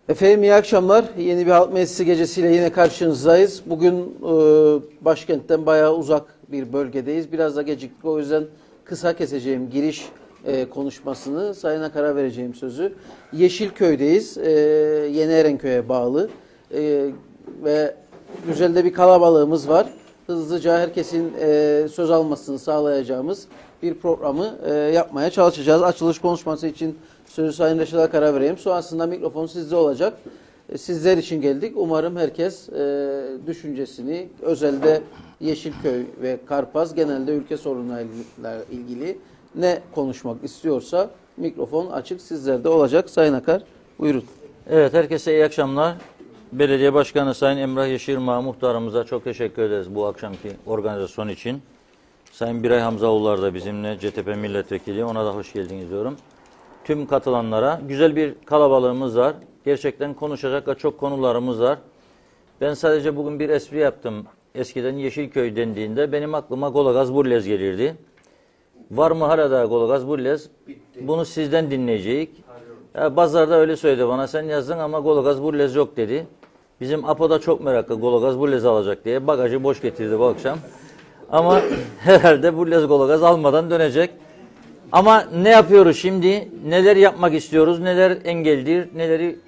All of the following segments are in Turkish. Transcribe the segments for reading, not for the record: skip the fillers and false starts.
Efendim iyi akşamlar. Yeni bir halk meclisi gecesiyle yine karşınızdayız. Bugün başkentten bayağı uzak bir bölgedeyiz. Biraz da geciktik. O yüzden kısa keseceğim giriş konuşmasını. Sayın Akar'a vereceğim sözü. Yeşilköy'deyiz. Yeni Erenköy'e bağlı. Ve güzel de bir kalabalığımız var. Hızlıca herkesin söz almasını sağlayacağımız bir programı yapmaya çalışacağız. Açılış konuşması için sözü Sayın Reşat Akar'a vereyim. Sonrasında mikrofon sizde olacak. Sizler için geldik. Umarım herkes düşüncesini, özelde Yeşilköy ve Karpaz, genelde ülke sorunlarıyla ilgili ne konuşmak istiyorsa mikrofon açık sizlerde olacak. Sayın Akar, buyurun. Evet, herkese iyi akşamlar. Belediye Başkanı Sayın Emrah Yeşilırmak muhtarımıza çok teşekkür ederiz bu akşamki organizasyon için. Sayın Biray Hamzaoğullar da bizimle, CTP milletvekili, ona da hoş geldiniz diyorum. Tüm katılanlara güzel bir kalabalığımız var. Gerçekten konuşacak çok konularımız var. Ben sadece bugün bir espri yaptım. Eskiden Yeşilköy dendiğinde benim aklıma Golagaz Burlez gelirdi. Var mı hala da Golagaz Burlez? Bunu sizden dinleyeceğiz. Bazılarda öyle söyledi bana, sen yazdın ama Golagaz Burlez yok dedi. Bizim Apo da çok meraklı Golagaz Burlez alacak diye bagajı boş getirdi bu akşam. Ama herhalde Burlez Golagaz almadan dönecek. Ama ne yapıyoruz şimdi? Neler yapmak istiyoruz? Neler engeldir? Neleri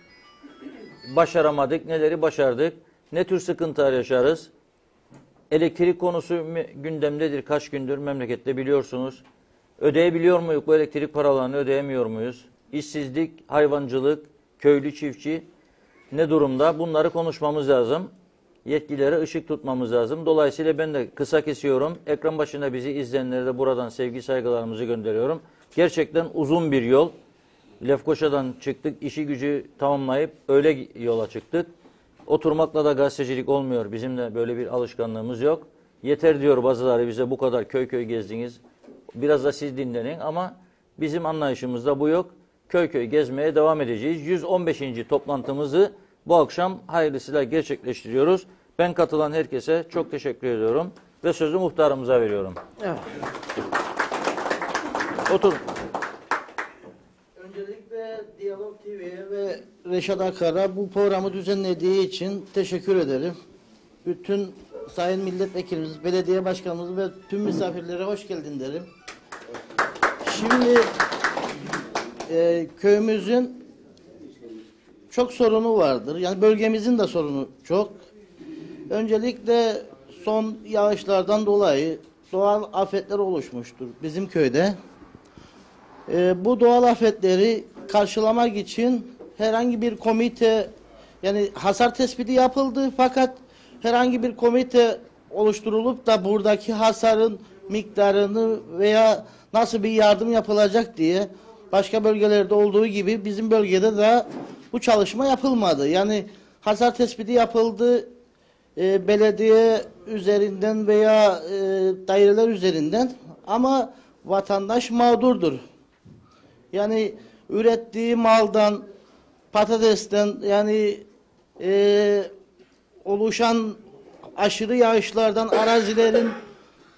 başaramadık? Neleri başardık? Ne tür sıkıntılar yaşarız? Elektrik konusu gündemdedir. Kaç gündür memlekette biliyorsunuz. Ödeyebiliyor muyuz? Bu elektrik paralarını ödeyemiyor muyuz? İşsizlik, hayvancılık, köylü çiftçi ne durumda? Bunları konuşmamız lazım. Yetkililere ışık tutmamız lazım. Dolayısıyla ben de kısa kesiyorum. Ekran başında bizi izleyenlere de buradan sevgi saygılarımızı gönderiyorum. Gerçekten uzun bir yol. Lefkoşa'dan çıktık, işi gücü tamamlayıp öyle yola çıktık. Oturmakla da gazetecilik olmuyor. Bizim de böyle bir alışkanlığımız yok. Yeter diyor bazıları bize, bu kadar köy köy gezdiniz. Biraz da siz dinlenin ama bizim anlayışımızda bu yok. Köy köy gezmeye devam edeceğiz. 115. toplantımızı bu akşam hayırlısıyla gerçekleştiriyoruz. Ben katılan herkese çok teşekkür ediyorum ve sözü muhtarımıza veriyorum. Evet. Otur. Öncelikle Diyalog TV'ye ve Reşat Akar'a bu programı düzenlediği için teşekkür ederim. Bütün sayın milletvekilimiz, belediye başkanımız ve tüm misafirlere hoş geldin derim. Şimdi köyümüzün çok sorunu vardır. Yani bölgemizin de sorunu çok. Öncelikle son yağışlardan dolayı doğal afetler oluşmuştur bizim köyde. Bu doğal afetleri karşılamak için herhangi bir komite, yani hasar tespiti yapıldı fakat herhangi bir komite oluşturulup da buradaki hasarın miktarını veya nasıl bir yardım yapılacak diye başka bölgelerde olduğu gibi bizim bölgede de bu çalışma yapılmadı. Yani hasar tespiti yapıldı belediye üzerinden veya daireler üzerinden ama vatandaş mağdurdur. Yani ürettiği maldan, patatesten, yani oluşan aşırı yağışlardan arazilerin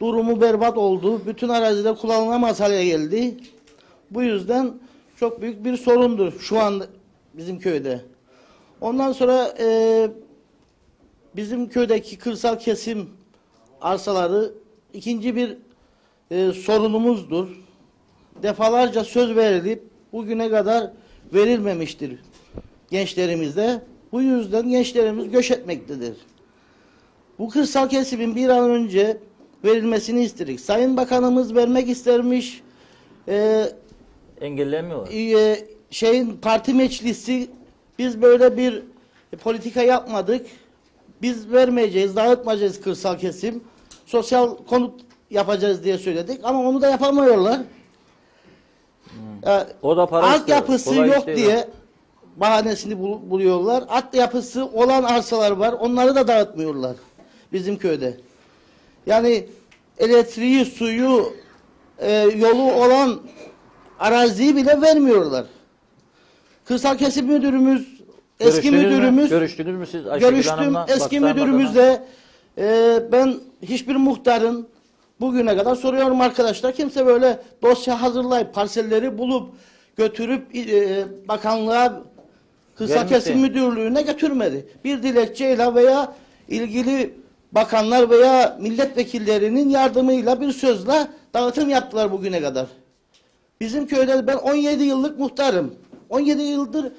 durumu berbat oldu. Bütün araziler kullanılamaz hale geldi. Bu yüzden çok büyük bir sorundur şu an bizim köyde. Ondan sonra bizim köydeki kırsal kesim arsaları ikinci bir sorunumuzdur. Defalarca söz verilip bugüne kadar verilmemiştir gençlerimize. Bu yüzden gençlerimiz göç etmektedir. Bu kırsal kesimin bir an önce verilmesini istedik. Sayın Bakanımız vermek istermiş. Engellemiyorlar. Parti meclisi, biz böyle bir politika yapmadık. Biz vermeyeceğiz, dağıtmayacağız kırsal kesim. Sosyal konut yapacağız diye söyledik ama onu da yapamıyorlar. O da para altyapısı istiyor. yok diye bahanesini buluyorlar. Altyapısı olan arsalar var. Onları da dağıtmıyorlar bizim köyde. Yani elektriği, suyu, yolu olan araziyi bile vermiyorlar. Kırsal kesim müdürümüz, eski müdürümüz, görüştünüz mü siz? görüştüm eski müdürümüzle. Ben hiçbir muhtarın bugüne kadar soruyorum arkadaşlar. Kimse böyle dosya hazırlayıp parselleri bulup götürüp bakanlığa Kırsal Vermişti. Kesim Müdürlüğü'ne götürmedi. Bir dilekçeyle veya ilgili bakanlar veya milletvekillerinin yardımıyla bir sözle dağıtım yaptılar bugüne kadar. Bizim köyde ben 17 yıllık muhtarım. 17 yıldır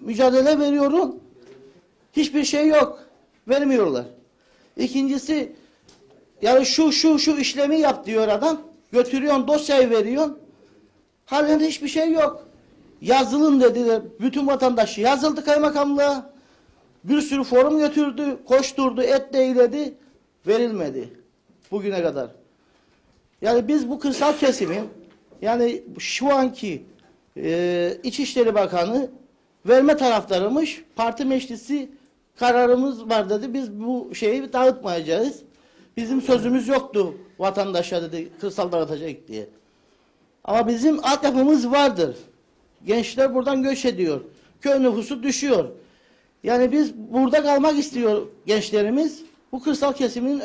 mücadele veriyorum. Hiçbir şey yok. Vermiyorlar. İkincisi yani şu işlemi yap diyor adam. Götürüyorsun dosyayı veriyorsun. Halen hiçbir şey yok. Yazılın dediler. Bütün vatandaş yazıldı kaymakamlığa. Bir sürü forum götürdü. Koşturdu. Et eyledi. Verilmedi. Bugüne kadar. Yani biz bu kırsal kesimin yani şu anki İçişleri Bakanı verme taraftarıymış. Parti meclisi kararımız var dedi. Biz bu şeyi dağıtmayacağız. Bizim sözümüz yoktu vatandaşa dedi kırsal dağıtacak diye. Ama bizim altyapımız vardır. Gençler buradan göç ediyor. Köy nüfusu düşüyor. Yani biz burada kalmak istiyor gençlerimiz. Bu kırsal kesimin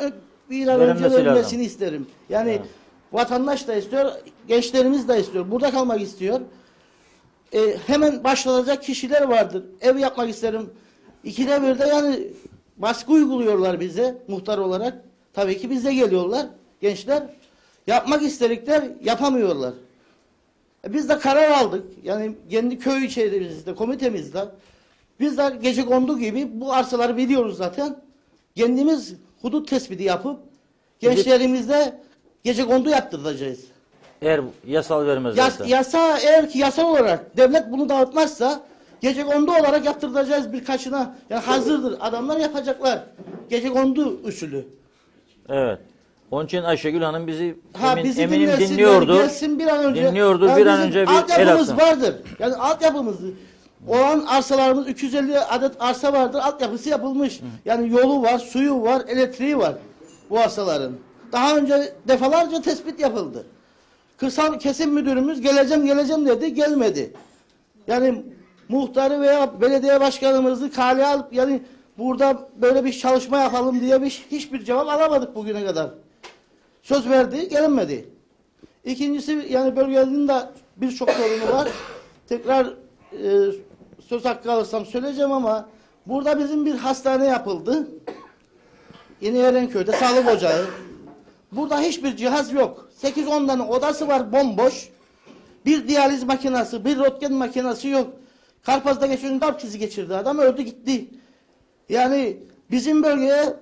bir an önce verilmesini isterim. Yani evet. Vatandaş da istiyor, gençlerimiz de istiyor. Burada kalmak istiyor. Hemen başlanacak kişiler vardır. Ev yapmak isterim. 2'de 1'de yani baskı uyguluyorlar bize muhtar olarak. Tabii ki bize geliyorlar gençler. Yapmak istedikler yapamıyorlar. Biz de karar aldık. Yani kendi köy içerimizde, komitemizde biz de gecekondu gibi bu arsaları biliyoruz zaten. Kendimiz hudut tespiti yapıp gençlerimizle gecekondu yaptıracağız. Eğer yasal vermezlerse. Eğer ki yasal olarak devlet bunu dağıtmazsa gecekondu olarak yaptıracağız birkaçına. Yani hazırdır. Adamlar yapacaklar. Gecekondu usulü. Evet. Onun için Ayşegül Hanım bizi eminim dinliyordu. Yani gelsin bir an önce. Dinliyordu. Yani bir an önce bir el altyapımız atsın. vardır. Yani altyapımız olan arsalarımız 250 adet arsa vardır. Altyapısı yapılmış. Yani yolu var, suyu var, elektriği var bu arsaların. Daha önce defalarca tespit yapıldı. Kırsal Kesim Müdürümüz geleceğim dedi, gelmedi. Yani muhtarı veya belediye başkanımızı kaleye alıp yani burada böyle bir çalışma yapalım diye hiçbir cevap alamadık bugüne kadar. Söz verdi, gelinmedi. İkincisi yani bölgenin de birçok sorunu var. Tekrar söz hakkı alırsam söyleyeceğim ama burada bizim bir hastane yapıldı. Yeni Erenköy'de sağlık ocağı. Burada hiçbir cihaz yok. 8-10 tane odası var bomboş. Bir diyaliz makinesi, bir röntgen makinesi yok. Karpaz'da geçen kalp krizi geçirdi adam, öldü gitti. Yani bizim bölgeye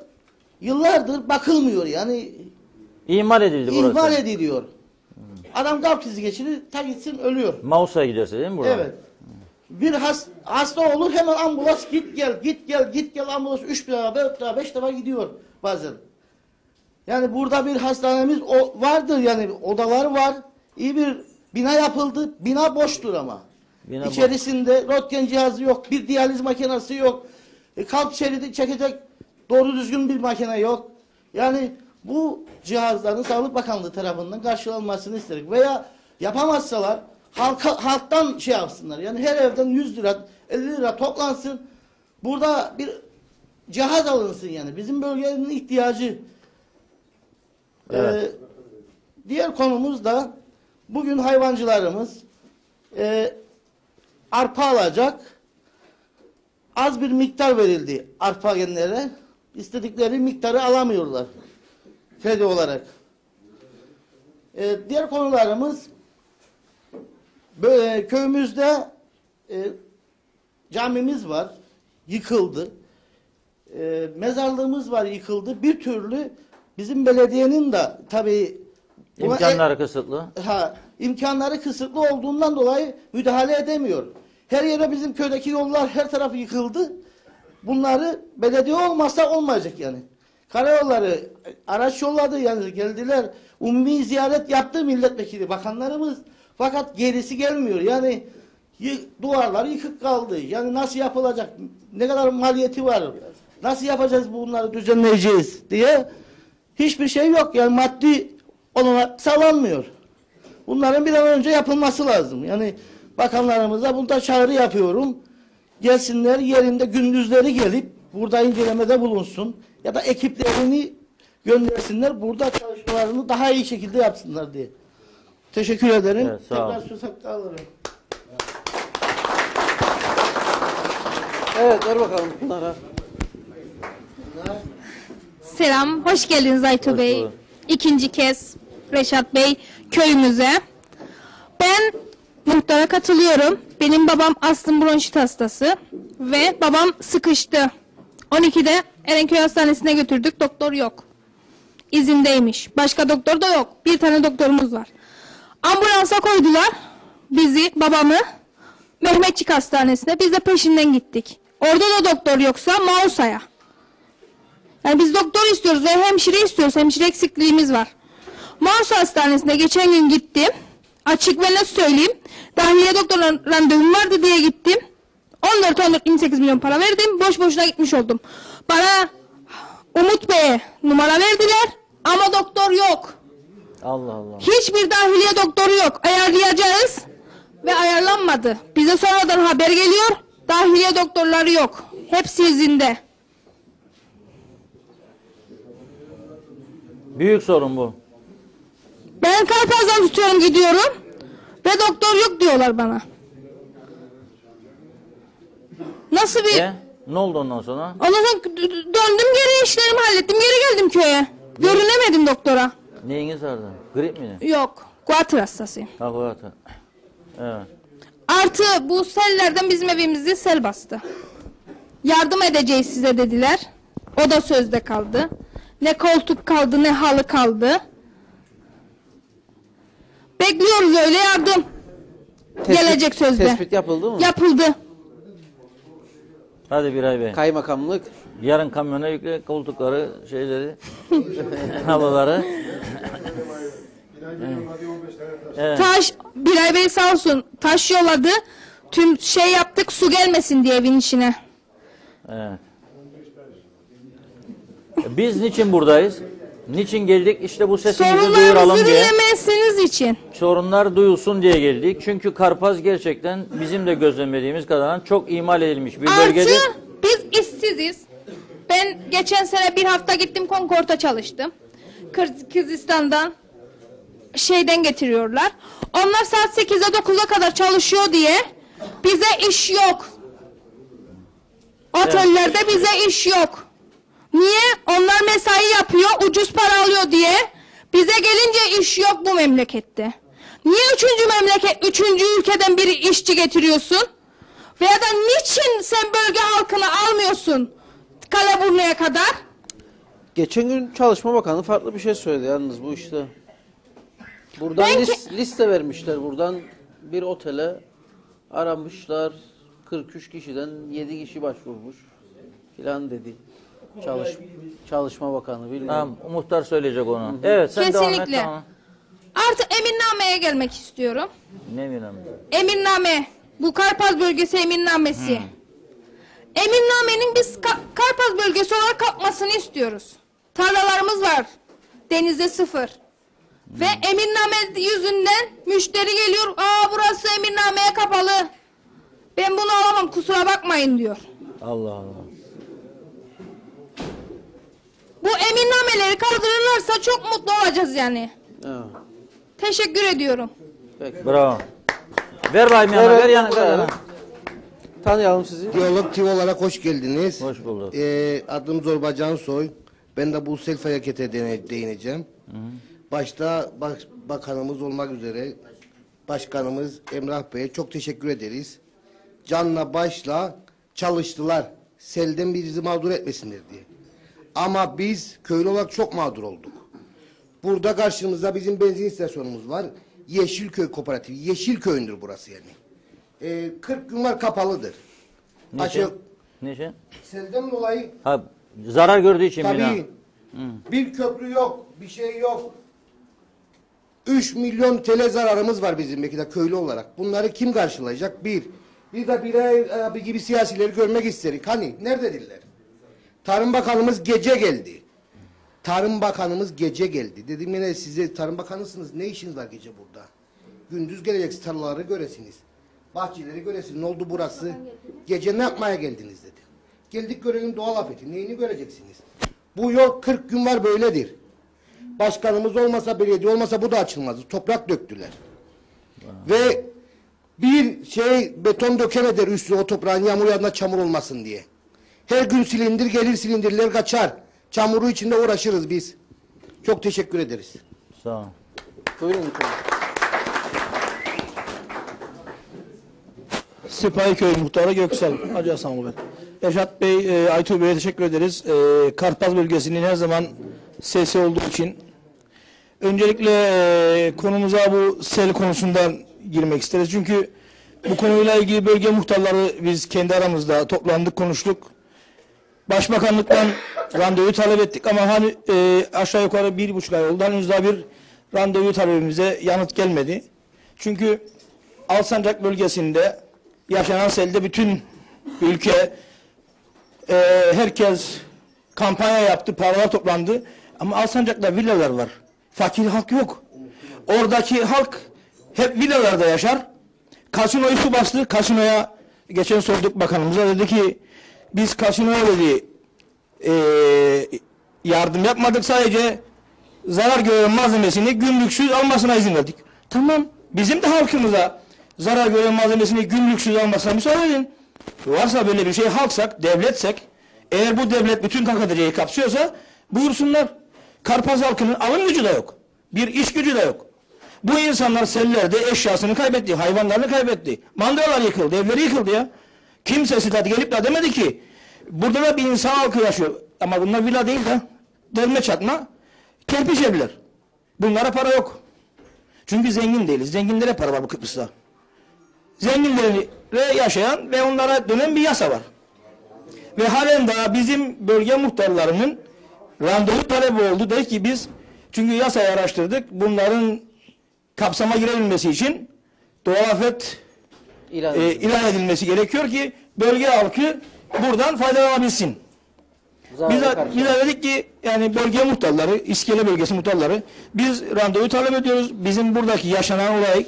yıllardır bakılmıyor yani. İhmal edildi burası. İhmal ediliyor. Adam kalp krizi geçirir, ta gitsin ölüyor. Mausa'ya giderse değil mi burada? Evet. Bir hasta olur hemen ambulans git gel ambulans 3 defa 4 defa 5 defa gidiyor bazen. Yani burada bir hastanemiz vardır yani odalar var. İyi bir bina yapıldı. Bina boştur ama. İçerisinde röntgen cihazı yok. Bir diyaliz makinesi yok. Kalp şeridi çekecek doğru düzgün bir makine yok. Yani bu cihazların Sağlık Bakanlığı tarafından karşılanmasını istedik. Veya yapamazsalar halktan şey yapsınlar. Yani her evden 100 lira 50 lira toplansın. Burada bir cihaz alınsın yani. Bizim bölgenin ihtiyacı. Evet. Diğer konumuz da bugün hayvancılarımız arpa alacak. Az bir miktar verildi arpa genlere. İstedikleri miktarı alamıyorlar. Kredi olarak. Diğer konularımız böyle köyümüzde camimiz var. Yıkıldı. Mezarlığımız var yıkıldı. Bir türlü bizim belediyenin de tabii imkanları kısıtlı. İmkanları kısıtlı olduğundan dolayı müdahale edemiyor. Her yere bizim köydeki yollar her tarafı yıkıldı. Bunları belediye olmazsa olmayacak yani. Karayolları araç yolladı yani geldiler. Umumi ziyaret yaptı milletvekili bakanlarımız. Fakat gerisi gelmiyor. Yani duvarlar yıkık kaldı. Yani nasıl yapılacak? Ne kadar maliyeti var? Nasıl yapacağız bunları düzenleyeceğiz diye hiçbir şey yok. Yani maddi olarak sağlanmıyor. Bunların bir an önce yapılması lazım. Yani bakanlarımıza burada çağrı yapıyorum. Gelsinler yerinde gündüzleri gelip burada incelemede bulunsun. Ya da ekiplerini göndersinler. Burada çalışmalarını daha iyi şekilde yapsınlar diye. Teşekkür ederim. Evet, sağ olun. Tekrar söz hakkı alırım. Evet, ver bakalım Pınar'a. Selam, hoş geldiniz Aytu Hoş Bey. bulduk. İkinci kez Reşat Bey köyümüze. Ben muhtara katılıyorum. Benim babam astım bronşit hastası ve babam sıkıştı. 12'de Erenköy Hastanesi'ne götürdük, doktor yok. İzindeymiş. Başka doktor da yok. Bir tane doktorumuz var. Ambulansa koydular bizi, babamı Mehmetçik Hastanesi'ne. Biz de peşinden gittik. Orada da doktor yoksa Mausa'ya. Yani biz doktor istiyoruz ve hemşire istiyoruz. Hemşire eksikliğimiz var. Mausa Hastanesi'ne geçen gün gittim. Açık ve net söyleyeyim. Dahiliye doktorla randevum vardı diye gittim. 14-28 milyon para verdim. Boş boşuna gitmiş oldum. Bana Umut Bey'e numara verdiler ama doktor yok. Allah Allah. Hiçbir dahiliye doktoru yok. Ayarlayacağız ve ayarlanmadı. Bize sonradan haber geliyor. Dahiliye doktorları yok. Hepsi izinde. Büyük sorun bu. Ben Karpaz'dan tutuyorum gidiyorum ve doktor yok diyorlar bana. Nasıl bir... Ne oldu ondan sonra? Ondan sonra döndüm geri, işlerimi hallettim, geri geldim köye. Görünemedim doktora. Neyiniz vardı? Grip mi? Yok, guatr hastasıyım. Hakikaten. Evet. Artı bu sellerden bizim evimizi sel bastı. Yardım edeceğiz size dediler. O da sözde kaldı. Ne koltuk kaldı ne halı kaldı. Bekliyoruz öyle yardım. Gelecek sözde. Tespit yapıldı mı? Yapıldı. Hadi Biray Bey. Kaymakamlık. Yarın kamyona yükle koltukları, şeyleri, halıları. Evet. Taş, Biray Bey sağ olsun taş yolladı. Tüm şey yaptık su gelmesin diye evin içine. Evet. Biz niçin buradayız? Niçin geldik? İşte bu sesimizi duyuralım Sorunlarınızı diye. dinlemesiniz için. Sorunlar duyulsun diye geldik. Çünkü Karpaz gerçekten bizim de gözlemlediğimiz kadarıyla çok ihmal edilmiş bir bölgedir. Artı biz işsiziz. Ben geçen sene bir hafta gittim Concord'a çalıştım. Kırgızistan'dan şeyden getiriyorlar. Onlar saat 8'e 9'a kadar çalışıyor diye bize iş yok. Otellerde bize iş yok. Niye? Onlar mesai yapıyor, ucuz para alıyor diye. Bize gelince iş yok bu memlekette. Niye üçüncü ülkeden bir işçi getiriyorsun? Veya da niçin sen bölge halkını almıyorsun Kalaburnu'ya kadar? Geçen gün Çalışma Bakanı farklı bir şey söyledi yalnız bu işte. Buradan liste vermişler. Buradan bir otele aramışlar. 43 kişiden 7 kişi başvurmuş filan dedi. Çalışma Bakanı bilmiyorum. Tamam, muhtar söyleyecek onu. Evet, sen devam et. Kesinlikle. Tamam. Artık emirnameye gelmek istiyorum. Ne bileyim. Emirname. Bu Karpaz bölgesi emirnamesi. Emirnamenin biz Karpaz bölgesi olarak kalkmasını istiyoruz. Tarlalarımız var. Denizde sıfır. Ve emirname yüzünden müşteri geliyor. Aa burası emirnameye kapalı. Ben bunu alamam kusura bakmayın diyor. Allah Allah. Bu emirnameleri kaldırırlarsa çok mutlu olacağız yani. Evet. Teşekkür ediyorum. Peki. Bravo. Ver bayım yana, Evet, ver yana, ver evet. yana. Tanıyalım sizi. Diyalog TV olarak hoş geldiniz. Hoş bulduk. Adım Zorba Cansoy. Ben de bu sel felakete değineceğim. Başta bakanımız olmak üzere başkanımız Emrah Bey'e çok teşekkür ederiz. Canla başla çalıştılar. Selden bizi mağdur etmesinler diye. Ama biz köylü olarak çok mağdur olduk. Burada karşımızda bizim benzin istasyonumuz var. Yeşilköy Kooperatifi. Yeşilköy'ündür burası yani. 40 gün var kapalıdır. Niçin? Niçin? Selden dolayı Ha, zarar gördüğü için bina. tabii bir köprü yok, bir şey yok. 3 milyon TL zararımız var bizim belki de köylü olarak. Bunları kim karşılayacak? Bir de Bilal abi gibi siyasileri görmek isterik. Hani neredediler? Tarım Bakanımız gece geldi. Tarım Bakanımız gece geldi. Dedim yine size Tarım Bakanısınız. Ne işiniz var gece burada? Gündüz geleceksiniz, tarlaları göresiniz. Bahçeleri göresiniz. Ne oldu burası? Gece ne yapmaya geldiniz dedi. Geldik görelim doğal afeti. Neyini göreceksiniz? Bu yol 40 gün var böyledir. Başkanımız olmasa, belediye olmasa bu da açılmazdı. Toprak döktüler. Ve Bir beton dökemeder üstüne o toprağın yağmur yağdığında çamur olmasın diye. Her gün silindir gelir, silindirler kaçar. Çamuru içinde uğraşırız biz. Çok teşekkür ederiz. Sağ olun. Buyurun lütfen. Sipahiköy Muhtarı Göksel Hacı Hasan ben. Reşat Bey, Aytuğ Bey'e teşekkür ederiz. Karpaz bölgesinin her zaman sesi olduğu için. Öncelikle konumuza bu sel konusundan girmek isteriz. Çünkü bu konuyla ilgili bölge muhtarları biz kendi aramızda toplandık, konuştuk. Başbakanlıktan randevu talep ettik ama hani aşağı yukarı 1,5 ay oldu. Henüz daha bir randevu talebimize yanıt gelmedi. Çünkü Alsancak bölgesinde yaşanan selde bütün ülke herkes kampanya yaptı, paralar toplandı. Ama Alsancak'ta villalar var. Fakir halk yok. Oradaki halk hep villalarda yaşar. Kasinoyu su bastı. Kasinoya geçen sorduk bakanımıza, dedi ki biz kasinoya dedi yardım yapmadık, sadece zarar gören malzemesini gümrüksüz almasına izin verdik. Tamam, bizim de halkımıza zarar gören malzemesini gümrüksüz almasına müsaade edin. Varsa böyle bir şey, halksak, devletsek, eğer bu devlet bütün KKTC'yi kapsıyorsa buyursunlar. Karpaz halkının alım gücü de yok. Bir iş gücü de yok. Bu insanlar sellerde eşyasını kaybetti, hayvanlarını kaybetti. Mandıralar yıkıldı, evleri yıkıldı ya. Kimsesi de gelip de demedi ki burada da bir insan halkı yaşıyor. Ama bunlar villa değil de derme çatma kerpiç evler. Bunlara para yok. Çünkü zengin değiliz. Zenginlere para var bu Kıbrıs'ta. Zenginlere yaşayan ve onlara dönen bir yasa var. Ve halen daha bizim bölge muhtarlarının randevu talebi oldu. Dedi ki biz, çünkü yasayı araştırdık, bunların kapsama girebilmesi için doğal afet ilan edilmesi gerekiyor ki bölge halkı buradan faydalanabilsin. Biz de dedik ki yani bölge muhtarları, İskele bölgesi muhtarları, biz randevu talep ediyoruz. Bizim buradaki yaşanan olay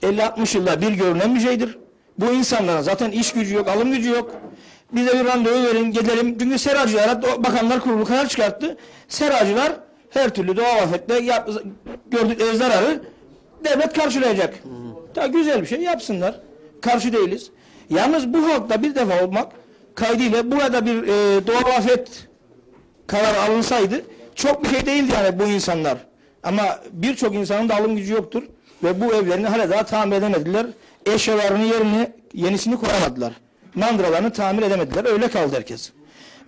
50-60 yılda bir görünen bir şeydir. Bu insanların zaten iş gücü yok, alım gücü yok. Bize bir randevu verin, gidelim. Çünkü seracılara Bakanlar Kurulu karar çıkarttı. Seracılar her türlü doğal afetle gördükleri zararı devlet karşılayacak. Da güzel bir şey yapsınlar. Karşı değiliz. Yalnız bu halkta bir defa olmak kaydıyla burada bir doğal afet karar alınsaydı çok bir şey değildi yani bu insanlar. Ama birçok insanın da alım gücü yoktur. Ve bu evlerini hala daha tamir edemediler. Eşyalarını yerine yenisini koyamadılar. Mandıralarını tamir edemediler. Öyle kaldı herkes.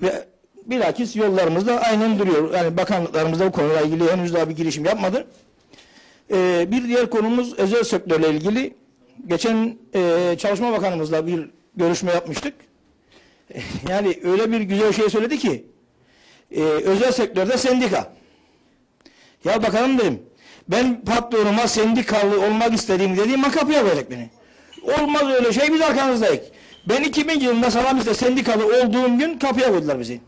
Ve bilakis yollarımız da aynen duruyor. Yani bakanlıklarımız da bu konuyla ilgili henüz daha bir girişim yapmadı. Bir diğer konumuz özel sektörle ilgili. Geçen Çalışma Bakanımızla bir görüşme yapmıştık. Yani öyle bir güzel şey söyledi ki özel sektörde sendika. Ya bakalım dedim. Ben patronuma sendikalı olmak istediğim dediğim kapıya koyacak beni. Olmaz öyle şey, biz arkanızdayız. Ben 2000 yılında Salamis'te sendikalı olduğum gün kapıya koydular bizi.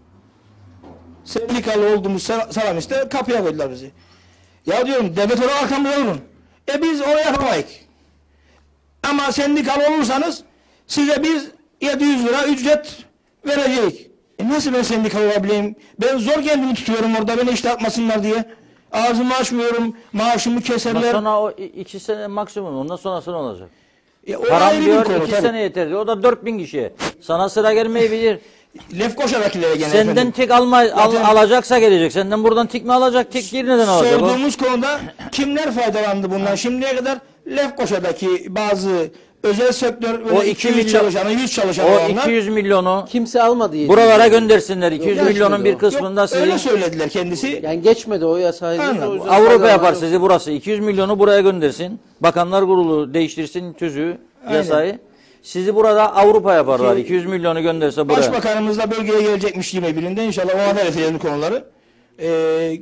Sendikalı olduğumuz Salamis'te kapıya koydular bizi. Ya diyorum devlet olarak arkamızda olun. Biz onu yapamayız. Ama sendikalı olursanız size biz 700 lira ücret vereceğiz. Nasıl ben sendikalı olabileyim? Ben zor kendimi tutuyorum orada, beni işte atmasınlar diye. Ağzımı açmıyorum, maaşımı keserler. Ondan sonra o 2 sene maksimum, ondan sonrası ne olacak? O Param ayrı bir diyor konu, 2 tabii. sene yeter diyor. O da 4000 kişiye. Sana sıra gelmeyebilir. Lefkoşa'dakilere gene Senden efendim. tik Zaten- alacaksa gelecek. Senden buradan tik mi alacak? Tik neden alacak o? Sorduğumuz konuda kimler faydalandı bundan? Şimdiye kadar Lefkoşa'daki bazı özel sektör O böyle 2 200 milyon- çalışanı, 100 çalışanı O olanlar 200 milyonu Kimse almadı yedi. buralara göndersinler. 200 Yok, milyonun bir geçmedi o. kısmında yok, öyle sizin söylediler kendisi. Yani geçmedi o yasa henüz. Aynen. O yüzden Avrupa faydalar yapar yok. sizi burası. 200 milyonu buraya göndersin. Bakanlar Kurulu değiştirsin tüzüğü, Aynen. yasayı. Sizi burada Avrupa yaparlar. Ki- 200 milyonu gönderse buraya. Başbakanımız da bölgeye gelecekmiş 21'inde. İnşallah o haber edeceğiz bu konuları.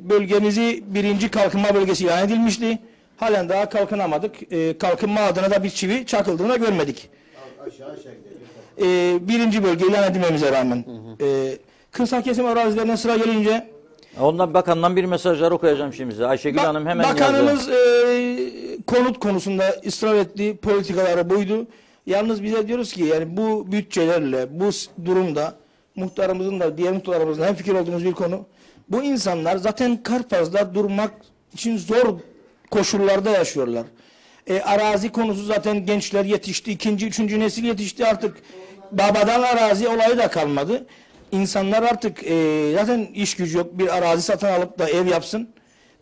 Bölgemizi birinci kalkınma bölgesi ilan edilmişti. Halen daha kalkınamadık. Kalkınma adına da bir çivi çakıldığını görmedik. Birinci bölge ilan edilmemize rağmen. Kırsal kesim arazilerine sıra gelince Ondan bakandan bir mesajlar okuyacağım şimdi size. Ayşegül Hanım hemen yazdı. Bakanımız konut konusunda ısrar etti. Politikaları buydu. Yalnız bize diyoruz ki yani bu bütçelerle, bu durumda muhtarımızın da diğer muhtarlarımızın hemfikir olduğumuz bir konu. Bu insanlar zaten Karpaz'da durmak için zor koşullarda yaşıyorlar. Arazi konusu zaten gençler yetişti. İkinci, üçüncü nesil yetişti. Artık babadan arazi olayı da kalmadı. İnsanlar artık zaten iş gücü yok. Bir arazi satın alıp da ev yapsın.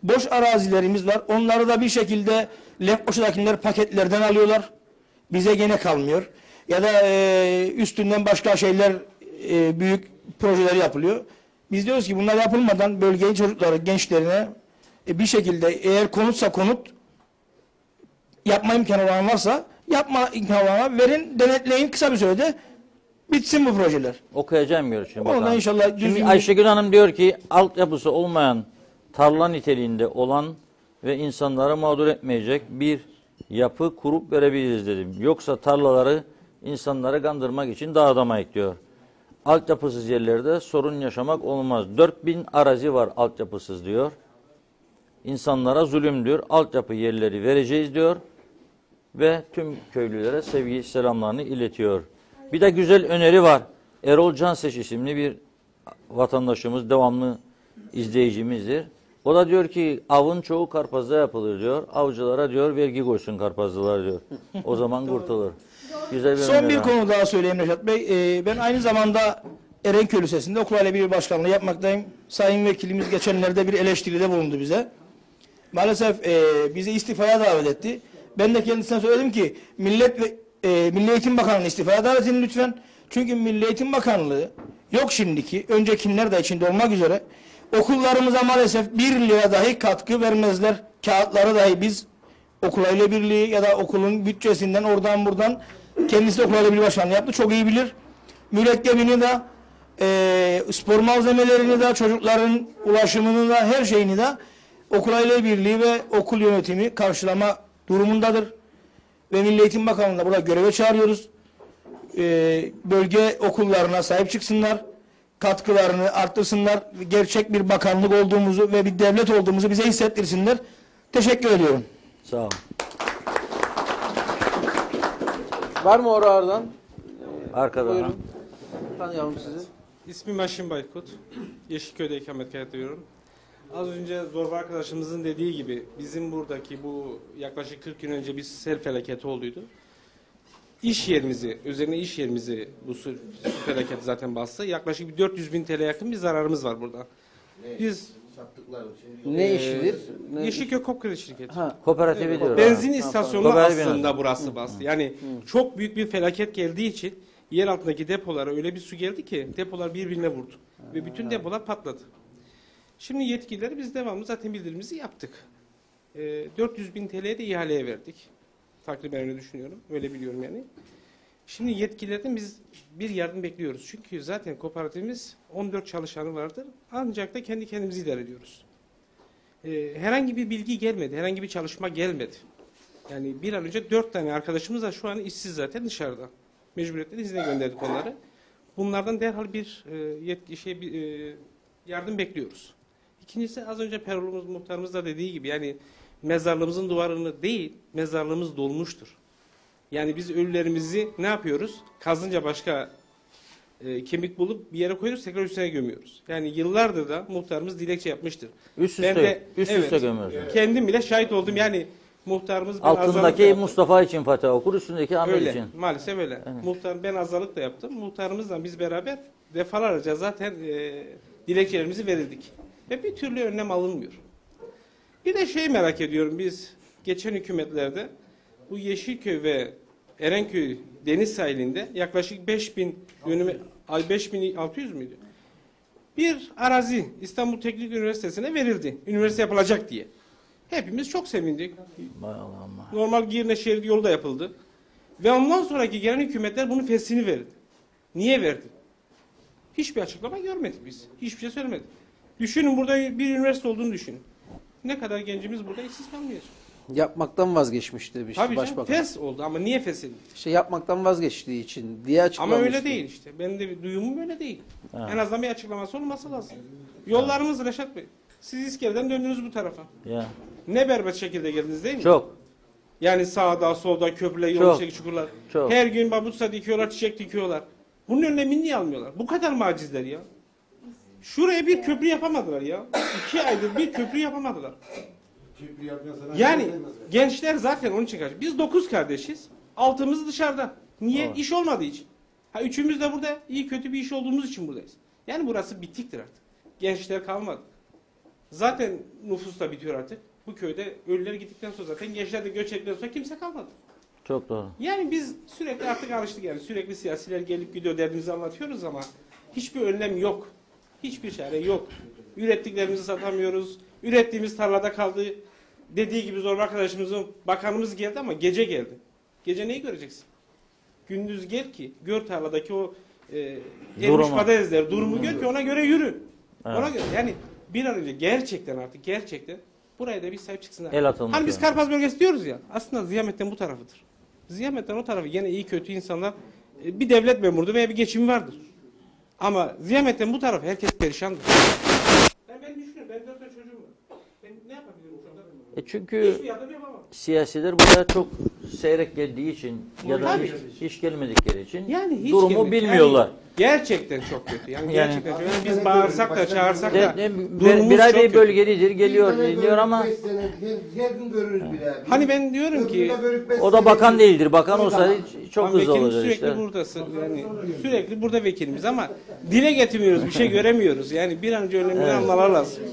Boş arazilerimiz var. Onları da bir şekilde Lefkoşa'dakiler paketlerden alıyorlar. Bize gene kalmıyor. Ya da üstünden başka şeyler, büyük projeler yapılıyor. Biz diyoruz ki bunlar yapılmadan bölgenin çocukları, gençlerine bir şekilde eğer konutsa konut, yapma imkanı olan varsa yapma imkanı olan verin, denetleyin, kısa bir sürede bitsin bu projeler. Okuyacağım görüşünü Onu da bakalım. inşallah Şimdi düzgün- Ayşegül Hanım diyor ki altyapısı olmayan, tarla niteliğinde olan ve insanları mağdur etmeyecek bir yapı kurup verebiliriz dedim. Yoksa tarlaları insanları kandırmak için dağıtamayız diyor. Altyapısız yerlerde sorun yaşamak olmaz. 4000 arazi var altyapısız diyor. İnsanlara zulüm diyor. Altyapı yerleri vereceğiz diyor. Ve tüm köylülere sevgi selamlarını iletiyor. Bir de güzel öneri var. Erol Canseç isimli bir vatandaşımız, devamlı izleyicimizdir. O da diyor ki avın çoğu Karpaz'da yapılır diyor. Avcılara diyor vergi koysun Karpazlılar diyor. O zaman kurtulur. Güzel bir Son öneri bir var. konu daha söyleyeyim Reşat Bey. Ben aynı zamanda Erenköy Lisesi'nde okul aile birliği başkanlığı yapmaktayım. Sayın Vekilimiz geçenlerde bir eleştiride bulundu bize. Maalesef bizi istifaya davet etti. Ben de kendisine söyledim ki Milli Eğitim Bakanlığı istifaya davet edin lütfen. Çünkü Milli Eğitim Bakanlığı yok şimdiki, öncekiler de içinde olmak üzere okullarımıza maalesef 1 lira dahi katkı vermezler. Kağıtları dahi biz okul aile birliği ya da okulun bütçesinden oradan buradan, kendisi de okul aile birliği başkanlığı yaptı. Çok iyi bilir. Mürekkebini de spor malzemelerini de çocukların ulaşımını da her şeyini de okul aile birliği ve okul yönetimi karşılama durumundadır. Ve Milli Eğitim Bakanlığı'na burada göreve çağırıyoruz. Bölge okullarına sahip çıksınlar. Katkılarını arttırsınlar. Gerçek bir bakanlık olduğumuzu ve bir devlet olduğumuzu bize hissettirsinler. Teşekkür ediyorum. Sağ olun. Var mı oralardan? Arkadan. Buyurun. Tanıyalım sizi. İsmim Aşim Baykut. Yeşilköy'de ikamet ediyorum. Az önce Zorba arkadaşımızın dediği gibi bizim buradaki bu yaklaşık 40 gün önce bir sel felaketi olduydu. İş yerimizi, üzerine iş yerimizi bu su felaketi zaten bastı. Yaklaşık bir 400.000 TL yakın bir zararımız var burada. Biz Ne işidir? Ne Yeşilköy Kopkredi şirketi. Ha, Kooperatifi diyor. Benzin istasyonu Haber aslında binası. burası bastı. Yani çok büyük bir felaket geldiği için yer altındaki depolara öyle bir su geldi ki depolar birbirine vurdu. Ve bütün depolar patladı. Şimdi yetkilileri biz devamlı zaten bildirimimizi yaptık. 400.000 TL'ye de ihaleye verdik. Takriben öyle düşünüyorum. Öyle biliyorum yani. Şimdi yetkililerden biz bir yardım bekliyoruz. Çünkü zaten kooperatifimiz 14 çalışanı vardır. Ancak da kendi kendimizi idare ediyoruz. Herhangi bir bilgi gelmedi. Herhangi bir çalışma gelmedi. Yani bir an önce 4 tane arkadaşımız da şu an işsiz zaten dışarıda. Mecburiyetten izne gönderdik onları. Bunlardan derhal bir yardım bekliyoruz. İkincisi az önce Perolumuz muhtarımız da dediği gibi yani mezarlığımızın duvarını değil mezarlığımız dolmuştur. Yani biz ölülerimizi ne yapıyoruz? Kazınca başka kemik bulup bir yere koyuyoruz tekrar üstüne gömüyoruz. Yani yıllardır da muhtarımız dilekçe yapmıştır. Üst Ben üste, de- üst evet. üste gömüyorsun. Kendim bile şahit oldum yani muhtarımız ben azarlık da Altındaki yaptım. Mustafa için Fatih okur, üstündeki Ahmet Öyle için. maalesef öyle. Muhtar ben azarlık da yaptım. Muhtarımızla biz beraber defalarca zaten dilekçelerimizi verildik. Ve bir türlü önlem alınmıyor. Bir de şey merak ediyorum biz geçen hükümetlerde bu Yeşilköy ve Erenköy deniz sahilinde yaklaşık 5600 müydü? Bir arazi İstanbul Teknik Üniversitesi'ne verildi. Üniversite yapılacak diye. Hepimiz çok sevindik. Vay Allah'ım. Normal Girne şehir yolu da yapıldı. Ve ondan sonraki gelen hükümetler bunun fesini verdi. Niye verdi? Hiçbir açıklama görmedik biz. Hiçbir şey söylemedi. Düşünün burada bir üniversite olduğunu düşünün. Ne kadar gencimiz burada işsiz kalmayacak. yapmaktan vazgeçmişti Tabii canım başbakan. fes oldu ama niye fes edildi? İşte yapmaktan vazgeçtiği için diye Ama açıklamıştı. öyle değil işte. Benim de bir duyumum öyle değil. Ha. En azından bir açıklaması olması lazım. Yollarımız Reşat Bey. Siz İskele'den döndünüz bu tarafa. Ya. Ne berbat şekilde geldiniz değil mi? Çok. Yani sağda solda köprüler, yol Çok. içindeki çukurlar. Çok. Her gün babutsa dikiyorlar, çiçek dikiyorlar. Bunun önlemini niye almıyorlar? Bu kadar macizler ya. Şuraya bir köprü yapamadılar ya. 2 aydır bir köprü yapamadılar. Yani gençler zaten onun için kaçıyor. Biz 9 kardeşiz. 6'mız dışarıda. Niye? Evet. İş olmadığı için. Ha, 3'ümüz de burada iyi kötü bir iş olduğumuz için buradayız. Yani burası bitiktir artık. Gençler kalmadı. Zaten nüfus da bitiyor artık. Bu köyde ölüler gittikten sonra zaten gençler de göç ettikten sonra kimse kalmadı. Çok doğru. Yani biz sürekli artık alıştık yani. Sürekli siyasiler gelip gidiyor, derdimizi anlatıyoruz ama hiçbir önlem yok. Hiçbir çare yok. Ürettiklerimizi satamıyoruz. Ürettiğimiz tarlada kaldı. Dediği gibi Zorba arkadaşımızın bakanımız geldi ama gece geldi. Gece neyi göreceksin? Gündüz gel ki gör tarladaki o gelmiş Durumu. patatesler, durumu gör ki ona göre yürü. Evet. Ona göre yani bir an önce gerçekten artık gerçekten buraya da bir sahip çıksınlar. El atılmak Hani biz yani. Karpaz bölgesi diyoruz ya aslında Ziyamet'ten bu tarafıdır. Ziyamet'ten o tarafı gene iyi kötü insanlar bir devlet memurdu veya bir geçimi vardır. Ama Ziyamet'ten bu tarafı herkes perişandır. Ben düşünüyorum. Ben 4 çocuğum var. Ben ne yapabilirim şu anda? Çünkü Hiçbir yardım yapamam. siyasiler buraya çok seyrek geldiği için ya da Tabii. hiç gelmedikleri için Yani hiç durumu gelmedi. bilmiyorlar. Yani gerçekten çok kötü. Yani Yani- gerçekten çok kötü. Yani biz bağırsak da çağırsak da durumumuz Biray çok Bey kötü. bölgelidir, geliyor, dinliyor ama her gün görürüz bile. Hani ben diyorum ki o da bakan değildir. Bakan olsa çok hızlı vekilimiz olacak sürekli işte. buradasın. Yani sürekli burada vekilimiz ama dile getirmiyoruz. Bir şey göremiyoruz. Yani bir an önce önlemini almalar lazım.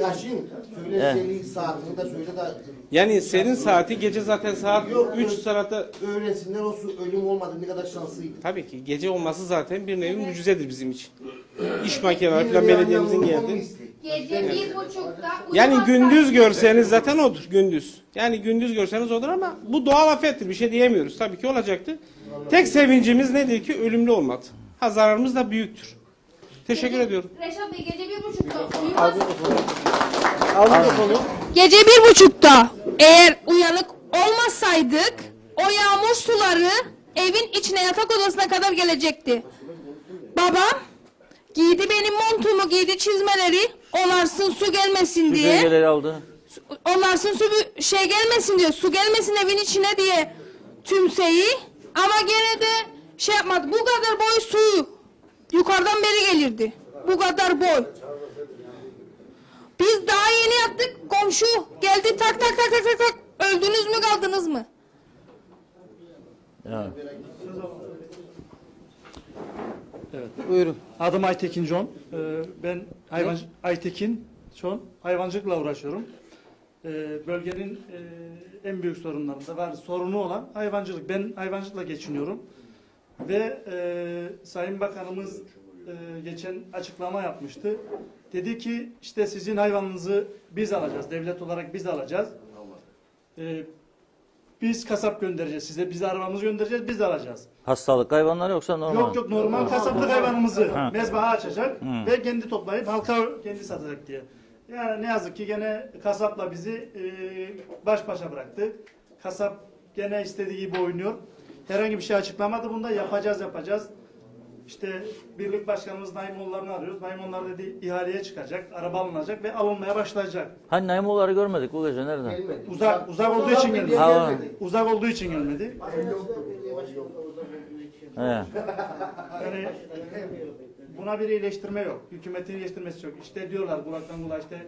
Aşayım. Söyle senin saatini de söyle de Yani senin saati gece zaten saat 3 saatte öğrensinler o ölüm olmadı ne kadar şanslıydı. tabii ki gece olması zaten bir nevi mucizedir bizim için. İş makineleri falan belediyemizin geldi. Gece 1.30'da Yani gündüz görseniz zaten odur gündüz. Yani gündüz görseniz odur ama bu doğal afettir. Bir şey diyemiyoruz. Tabii ki olacaktı. Tek sevincimiz nedir ki ölümlü olmadı. Ha zararımız da büyüktür. Teşekkür ediyorum. Reşat Bey gece 1.30'da Al mikrofonu. Gece 1.30'da eğer uyanık olmasaydık o yağmur suları evin içine yatak odasına kadar gelecekti. Babam giydi benim montumu, giydi çizmeleri, olarsın su gelmesin diye. Bölgeleri aldı. Olarsın su gelmesin diye, su gelmesin evin içine diye tümseyi. Ama gene de şey yapmadı. Bu kadar boy suyu yukarıdan beri gelirdi. Bu kadar boy. Biz daha yeni yattık. Komşu geldi tak tak tak tak tak tak. Öldünüz mü kaldınız mı? Yani. Buyurun. Adım Aytekin John. Ben Aytekin John. Hayvancılıkla uğraşıyorum. Bölgenin en büyük sorunlarında var. Sorunu olan hayvancılık. Ben hayvancılıkla geçiniyorum. Ve Sayın Bakanımız geçen açıklama yapmıştı. Dedi ki işte sizin hayvanınızı biz alacağız. Devlet olarak biz alacağız. Biz kasap göndereceğiz size. Biz arabamızı göndereceğiz. Biz alacağız. Hastalık hayvanlar yoksa normal. Yok normal kasaplık hayvanımızı Ha. mezbaha açacak ve kendi toplayıp halka kendi satacak diye. Yani ne yazık ki gene kasapla bizi baş başa bıraktı. Kasap gene istediği gibi oynuyor. Herhangi bir şey açıklamadı bunda. Yapacağız. İşte birlik başkanımız Naimoğulları'nı arıyoruz. Naimoğullar dedi ihaleye çıkacak, araba alınacak ve alınmaya başlayacak. Hani Naimoğulları görmedik bu gece nerede? Uzak olduğu için gelmedi. Ha. Uzak olduğu için gelmedi. He. Yani buna bir iyileştirme yok. Hükümetin iyileştirmesi yok. İşte diyorlar kulaktan kulağa işte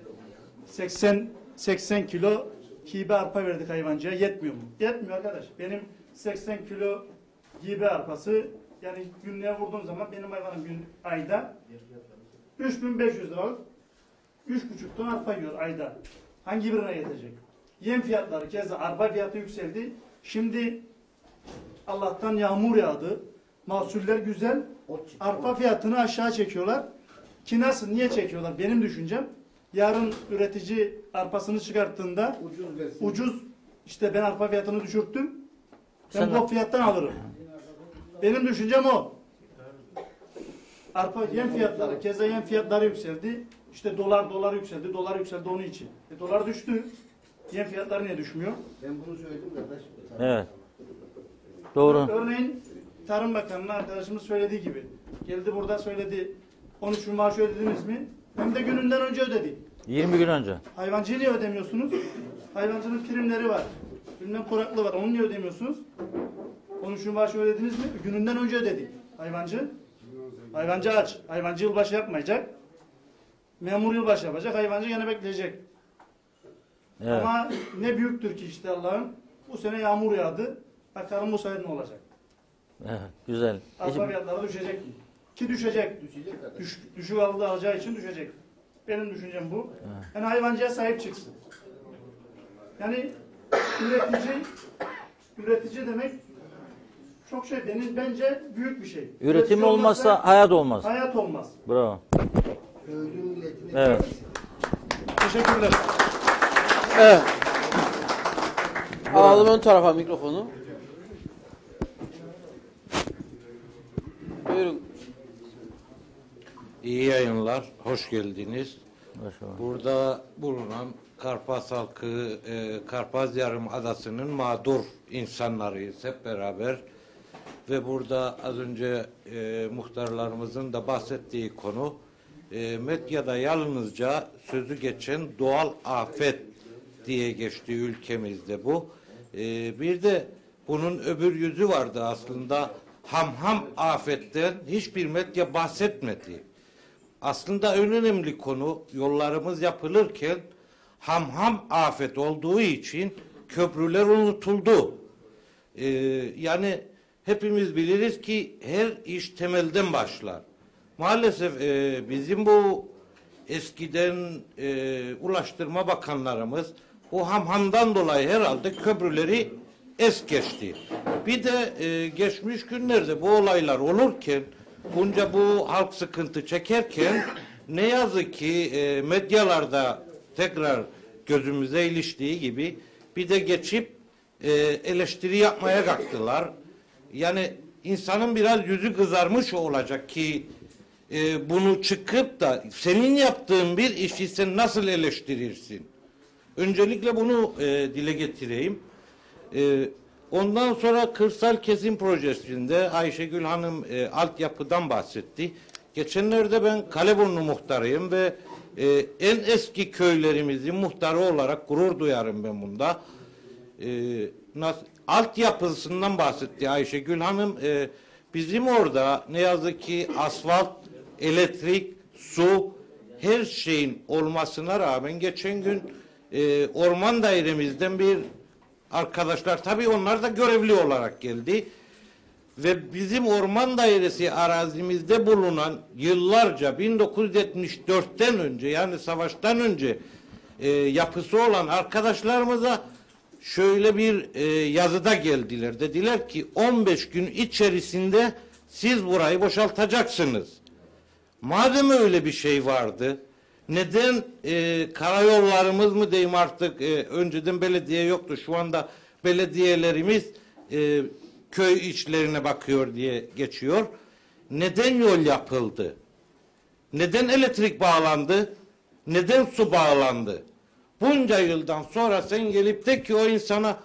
80 kilo hibe arpa verdik hayvancıya. Yetmiyor mu? Yetmiyor arkadaş. Benim 80 kilo hibe arpası yani günlüğe vurduğum zaman benim hayvanım ayda 3500 liralık 3,5 ton arpa yiyor ayda. Hangi birine yetecek? Yem fiyatları keza arpa fiyatı yükseldi. Şimdi Allah'tan yağmur yağdı. Mahsuller güzel. Arpa fiyatını aşağı çekiyorlar. Ki nasıl? Niye çekiyorlar? Benim düşüncem. Yarın üretici arpasını çıkarttığında ucuz işte ben arpa fiyatını düşürttüm. Ben Sen- bu fiyattan alırım. Benim düşüncem o. Arpa yem fiyatları, keza yem fiyatları yükseldi. İşte dolar yükseldi. Dolar yükseldi onun için. Dolar düştü. Yem fiyatları niye düşmüyor? Ben bunu söyledim kardeş. Evet. Doğru. Örneğin Tarım Bakanı'nın arkadaşımız söylediği gibi. Geldi burada söyledi. 13 bin maaşı ödediniz mi? Hem de gününden önce ödedik. 20 gün önce. Hayvancıyı niye ödemiyorsunuz? Hayvancının primleri var. Bilmem koraklı var. Onu niye ödemiyorsunuz? 13 bin maaşı ödediniz mi? Gününden önce ödedik. Hayvancı aç. Hayvancı yılbaşı yapmayacak. Memur yılbaşı yapacak. Hayvancı gene bekleyecek. Evet. Ama ne büyüktür ki işte Allah'ın. Bu sene yağmur yağdı. Bakalım bu sene ne olacak? Evet, güzel. Arpa fiyatları düşecek mi? Ki düşecek. Düşük aldığı alacağı için düşecek. Benim düşüncem bu. Yani hayvancıya sahip çıksın. Yani üretici demek çok şey. Bence büyük bir şey. Üretim Üretici olmazsa hayat olmaz. hayat olmaz. Bravo. Köylü milletine Evet. Teşekkürler. Evet. Alalım ön tarafa mikrofonu. Buyurun. İyi yayınlar, hoş geldiniz. Maşallah. Burada bulunan Karpaz halkı, Karpaz Yarımadası'nın mağdur insanlarıyız hep beraber. Ve burada az önce muhtarlarımızın da bahsettiği konu, medyada yalnızca sözü geçen doğal afet diye geçti ülkemizde bu. Bir de bunun öbür yüzü vardı aslında, hamham afetten hiçbir medya bahsetmedi. Aslında en önemli konu yollarımız yapılırken hamham afet olduğu için köprüler unutuldu. Yani hepimiz biliriz ki her iş temelden başlar. Maalesef bizim bu eskiden Ulaştırma Bakanlarımız o hamhamdan dolayı herhalde köprüleri es geçti. Bir de geçmiş günlerde bu olaylar olurken bunca bu halk sıkıntı çekerken ne yazık ki medyalarda tekrar gözümüze iliştiği gibi bir de geçip eleştiri yapmaya kalktılar. Yani insanın biraz yüzü kızarmış olacak ki bunu çıkıp da senin yaptığın bir işi sen nasıl eleştirirsin? Öncelikle bunu dile getireyim. Ondan sonra kırsal kesim projesinde Ayşegül Hanım altyapıdan bahsetti. Geçenlerde ben Kaleburnu muhtarıyım ve en eski köylerimizin muhtarı olarak gurur duyarım ben bunda. Altyapısından bahsetti Ayşegül Hanım. Bizim orada ne yazık ki asfalt, elektrik, su her şeyin olmasına rağmen geçen gün orman dairemizden bir arkadaşlar, tabii onlar da görevli olarak geldi ve bizim orman dairesi arazimizde bulunan yıllarca 1974'ten önce, yani savaştan önce yapısı olan arkadaşlarımıza şöyle bir yazıda geldiler. Dediler ki 15 gün içerisinde siz burayı boşaltacaksınız. Madem öyle bir şey vardı, neden karayollarımız mı diyeyim artık, önceden belediye yoktu, şu anda belediyelerimiz köy içlerine bakıyor diye geçiyor. Neden yol yapıldı? Neden elektrik bağlandı? Neden su bağlandı? Bunca yıldan sonra sen gelip de ki o insana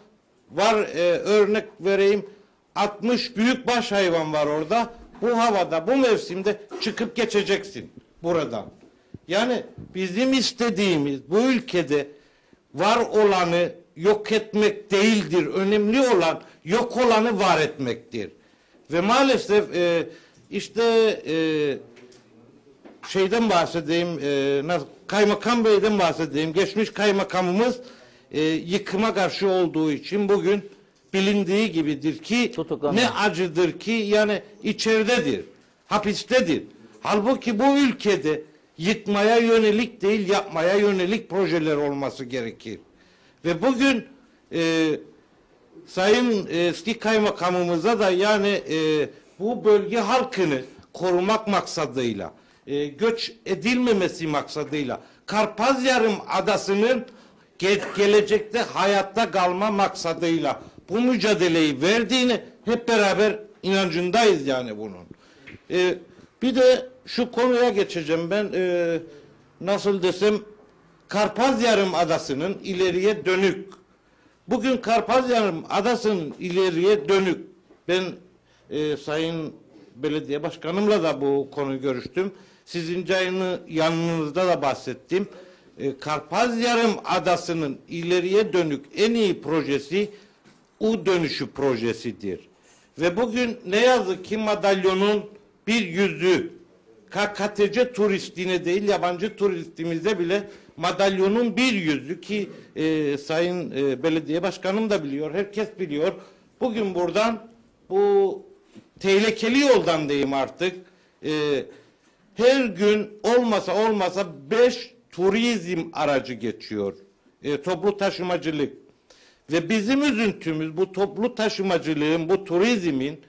örnek vereyim, 60 büyükbaş hayvan var orada, bu havada bu mevsimde çıkıp geçeceksin buradan. Yani bizim istediğimiz bu ülkede var olanı yok etmek değildir. Önemli olan yok olanı var etmektir. Ve maalesef şeyden bahsedeyim, Kaymakam Bey'den bahsedeyim. Geçmiş kaymakamımız yıkıma karşı olduğu için bugün bilindiği gibidir ki ne acıdır ki yani içeridedir, hapistedir. Halbuki bu ülkede yıkmaya yönelik değil, yapmaya yönelik projeler olması gerekir. Ve bugün Sayın eski kaymakamımıza da yani bu bölge halkını korumak maksadıyla, göç edilmemesi maksadıyla Karpaz Yarımadası'nın gelecekte hayatta kalma maksadıyla bu mücadeleyi verdiğini hep beraber inancındayız yani bunun. Bir de şu konuya geçeceğim ben, nasıl desem, Karpaz Yarımadası'nın ileriye dönük. Bugün Karpaz Yarımadası'nın ileriye dönük. Ben Sayın Belediye Başkanımla da bu konuyu görüştüm. Sizin yanınızda da bahsettim. Karpaz Yarımadası'nın ileriye dönük en iyi projesi U dönüşü projesidir. Ve bugün ne yazık ki madalyonun bir yüzü, KKTC turistine değil yabancı turistimize bile madalyonun bir yüzü ki Sayın Belediye Başkanım da biliyor, herkes biliyor. Bugün buradan bu tehlikeli yoldan diyeyim artık her gün olmasa 5 turizm aracı geçiyor. Toplu taşımacılık. Ve bizim üzüntümüz bu toplu taşımacılığın, bu turizmin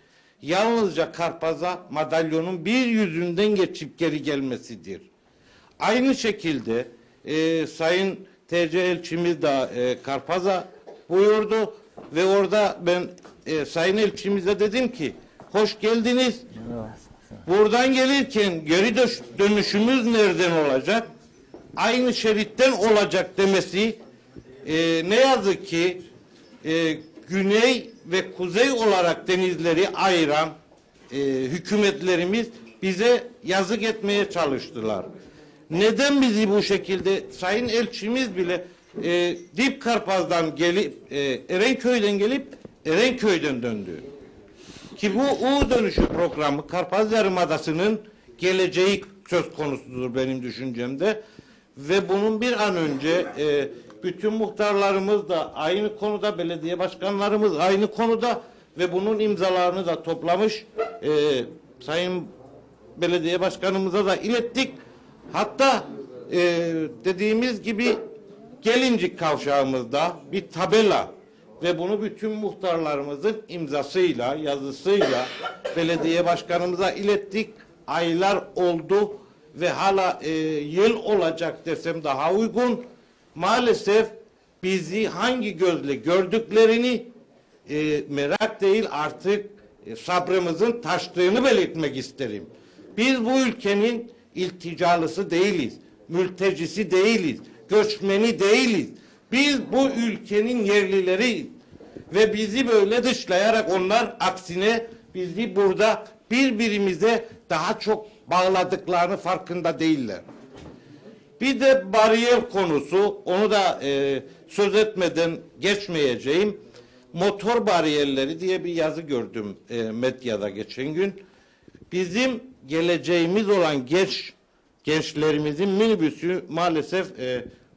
yalnızca Karpaz'a madalyonun bir yüzünden geçip geri gelmesidir. Aynı şekilde Sayın TC elçimiz de Karpaz'a buyurdu ve orada ben Sayın elçimize dedim ki hoş geldiniz. Buradan gelirken geri dönüşümüz nereden olacak? Aynı şeritten olacak demesi ne yazık ki güney ve kuzey olarak denizleri ayıran hükümetlerimiz bize yazık etmeye çalıştılar. Neden bizi bu şekilde Sayın elçimiz bile Dip Karpaz'dan gelip Erenköy'den gelip Erenköy'den döndü. Ki bu U dönüşü programı Karpaz Yarımadası'nın geleceği söz konusudur benim düşüncemde. Ve bunun bir an önce bütün muhtarlarımız da aynı konuda, belediye başkanlarımız aynı konuda ve bunun imzalarını da toplamış. Sayın Belediye Başkanımıza da ilettik. Hatta dediğimiz gibi Gelincik kavşağımızda bir tabela ve bunu bütün muhtarlarımızın imzasıyla, yazısıyla belediye başkanımıza ilettik. Aylar oldu ve hala yıl olacak desem daha uygun. Maalesef bizi hangi gözle gördüklerini merak değil artık sabrımızın taştığını belirtmek isterim. Biz bu ülkenin ilticalısı değiliz, mültecisi değiliz, göçmeni değiliz. Biz bu ülkenin yerlileri ve bizi böyle dışlayarak onlar aksine bizi burada birbirimize daha çok bağladıklarını farkında değiller. Bir de bariyer konusu, onu da söz etmeden geçmeyeceğim. Motor bariyerleri diye bir yazı gördüm medyada geçen gün. Bizim geleceğimiz olan gençlerimizin minibüsü maalesef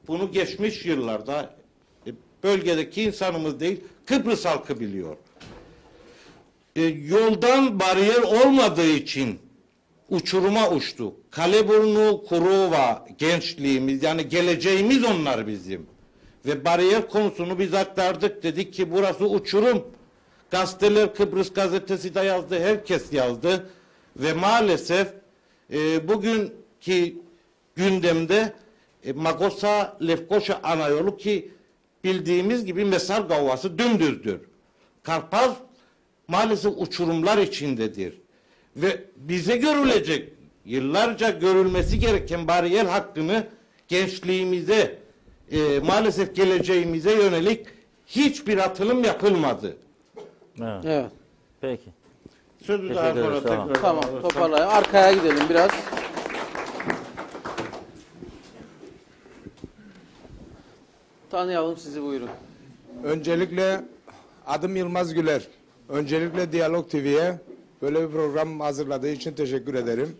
bunu geçmiş yıllarda bölgedeki insanımız değil Kıbrıs halkı biliyor. Yoldan bariyer olmadığı için uçuruma uçtu. Kaleburnu, Kurova gençliğimiz yani geleceğimiz onlar bizim. Ve bariyer konusunu biz aktardık. Dedik ki burası uçurum. Gazeteler Kıbrıs gazetesi de yazdı. Herkes yazdı. Ve maalesef bugünkü gündemde Magosa Lefkoşa ana yolu ki bildiğimiz gibi Mesar Gavvası dümdüzdür. Karpaz maalesef uçurumlar içindedir. Ve bize görülecek, yıllarca görülmesi gereken bariyer hakkını gençliğimize, maalesef geleceğimize yönelik hiçbir atılım yapılmadı. Evet. Evet. Peki. Sözü daha Teşekkür sonra ederiz, tamam. tekrar Tamam, toparlayalım. Arkaya gidelim biraz. Tanıyalım sizi, buyurun. Öncelikle adım Yılmaz Güler. Öncelikle Diyalog TV'ye böyle bir program hazırladığı için teşekkür ederim.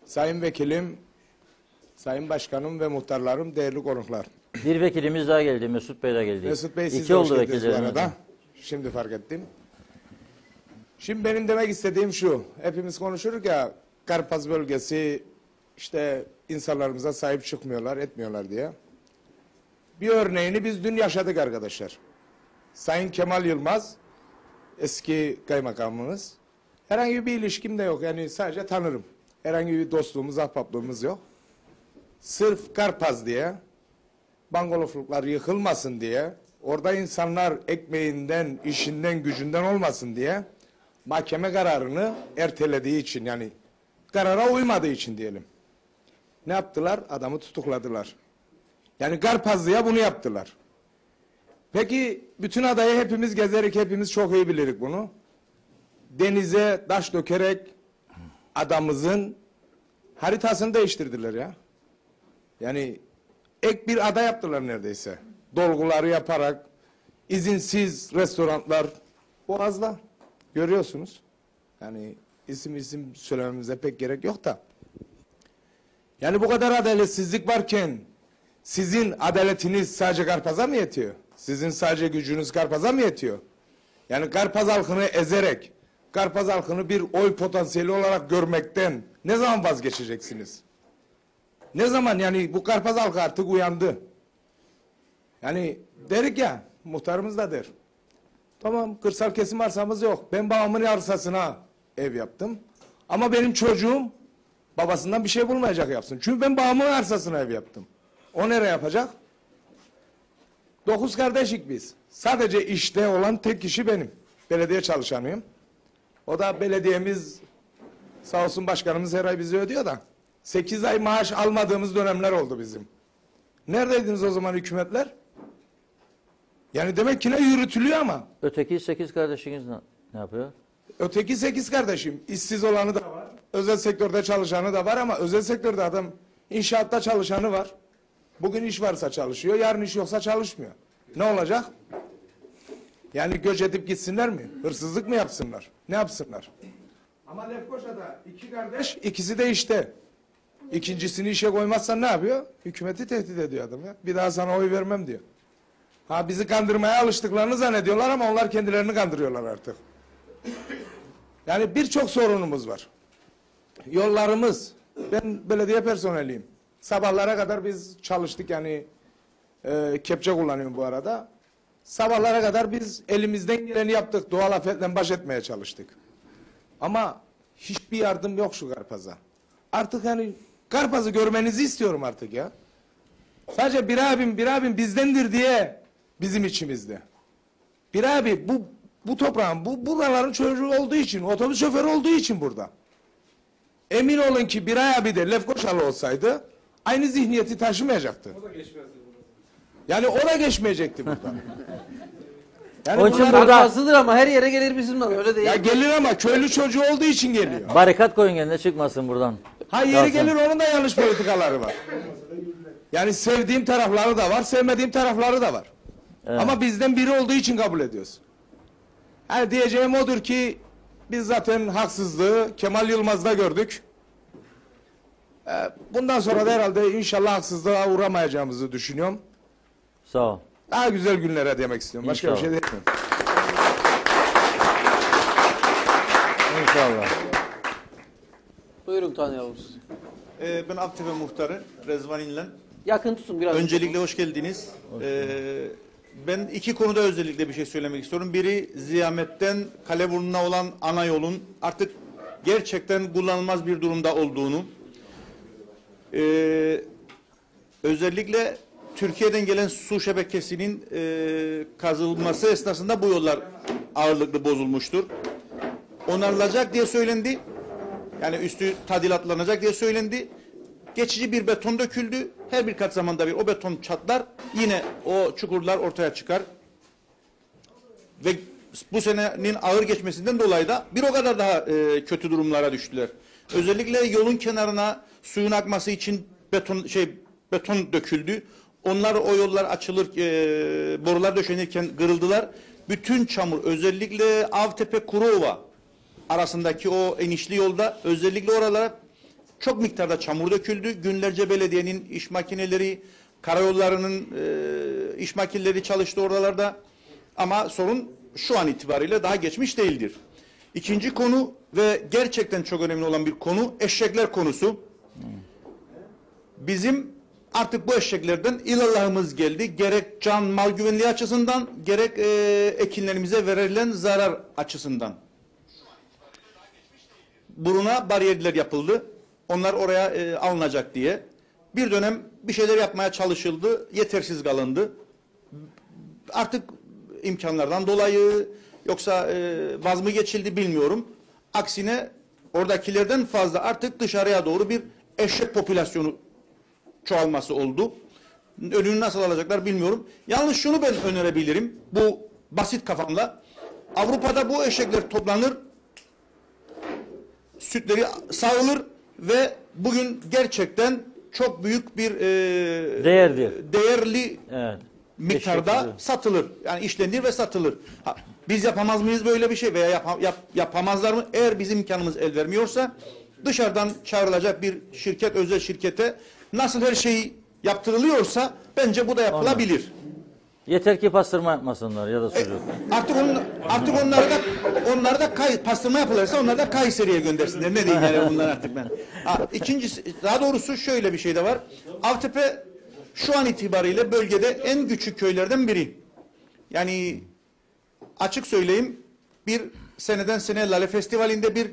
Sayın Vekilim, Sayın Başkanım ve muhtarlarım, değerli konuklar. Bir vekilimiz daha geldi. Mesut Bey de geldi. Mesut Bey siz İki de hoş oldu geldiniz bu vekillerimiz. arada. Şimdi fark ettim. Şimdi benim demek istediğim şu. Hepimiz konuşuruz ya Karpaz bölgesi işte insanlarımıza sahip çıkmıyorlar, etmiyorlar diye. Bir örneğini biz dün yaşadık arkadaşlar. Sayın Kemal Yılmaz, eski kaymakamımız. Herhangi bir ilişkim de yok. Yani sadece tanırım. Herhangi bir dostluğumuz, ahbaplığımız yok. Sırf Karpaz diye, bangolofluklar yıkılmasın diye, orada insanlar ekmeğinden, işinden, gücünden olmasın diye mahkeme kararını ertelediği için yani karara uymadığı için diyelim. Ne yaptılar? Adamı tutukladılar. Yani Karpazlı'ya bunu yaptılar. Peki bütün adayı hepimiz gezerek hepimiz çok iyi bilirik bunu. Denize taş dökerek adamızın haritasını değiştirdiler ya. Yani ek bir ada yaptılar neredeyse. Dolguları yaparak izinsiz restoranlar Boğaz'da görüyorsunuz. Yani isim söylememize pek gerek yok da Yani bu kadar adaletsizlik varken sizin adaletiniz sadece Karpaz'a mı yetiyor? Sizin sadece gücünüz Karpaz'a mı yetiyor? Yani Karpaz halkını ezerek, Karpaz halkını bir oy potansiyeli olarak görmekten ne zaman vazgeçeceksiniz? Ne zaman? Yani bu Karpaz halkı artık uyandı. Yani derik ya, muhtarımız da der. Tamam, kırsal kesim arsamız yok. Ben babamın arsasına ev yaptım. Ama benim çocuğum babasından bir şey bulmayacak yapsın. Çünkü ben babamın arsasına ev yaptım. O nereye yapacak? 9 kardeşik biz. Sadece işte olan tek kişi benim. Belediye çalışanıyım. O da belediyemiz, sağ olsun başkanımız her ay bizi ödüyor da 8 ay maaş almadığımız dönemler oldu bizim. Neredeydiniz o zaman hükümetler? Yani demek ki ne yürütülüyor ama. Öteki 8 kardeşiniz ne yapıyor? Öteki 8 kardeşim. İşsiz olanı da var. Özel sektörde çalışanı da var ama özel sektörde adam inşaatta çalışanı var. Bugün iş varsa çalışıyor, yarın iş yoksa çalışmıyor. Ne olacak? Yani göç edip gitsinler mi? Hırsızlık mı yapsınlar? Ne yapsınlar? Ama Lefkoşa'da 2 kardeş, ikisi de işte. İkincisini işe koymazsan ne yapıyor? Hükümeti tehdit ediyor adam ya. Bir daha sana oy vermem diyor. Ha, bizi kandırmaya alıştıklarını zannediyorlar ama onlar kendilerini kandırıyorlar artık. Yani birçok sorunumuz var. Yollarımız, ben belediye personeliyim. Sabahlara kadar biz çalıştık yani kepçe kullanıyorum bu arada. Sabahlara kadar biz elimizden geleni yaptık. Doğal afetle baş etmeye çalıştık. Ama hiçbir yardım yok şu Karpaz'a. Artık yani Karpaz'ı görmenizi istiyorum artık ya. Sadece bir abim bizdendir diye bizim içimizde. Bir abi bu toprağın, buraların çocuğu olduğu için, otobüs şoförü olduğu için burada. Emin olun ki Biray abi de Lefkoşalı olsaydı aynı zihniyeti taşımayacaktı. O da geçmezdi. Yani o da geçmeyecekti buradan. Yani Onun için Bunlar burada fazladır ama her yere gelir bizimle, öyle değil. ya gelir ama köylü çocuğu olduğu için geliyor. barikat koyun kendine, çıkmasın buradan. Ha yeri Kalsın. gelir, onun da yanlış politikaları var. Yani sevdiğim tarafları da var, sevmediğim tarafları da var. Evet. Ama bizden biri olduğu için kabul ediyoruz. Yani diyeceğim odur ki biz zaten haksızlığı Kemal Yılmaz'da gördük. Bundan sonra da herhalde inşallah haksızlığa uğramayacağımızı düşünüyorum. Sağ ol. Daha güzel günlere demek istiyorum. Başka bir İnşallah. şey demiyorum. İnşallah. Buyurun, tanıyalım sizi. Ben Aktepe Muhtarı Rezvan İnlen. Yakın tutun biraz. Öncelikle hoş geldiniz. Ben iki konuda özellikle bir şey söylemek istiyorum. Biri Ziyamet'ten Kaleburnu'na olan ana yolun artık gerçekten kullanılmaz bir durumda olduğunu, özellikle Türkiye'den gelen su şebekesinin kazılması esnasında bu yollar ağırlıklı bozulmuştur. Onarılacak diye söylendi. Yani üstü tadilatlanacak diye söylendi. Geçici bir beton döküldü. Her birkaç zamanda bir o beton çatlar. Yine o çukurlar ortaya çıkar. Ve bu senenin ağır geçmesinden dolayı da bir o kadar daha kötü durumlara düştüler. Özellikle yolun kenarına suyun akması için beton döküldü. Onlar o yollar açılır, borular döşenirken kırıldılar. Bütün çamur, özellikle Avtepe Kuruova arasındaki o enişli yolda özellikle oralara çok miktarda çamur döküldü. Günlerce belediyenin iş makineleri, karayollarının iş makineleri çalıştı oralarda. Ama sorun şu an itibariyle daha geçmiş değildir. İkinci konu ve gerçekten çok önemli olan bir konu, eşekler konusu. Bizim artık bu eşeklerden ilallahımız geldi. Gerek can mal güvenliği açısından, gerek ekinlerimize verilen zarar açısından. Buruna bariyerler yapıldı. Onlar oraya alınacak diye. Bir dönem bir şeyler yapmaya çalışıldı. Yetersiz kalındı. Artık imkanlardan dolayı yoksa vaz mı geçildi bilmiyorum. Aksine oradakilerden fazla artık dışarıya doğru bir eşek popülasyonu çoğalması oldu. Önünü nasıl alacaklar bilmiyorum. Yalnız şunu ben önerebilirim. Bu basit kafamla. Avrupa'da bu eşekler toplanır. Sütleri sağılır ve bugün gerçekten çok büyük bir değerli Evet. miktarda Teşekkür satılır. Yani işlenir ve satılır. Ha, biz yapamaz mıyız böyle bir şey veya yapamazlar mı? Eğer bizim imkanımız el vermiyorsa dışarıdan çağrılacak bir şirket, özel şirkete nasıl her şey yaptırılıyorsa bence bu da yapılabilir. Yeter ki pastırma yapmasınlar ya da sucuk. Artık onları da pastırma yapılırsa onları da Kayseri'ye göndersinler. Ne diyeyim yani bunlar artık ben. İkincisi, daha doğrusu şöyle bir şey de var. Avtepe şu an itibariyle bölgede en küçük köylerden biri. Yani açık söyleyeyim, bir seneden seneye Lale Festivali'nde bir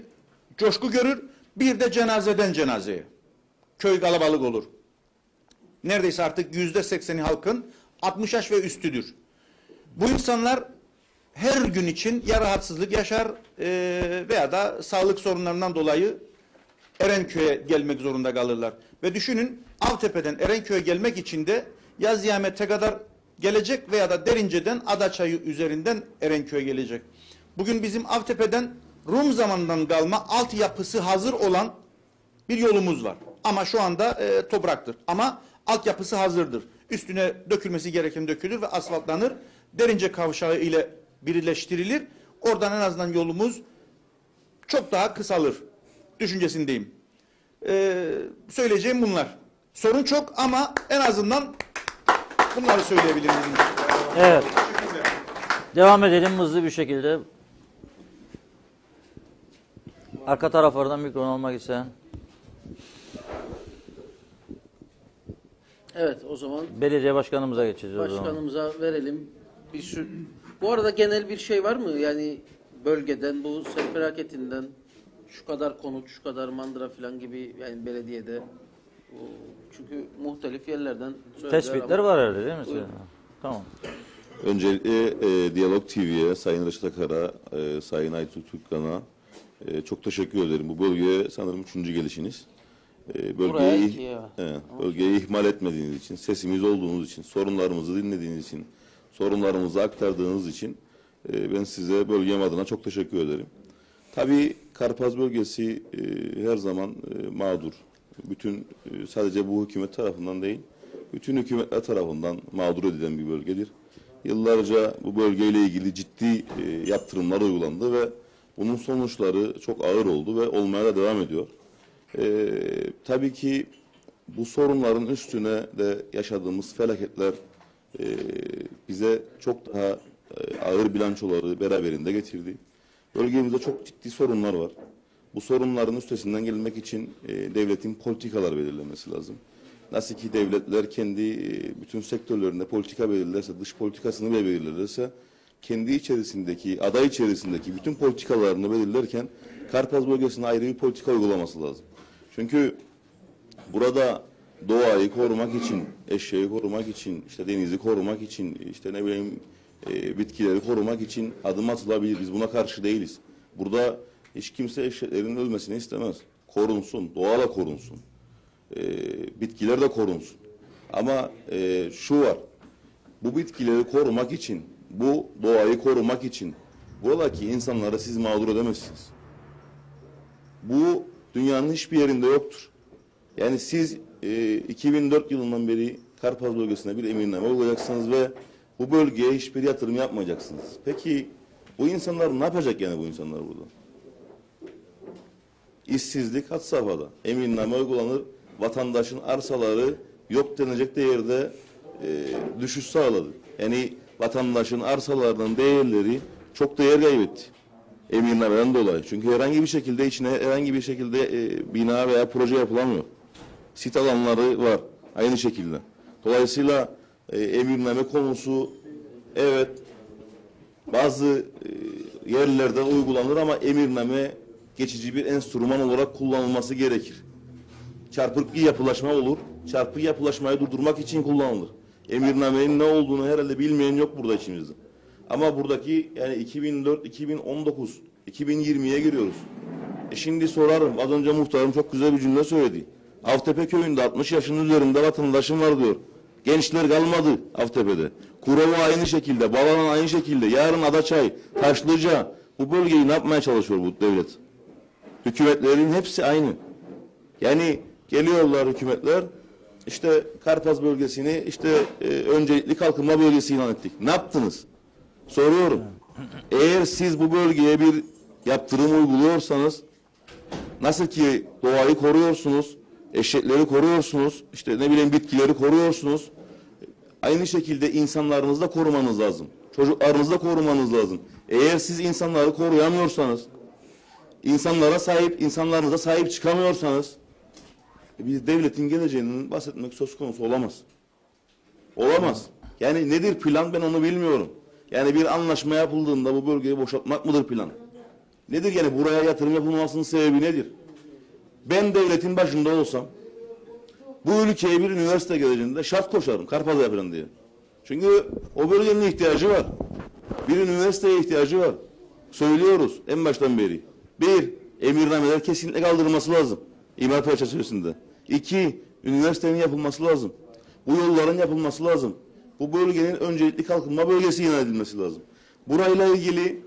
coşku görür, bir de cenazeden cenazeye. Köy kalabalık olur. Neredeyse artık %80'i halkın 60 yaş ve üstüdür. Bu insanlar her gün için ya rahatsızlık yaşar veya da sağlık sorunlarından dolayı Erenköy'e gelmek zorunda kalırlar. Ve düşünün, Avtepe'den Erenköy'e gelmek için de ya Ziyamet'e kadar gelecek veya da Derince'den Adaçayı üzerinden Erenköy'e gelecek. Bugün bizim Avtepe'den Rum zamanından kalma altyapısı hazır olan bir yolumuz var. Ama şu anda topraktır. Ama altyapısı hazırdır. Üstüne dökülmesi gereken dökülür ve asfaltlanır. Derince kavşağı ile birleştirilir. Oradan en azından yolumuz çok daha kısalır düşüncesindeyim. Söyleyeceğim bunlar. Sorun çok ama en azından bunları söyleyebilirim. Evet. Devam edelim hızlı bir şekilde. Arka taraflardan mikrofon almak isteyen. Evet, o zaman Belediye başkanımıza geçeceğiz. başkanımıza verelim. Bu arada genel bir şey var mı? Yani bölgeden, bu sel felaketinden şu kadar konut, şu kadar mandıra falan gibi, yani belediyede. Çünkü muhtelif yerlerden tespitler var herhalde değil mi? Buyurun. Tamam. Öncelikle Diyalog TV'ye, Sayın Reşat Akar'a, Sayın Aytun Türkkan'a çok teşekkür ederim. Bu bölgeye sanırım 3. gelişiniz. Bölgeyi ihmal etmediğiniz için, sesimiz olduğunuz için, sorunlarımızı dinlediğiniz için, sorunlarımızı aktardığınız için ben size bölgem adına çok teşekkür ederim. Tabii Karpaz bölgesi her zaman mağdur. Bütün sadece bu hükümet tarafından değil, bütün hükümetler tarafından mağdur edilen bir bölgedir. Yıllarca bu bölgeyle ilgili ciddi yaptırımlar uygulandı ve bunun sonuçları çok ağır oldu ve olmaya da devam ediyor. Tabii ki bu sorunların üstüne de yaşadığımız felaketler bize çok daha ağır bilançoları beraberinde getirdi. Bölgemizde çok ciddi sorunlar var. Bu sorunların üstesinden gelmek için devletin politikalar belirlemesi lazım. Nasıl ki devletler kendi bütün sektörlerinde politika belirlerse, dış politikasını bile belirlerse, kendi içerisindeki, aday içerisindeki bütün politikalarını belirlerken Karpaz bölgesine ayrı bir politika uygulaması lazım. Çünkü burada doğayı korumak için, eşeği korumak için, işte denizi korumak için, işte ne bileyim bitkileri korumak için adım atılabilir. Biz buna karşı değiliz. Burada hiç kimse eşeklerin ölmesini istemez. Korunsun, doğa da korunsun. Bitkiler de korunsun. Ama şu var, bu bitkileri korumak için, bu doğayı korumak için buradaki insanları siz mağdur edemezsiniz. Bu dünyanın hiçbir yerinde yoktur. Yani siz 2004 yılından beri Karpaz bölgesine bir emirname olacaksınız ve bu bölgeye hiçbir yatırım yapmayacaksınız. Peki bu insanlar ne yapacak yani bu insanlar burada? İşsizlik had safhada. Emirname uygulanır. Vatandaşın arsaları yok denecek değerde düşüş sağladı. Yani vatandaşın arsalarının değerleri çok değer kaybetti. Emirnameden dolayı. Çünkü herhangi bir şekilde içine herhangi bir şekilde bina veya proje yapılamıyor. Sit alanları var. Aynı şekilde. Dolayısıyla emirname konusu evet bazı yerlerde uygulanır ama emirname geçici bir enstrüman olarak kullanılması gerekir. Çarpık bir yapılaşma olur. Çarpık yapılaşmayı durdurmak için kullanılır. Emirnamenin ne olduğunu herhalde bilmeyen yok burada içimizde. Ama buradaki yani 2004, 2019, 2020'ye giriyoruz. Şimdi sorarım. Az önce muhtarım çok güzel bir cümle söyledi. Avtepe köyünde 60 yaşın üzerinde vatandaşım var diyor. Gençler kalmadı Avtepe'de. Kurova aynı şekilde, Balanan aynı şekilde. Yarın Adaçay, Taşlıca. Bu bölgeyi ne yapmaya çalışıyor bu devlet? Hükümetlerin hepsi aynı. Yani geliyorlar hükümetler, işte Karpaz bölgesini işte öncelikli kalkınma bölgesi ilan ettik. Ne yaptınız? Soruyorum. Eğer siz bu bölgeye bir yaptırım uyguluyorsanız Nasıl ki doğayı koruyorsunuz, eşekleri koruyorsunuz, işte ne bileyim bitkileri koruyorsunuz. Aynı şekilde insanlarınızı da korumanız lazım. Çocuklarınızı da korumanız lazım. Eğer siz insanları koruyamıyorsanız, insanlarınıza sahip çıkamıyorsanız, bir devletin geleceğinin bahsetmek söz konusu olamaz. Olamaz. Yani nedir plan ben onu bilmiyorum. Yani bir anlaşma yapıldığında bu bölgeyi boşaltmak mıdır plan? Nedir yani buraya yatırım yapılmasının sebebi nedir? Ben devletin başında olsam bu ülkeye bir üniversite geleceğinde şart koşarım Karpaz yapacağım diye. Çünkü o bölgenin ihtiyacı var. Bir üniversiteye ihtiyacı var. Söylüyoruz en baştan beri. Bir, emirnameler kesinlikle kaldırılması lazım. İmar çerçevesinde. İki, üniversitenin yapılması lazım. Bu yolların yapılması lazım. Bu bölgenin öncelikli kalkınma bölgesi ilan edilmesi lazım. Burayla ilgili,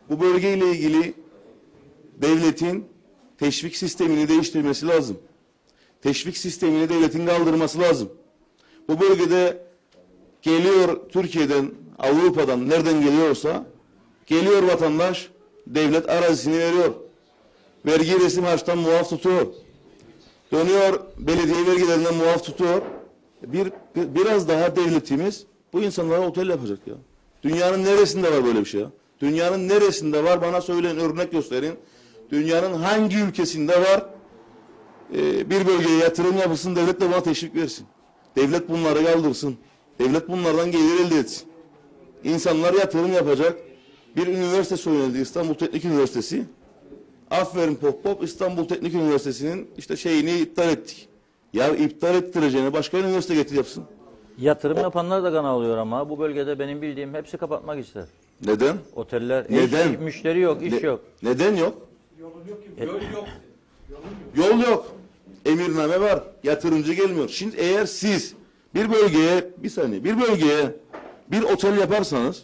bu bölgeyle ilgili devletin teşvik sistemini değiştirmesi lazım. Teşvik sistemini devletin kaldırması lazım. Bu bölgede geliyor Türkiye'den, Avrupa'dan, nereden geliyorsa geliyor vatandaş, devlet arazisini veriyor. Vergi resim harçtan muaf tutuyor. Dönüyor belediye vergilerinden muaf tutuyor. Biraz daha devletimiz bu insanlara otel yapacak ya. Dünyanın neresinde var böyle bir şey ya? Dünyanın neresinde var? Bana söyleyin, örnek gösterin. Dünyanın hangi ülkesinde var? Bir bölgeye yatırım yapılsın, devlet de buna teşvik versin. Devlet bunları kaldırsın. Devlet bunlardan gelir elde etsin. İnsanlar yatırım yapacak. Bir üniversite söylenildi, İstanbul Teknik Üniversitesi. Aferin pop pop, İstanbul Teknik Üniversitesi'nin işte şeyini iptal ettik. Ya iptal ettireceğine başka üniversite getir yapsın. Yatırım yapanlar da kan alıyor ama bu bölgede benim bildiğim hepsi kapatmak ister. Neden? Oteller, Neden? Müşteri yok, iş yok. Neden yok? Yol yok. Emirname var. Yatırımcı gelmiyor. Şimdi eğer siz bir bölgeye, bir otel yaparsanız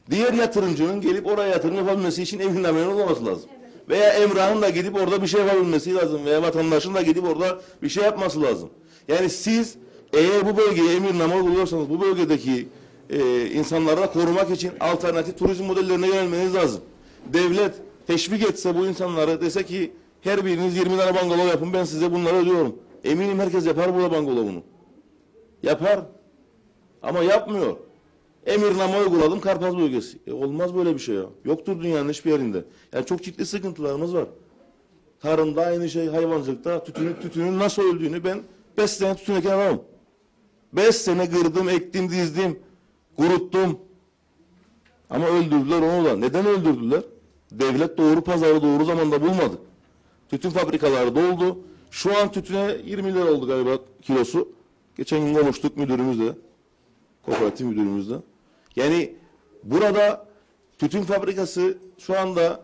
diğer yatırımcının gelip oraya yatırım yapabilmesi için emirnamenin olması lazım. Veya Emrah'ın da gidip orada bir şey yapabilmesi lazım. Veya vatandaşın da gidip orada bir şey yapması lazım. Yani siz eğer bu bölgeye emirname uyguluyorsanız bu bölgedeki insanları da korumak için alternatif turizm modellerine yönelmeniz lazım. Devlet teşvik etse bu insanları, dese ki her biriniz 20 tane bungalov yapın, ben size bunları ödüyorum. Eminim herkes yapar burada bungalovunu. Yapar. Ama yapmıyor. Emirname uyguladım Karpaz bölgesi. Olmaz böyle bir şey ya. Yoktur dünyanın hiçbir yerinde. Yani çok ciddi sıkıntılarımız var. Tarımda aynı şey, hayvancılıkta tütünün nasıl öldüğünü ben 5 sene tütün eken adamım. 5 sene kırdım, ektim, dizdim, kuruttum. Ama öldürdüler onu da. Neden öldürdüler? Devlet doğru pazarı doğru zamanda bulmadı. Tütün fabrikaları doldu. Şu an tütüne 20 lira oldu galiba kilosu. Geçen gün konuştuk müdürümüzle. Kooperatif müdürümüzle. Yani burada tütün fabrikası şu anda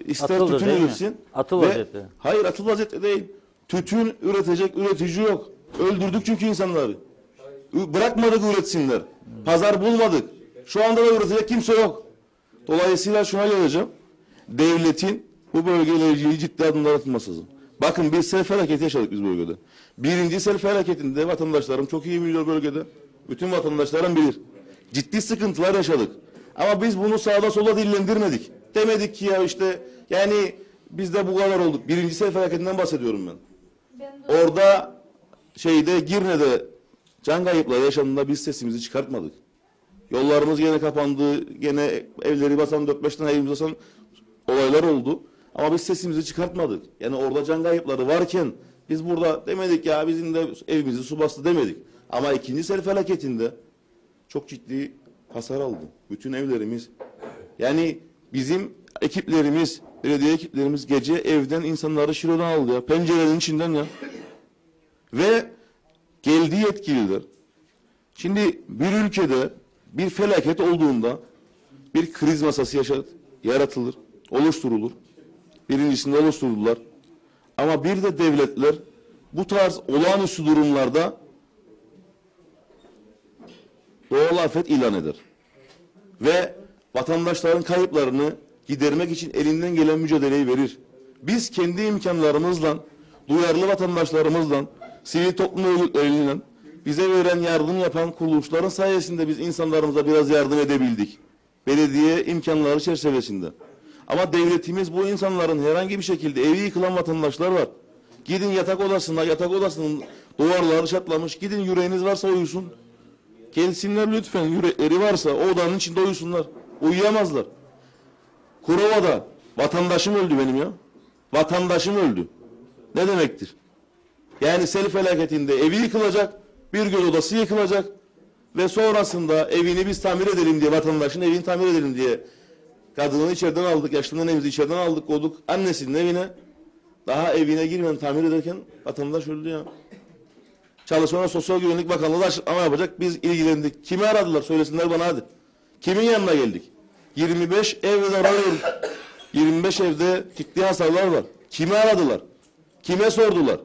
ister atıldı, tütün üretsin. Atıl vaziyette. Hayır, atıl vaziyette değil. Tütün üretecek üretici yok. Öldürdük çünkü insanları. Bırakmadık üretsinler. Pazar bulmadık. Şu anda da üretecek kimse yok. Dolayısıyla şuna geleceğim. Devletin bu bölgeyle ilgili ciddi adımlar atılması lazım. Bakın bir sel felaketi yaşadık biz bölgede. Birinci sel felaketinde vatandaşlarım çok iyi biliyor bölgede. Bütün vatandaşlarım bilir. Ciddi sıkıntılar yaşadık. Ama biz bunu sağda solda dillendirmedik. Demedik ki ya işte yani biz de bu kadar olduk. Birinci sel felaketinden bahsediyorum ben. Orada Girne'de can kayıpları yaşandığında biz sesimizi çıkartmadık. Yollarımız gene kapandı. Gene evleri basan 4-5 tane evimiz basan olaylar oldu. Ama biz sesimizi çıkartmadık. Yani orada can kayıpları varken biz burada demedik ya bizim de evimizi su bastı demedik. Ama ikinci sel felaketinde çok ciddi hasar aldı. Bütün evlerimiz. Yani bizim ekiplerimiz, belediye ekiplerimiz gece evden insanları şirodan aldı ya. Pencerenin içinden ya. Ve geldiği yetkililer. Şimdi bir ülkede bir felaket olduğunda bir kriz masası yaratılır, oluşturulur. Birincisinde oluşturdular. Ama bir de devletler bu tarz olağanüstü durumlarda doğal afet ilan eder. Ve vatandaşların kayıplarını gidermek için elinden gelen mücadeleyi verir. Biz kendi imkanlarımızla, duyarlı vatandaşlarımızla, sivil toplum örgütleriyle bize veren yardım yapan kuruluşların sayesinde biz insanlarımıza biraz yardım edebildik. Belediye imkanları çerçevesinde. Ama devletimiz bu insanların herhangi bir şekilde evi yıkılan vatandaşlar var. Gidin yatak odasının duvarları çatlamış. Gidin yüreğiniz varsa uyusun. Gelsinler lütfen, yürekleri varsa o odanın içinde uyusunlar. Uyuyamazlar. Kurova'da vatandaşım öldü benim ya. Vatandaşım öldü. Ne demektir? Yani sel felaketinde evi yıkılacak, bir göl odası yıkılacak ve sonrasında evini biz tamir edelim diye, vatandaşın evini tamir edelim diye kadını içeriden aldık, yaşlı nenemizi içeriden aldık, koyduk annesinin evine. Daha evine girmeden tamir ederken vatandaş öldü ya. Çalışma ve Sosyal Güvenlik Bakanlığı da açıklama yapacak. Biz ilgilendik. Kimi aradılar? Söylesinler bana hadi. Kimin yanına geldik? 25 evden arıyoruz. 25 evde ciddi hasarlar var. Kimi aradılar? Kime sordular?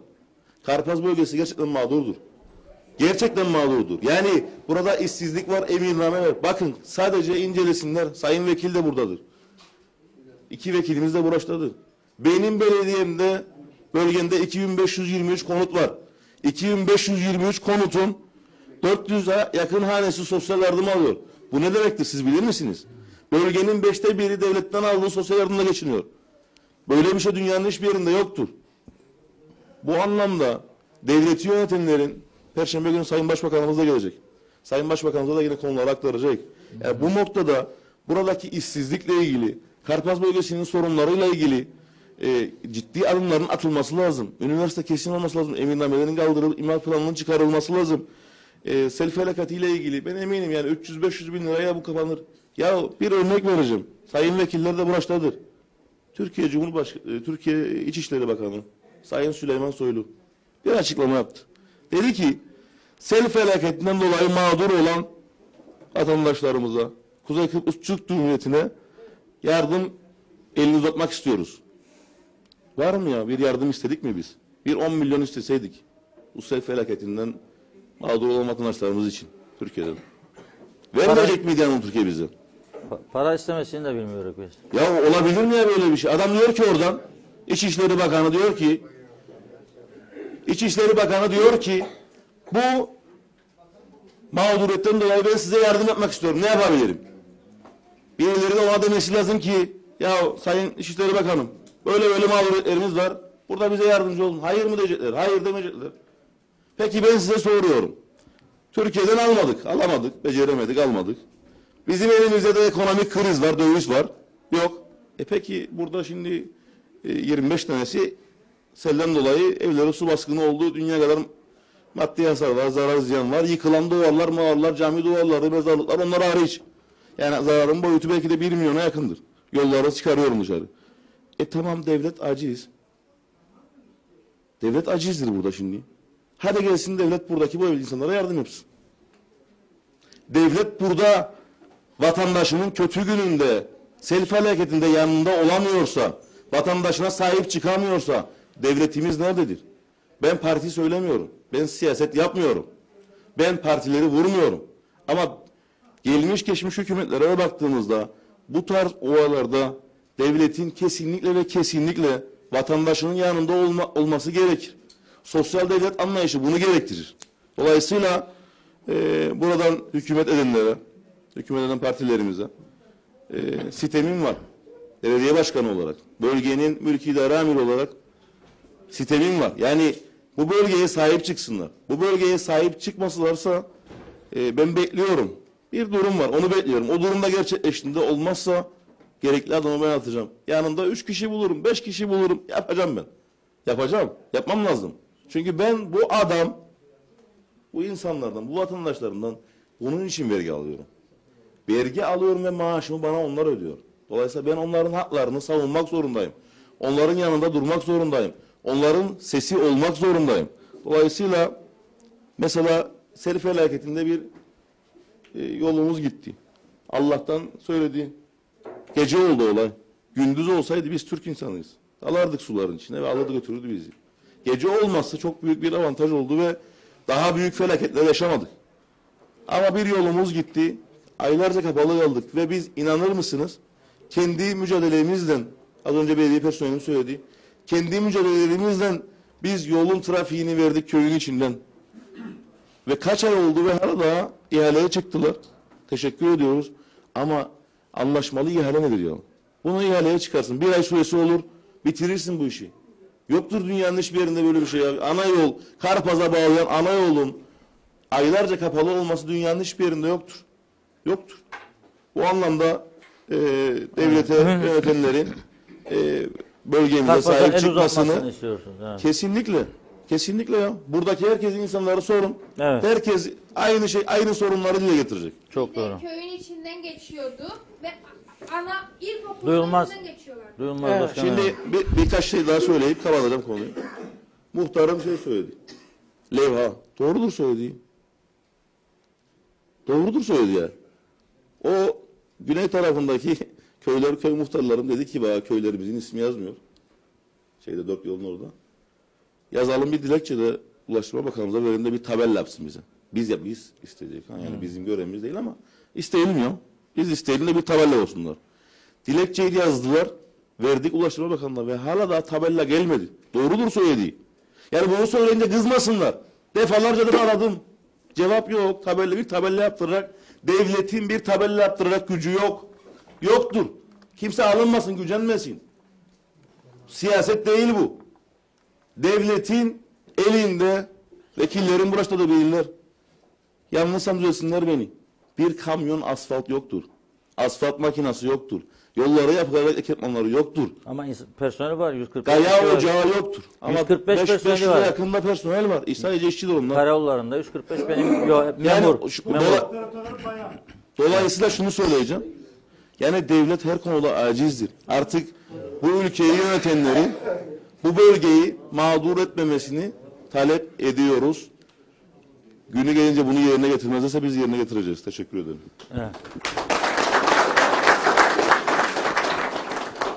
Karpaz bölgesi gerçekten mağdurdur. Gerçekten mağdurdur. Yani burada işsizlik var, emirname var. Bakın sadece incelesinler. Sayın Vekil de buradadır. 2 vekilimiz de buradadır. Benim belediyemde, bölgemde 2523 konut var. 2523 konutun 400'e yakın hanesi sosyal yardım alıyor. Bu ne demektir siz bilir misiniz? Bölgenin 5'te 1'i devletten aldığı sosyal yardımla geçiniyor. Böyle bir şey dünyanın hiçbir yerinde yoktur. Bu anlamda devleti yönetenlerin Perşembe günü Sayın Başbakanımız da gelecek. Sayın Başbakanımıza da yine konuları aktaracak. Yani bu noktada buradaki işsizlikle ilgili, Karpaz bölgesinin sorunlarıyla ilgili ciddi adımların atılması lazım. Üniversite kesin olması lazım. Emirnamelerin kaldırılıp imar planının çıkarılması lazım. Sel felakatiyle ilgili ben eminim yani 300-500 bin liraya bu kapanır. Ya bir örnek vereceğim. Sayın vekiller de buradadır. Türkiye İçişleri Bakanı Sayın Süleyman Soylu bir açıklama yaptı. Dedi ki sel felaketinden dolayı mağdur olan vatandaşlarımıza, Kuzey Kıbrıs Türk Cumhuriyeti'ne yardım elini uzatmak istiyoruz. Var mı ya? Bir yardım istedik mi biz? Bir 10 milyon isteseydik bu sel felaketinden mağdur olan vatandaşlarımız için Türkiye'den. Vermeyecek miydi yani Türkiye bize? Para istemesini de bilmiyoruz biz. Ya olabilir mi ya böyle bir şey? Adam diyor ki oradan İçişleri Bakanı diyor ki bu mağduriyetten dolayı ben size yardım etmek istiyorum. Ne yapabilirim? Birileri de ona demesi lazım ki ya Sayın İçişleri Bakanım böyle mağduriyetlerimiz var. Burada bize yardımcı olun. Hayır mı diyecekler? Hayır demeyecekler. Peki ben size soruyorum. Türkiye'den alamadık, beceremedik, almadık. Bizim elimizde de ekonomik kriz var, döviz var. Yok. Peki burada şimdi 25 tanesi selden dolayı evleri su baskını oldu. Dünya kadar maddi hasar var, zarar ziyan var. Yıkılan duvarlar, mağaralar, cami duvarları, mezarlıklar onlar hariç. Yani zararın boyutu belki de 1 milyona yakındır. Yolları çıkarıyorum dışarı. Tamam devlet aciz. Devlet acizdir burada şimdi. Hadi gelsin devlet buradaki bu evli insanlara yardım yapsın. Devlet burada vatandaşının kötü gününde, sel felaketinde yanında olamıyorsa, vatandaşına sahip çıkamıyorsa devletimiz nerededir? Ben parti söylemiyorum. Ben siyaset yapmıyorum. Ben partileri vurmuyorum. Ama gelmiş geçmiş hükümetlere baktığımızda bu tarz olaylarda devletin kesinlikle vatandaşının yanında olması gerekir. Sosyal devlet anlayışı bunu gerektirir. Dolayısıyla buradan hükümet eden partilerimize sitemim var. Belediye başkanı olarak, bölgenin mülki idare amiri olarak sitemim var. Yani bu bölgeye sahip çıksınlar. Bu bölgeye sahip çıkmasalarsa ben bekliyorum. Bir durum var, onu bekliyorum. O durumda gerçekleştiğinde olmazsa gerekli adımı ben atacağım. Yanında 3 kişi bulurum, 5 kişi bulurum. Yapacağım ben. Yapacağım. Yapmam lazım. Çünkü ben bu insanlardan, bu vatandaşlarından bunun için vergi alıyorum. Vergi alıyorum ve maaşımı bana onlar ödüyor. Dolayısıyla ben onların haklarını savunmak zorundayım. Onların yanında durmak zorundayım. Onların sesi olmak zorundayım. Dolayısıyla mesela sel felaketinde bir yolumuz gitti. Allah'tan söyledi. Gece oldu olay. Gündüz olsaydı biz Türk insanıyız. Dalardık suların içine ve alırdı götürürdü bizi. Gece olmazsa çok büyük bir avantaj oldu ve daha büyük felaketler yaşamadık. Ama bir yolumuz gitti. Aylarca kapalı kaldık ve biz inanır mısınız? Kendi mücadelemizden, az önce belediye personelinin söylediği, kendi mücadelelerimizden biz yolun trafiğini verdik köyün içinden. Ve kaç ay oldu ve hala ihaleye çıktılar. Teşekkür ediyoruz. Ama anlaşmalı ihale nedir ya? Bunu ihaleye çıkarsın. Bir ay süresi olur. Bitirirsin bu işi. Yoktur dünyanın hiçbir yerinde böyle bir şey. Ana yol, Karpaz'a bağlayan ana yolun aylarca kapalı olması dünyanın hiçbir yerinde yoktur. Yoktur. Bu anlamda devlete, yönetenlerin bölgemize Karpaz'a sahip el çıkmasını uzatmasını istiyorsunuz. Evet. kesinlikle ya. Buradaki herkesin insanları sorun. Evet. Herkes aynı sorunları dile getirecek. Çok doğru. Köyün içinden geçiyordu ve ana Duyulmaz. ilkokullarından geçiyorlardı. Duyulmaz Evet. başkanım. Şimdi birkaç şey daha söyleyip kapatacağım konuyu. Muhtarım şey söyledi. Levha. Doğrudur söylediği. Doğrudur söyledi yani. O güney tarafındaki köy muhtarlarım dedi ki bana köylerimizin ismi yazmıyor. 4 yolun orada. Yazalım bir dilekçe de Ulaştırma Bakanımıza verin de bir tabela yapsın bize. Biz isteyecek. Yani bizim görevimiz değil ama isteyelim ya. Biz isteyelim de bir tabela olsunlar. Dilekçeyi yazdılar. Verdik Ulaştırma Bakanlığı'na ve hala daha tabela gelmedi. Doğrudur söylediği. Yani bunu söyleyince kızmasınlar. Defalarca da aradım. Cevap yok. Bir tabela yaptırarak, devletin bir tabela yaptırarak gücü yok. Yoktur. Kimse alınmasın, gücenmesin. Siyaset değil bu. Devletin elinde, vekillerin burası da bilirler. Yanlışsam düzelsinler beni. Bir kamyon asfalt yoktur. Asfalt makinası yoktur. Yollara yapılarak ekipmanları yoktur. Ama personel var 145. Gaya ocağı yoktur. Ama 145 personeli var. yakında personel var. Sadece işçiler onlar. Karayollarında 145 benim memur. Yani memur. dolayısıyla şunu söyleyeceğim. Yani devlet her konuda acizdir. Artık bu ülkeyi yönetenlerin bu bölgeyi mağdur etmemesini talep ediyoruz. Günü gelince bunu yerine getirmezse biz yerine getireceğiz. Teşekkür ederim. Evet.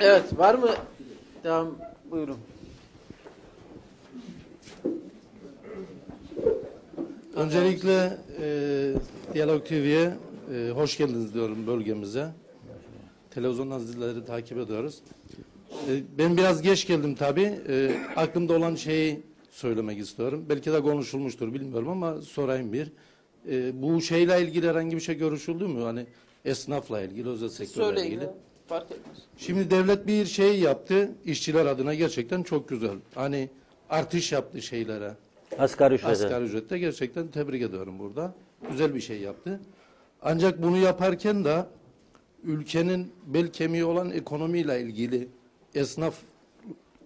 Evet, var mı? Devam, buyurun. Öncelikle Diyalog TV'ye hoş geldiniz diyorum bölgemize. Televizyondan sizleri takip ediyoruz. Ben biraz geç geldim tabii. Aklımda olan şeyi söylemek istiyorum. Belki de konuşulmuştur bilmiyorum ama sorayım bir. Bu şeyle ilgili herhangi bir şey görüşüldü mü? Hani esnafla ilgili, özel sektörle Söyleyin. ilgili. Fark etmez. Şimdi devlet bir şey yaptı. İşçiler adına gerçekten çok güzel. Hani artış yaptı şeylere. Asgari ücrete. Asgari ücrette gerçekten tebrik ediyorum burada. Güzel bir şey yaptı. Ancak bunu yaparken de ülkenin bel kemiği olan ekonomiyle ilgili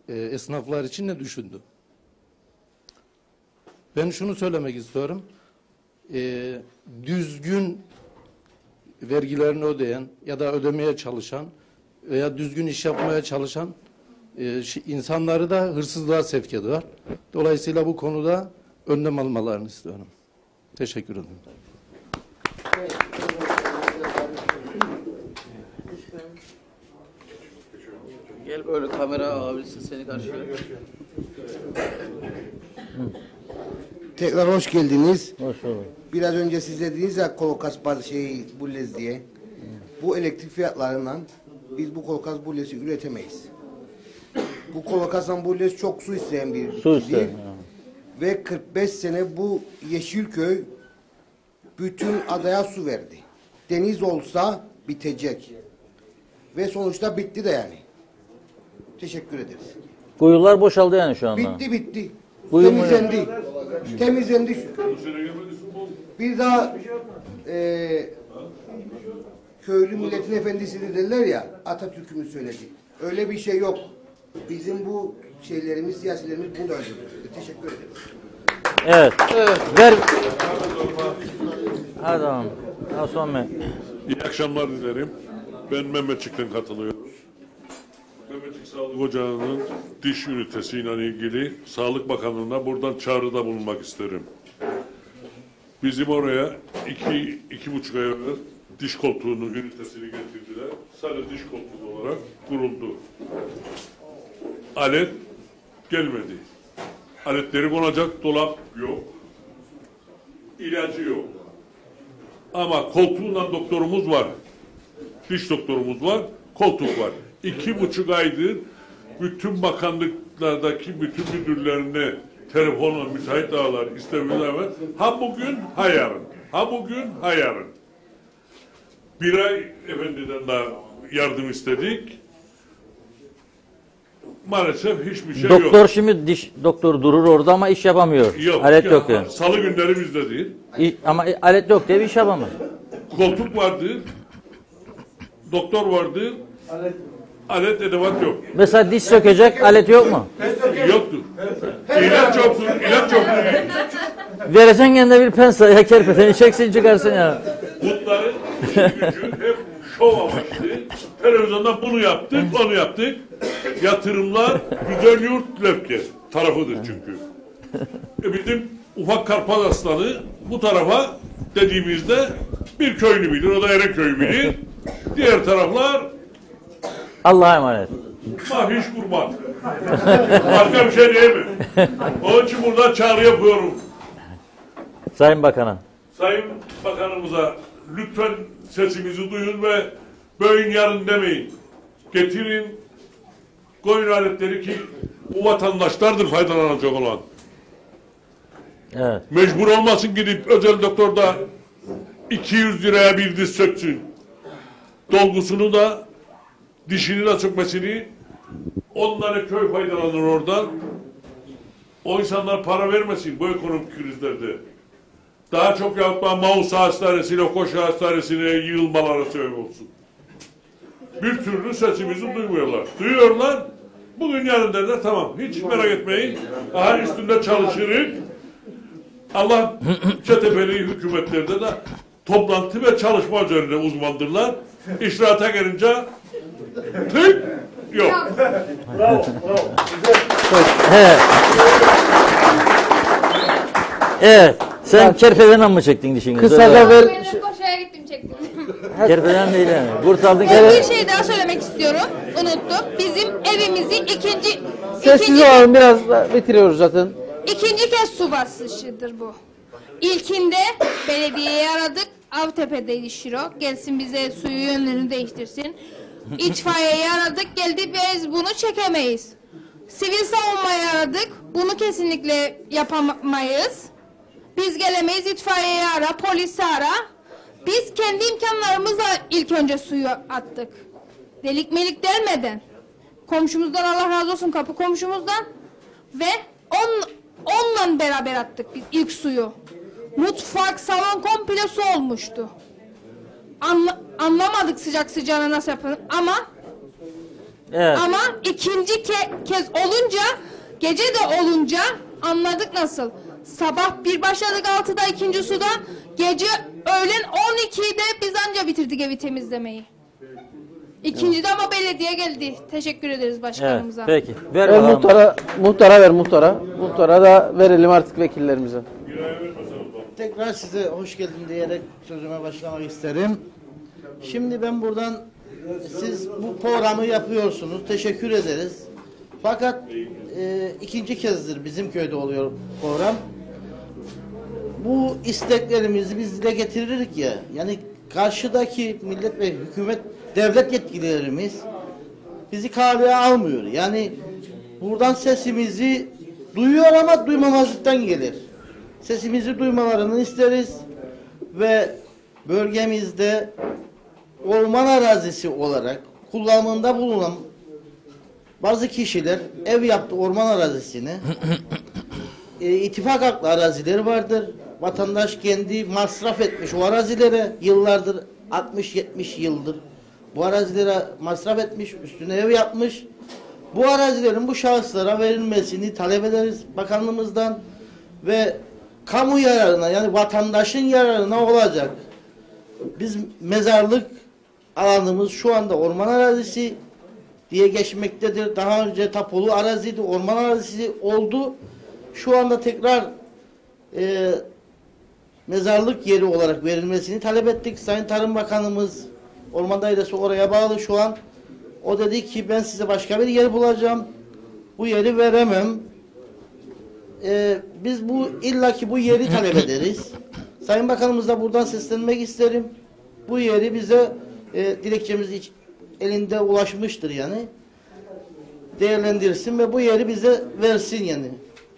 esnaflar için ne düşündü? Ben şunu söylemek istiyorum. Düzgün vergilerini ödeyen ya da ödemeye çalışan veya düzgün iş yapmaya çalışan insanları da hırsızlığa sevk ediyor. Dolayısıyla bu konuda önlem almalarını istiyorum. Teşekkür ederim. Gel böyle kamera alabilirsin seni karşıya. Tekrar hoş geldiniz. Hoş bulduk. Biraz önce siz dediniz ya Kolokas bullez diye. Bu elektrik fiyatlarından biz bu Kolokas bullezi üretemeyiz. Bu Kolokas bullez çok su isteyen bir Su isteyen, bitkidir. Ve 45 sene bu Yeşilköy bütün adaya su verdi. Deniz olsa bitecek. Ve sonuçta bitti de yani. Teşekkür ederiz. Kuyular boşaldı yani şu anda. Bitti. Kuyu mu Temizlendi. Temizlendi. Bir daha köylü milletin efendisidir derler ya, Atatürk'ümüz söyledi. Öyle bir şey yok. Bizim bu şeylerimiz, siyasilerimiz bunu öldürdü. Teşekkür ederiz. Evet. Ver. Hadi tamam. Hasan Bey. İyi akşamlar dilerim. Ben Mehmetçik'ten katılıyorum. Mehmetçik Sağlık Ocağı'nın diş ünitesiyle ilgili Sağlık Bakanlığı'na buradan çağrıda bulunmak isterim. Bizim oraya 2,5 ay evvel diş koltuğunun ünitesini getirdiler. Sadece diş koltuğu olarak kuruldu. Alet gelmedi. Aletleri konacak dolap yok. İlacı yok. Ama koltuğundan doktorumuz var. Diş doktorumuz var. Koltuk var. 2,5 aydır bütün bakanlıklardaki bütün müdürlerine telefonla müsait ağlar istemiyorlar. Ha bugün ha yarın. Ha bugün ha yarın. Bir ay efendiden daha yardım istedik. Maalesef hiçbir şey Doktor yok. şimdi diş doktor durur orada ama iş yapamıyor. Yok. Alet ya, yok yani. Salı günleri bizde değil. Ama alet yok diye bir iş yapamaz. Koltuk vardır. Doktor vardır. Alet edevat yok. Mesela diş sökecek alet yok mu? Yoktur. İlaç yoktur. İlaç yoktur. Vereceksin kendine bir pensaya kerpeteni çeksin çıkarsın ya. Bunların işi gücü hep şov amaçlı. Televizyonda bunu yaptık, onu yaptık. Yatırımlar güzel yurt lepke tarafıdır çünkü. Bizim ufak Karpaz Aslanı bu tarafa dediğimizde bir köylü bilir, o da Ereköy bilir. Diğer taraflar Allah'a emanet. hiç kurban. Başka bir şey diyemem. Onun için burada çağrı yapıyorum. Sayın Bakan'a. Sayın Bakanımıza lütfen sesimizi duyun ve böğün yarın demeyin. Getirin koyun aletleri ki bu vatandaşlardır faydalanacak olan. Evet. Mecbur olmasın gidip özel doktorda 200 liraya bir diş söksün. Dolgusunu da dişini de sökmesini onlara köy faydalanır oradan. O insanlar para vermesin bu ekonomik krizlerde. Daha çok yapma Mausa Hastanesi'ne, Koşu Hastanesi'ne yığılmalara sebep olsun. Bir türlü sesimizi duymuyorlar. Duyuyorlar. Bugün yarın derler tamam. Hiç merak etmeyin. Daha üstünde çalışırız. Allah çetepeli hükümetlerde de toplantı ve çalışma üzerine uzmandırlar. İşrata gelince tık yok. Bravo. Evet. Evet. Sen kerpeden mi çektin dişini? Kısaca ver. Ben koşuya gittim çektim. Kerpeden değil yani. Kurtardın Ben bir kerpeden. şey daha söylemek istiyorum. Unuttum. Bizim evimizi Sessiz olalım, biraz da bitiriyoruz zaten. İkinci kez su basışıdır bu. İlkinde belediyeyi aradık. Avtepe'deydi Şiro. Gelsin bize suyu yönlerini değiştirsin. İtfaiyeyi aradık. Geldi biz bunu çekemeyiz. Sivil savunmayı aradık. Bunu kesinlikle yapamayız. Biz gelemeyiz. İtfaiyeyi ara, polisi ara. Biz kendi imkanlarımızla ilk önce suyu attık. Delik melik delmeden. Komşumuzdan Allah razı olsun, kapı komşumuzdan. Ve onunla beraber attık biz ilk suyu. Mutfak, salon komple su olmuştu. Anlamadık sıcak sıcağına nasıl yapılır Evet. ama ikinci kez olunca, gece de olunca anladık nasıl. Sabah bir başladık 6'da ikinci suda, gece öğlen 12'de biz anca bitirdik evi temizlemeyi. İkincide ama belediye geldi. Teşekkür ederiz Evet. başkanımıza. Peki. Ver Ver bakalım. muhtara ver muhtara. Muhtara da verelim artık vekillerimize. Tekrar size hoş geldin diyerek sözüme başlamak isterim. Şimdi ben buradan siz bu programı yapıyorsunuz. Teşekkür ederiz. Fakat ikinci kezdir bizim köyde oluyor program. Bu isteklerimizi biz dile getiririk ya. Yani karşıdaki millet ve hükümet, devlet yetkililerimiz bizi kaleye almıyor. Yani buradan sesimizi duyuyor ama duymamazlıktan gelir. Sesimizi duymalarını isteriz ve bölgemizde orman arazisi olarak kullanımında bulunan bazı kişiler ev yaptı orman arazisine. İttifak haklı arazileri vardır. Vatandaş kendi masraf etmiş o arazilere yıllardır 60-70 yıldır bu arazilere masraf etmiş, üstüne ev yapmış. Bu arazilerin bu şahıslara verilmesini talep ederiz bakanlığımızdan ve kamu yararına yani vatandaşın yararına olacak. Biz mezarlık alanımız şu anda orman arazisi diye geçmektedir. Daha önce tapulu araziydi, orman arazisi oldu. Şu anda tekrar mezarlık yeri olarak verilmesini talep ettik. Sayın Tarım Bakanımız Orman Dairesi oraya bağlı şu an. O dedi ki ben size başka bir yer bulacağım. Bu yeri veremem. Biz illaki bu yeri talep ederiz. Sayın Bakanımıza buradan seslenmek isterim. Bu yeri bize dilekçemiz elinde ulaşmıştır yani. Değerlendirsin ve bu yeri bize versin yani.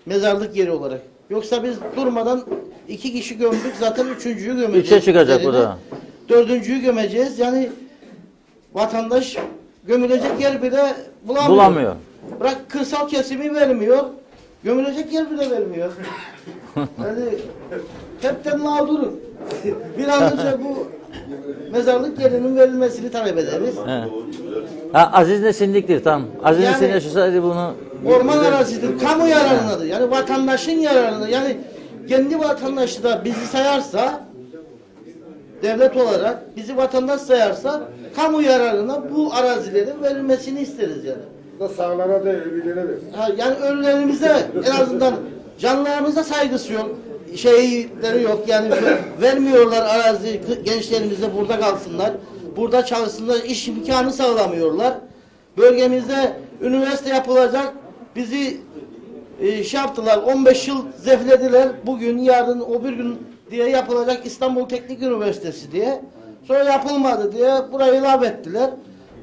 Mezarlık yeri olarak. Yoksa biz durmadan 2 kişi gömdük zaten 3.'yü gömeceğiz. 3'e çıkacak bu da. 4.'yü gömeceğiz. Yani vatandaş gömülecek yer bile bulamıyor. Bırak kırsal kesimi vermiyor. Gömülecek yer bile vermiyor. Yani hepten mağduruz. Bir an önce bu mezarlık yerinin verilmesini talep ederiz. He. Ha, Aziz Nesinlik'tir tam. Aziz Yani- Nesin yaşasaydı bunu... Orman arazisidir, kamu yararınadır. Yani vatandaşın yararına. Yani kendi vatandaşı da bizi sayarsa, devlet olarak bizi vatandaş sayarsa, kamu yararına bu arazilerin verilmesini isteriz yani. Sağlara da ölülere de. Yani ölülerimize en azından canlılarımıza saygısı yok. Şeyleri yok yani vermiyorlar arazi gençlerimize burada kalsınlar. Burada çalışsınlar, iş imkanı sağlamıyorlar. Bölgemizde üniversite yapılacak. Bizi şey yaptılar, 15 yıl zeflediler. Bugün, yarın, o bir gün diye yapılacak İstanbul Teknik Üniversitesi diye. Sonra yapılmadı diye burayı lağvettiler.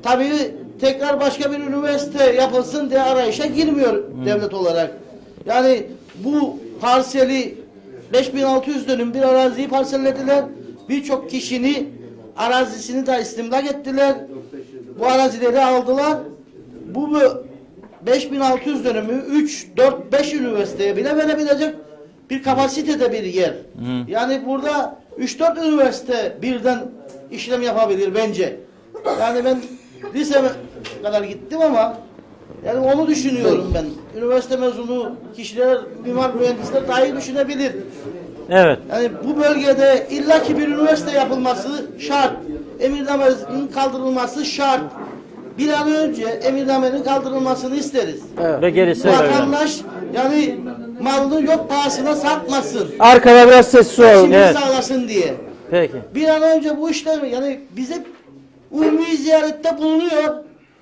Tabii tekrar başka bir üniversite yapılsın diye arayışa girmiyor devlet olarak. Yani bu parseli 5600 dönüm bir araziyi parsellediler. Birçok kişinin arazisini de istimlak ettiler. Bu arazileri aldılar. Bu 5600 dönümü 3, 4, 5 üniversiteye bile verebilecek bir kapasitede bir yer. Yani burada 3-4 üniversite birden işlem yapabilir bence. Yani ben liseye kadar gittim ama yani onu düşünüyorum ben. Üniversite mezunu kişiler, mimar mühendisler dahi düşünebilir. Evet. Yani bu bölgede illaki bir üniversite yapılması şart. Emirnamenin kaldırılması şart. Bir an önce emirnamenin kaldırılmasını isteriz. Evet. Ve gerisi Vatandaş yani malını yok pahasına satmasın. Arkada biraz sessiz olalım. Şimdi Evet. sağlasın diye. Peki. Bir an önce bu işler yani bize umumi ziyarette bulunuyor.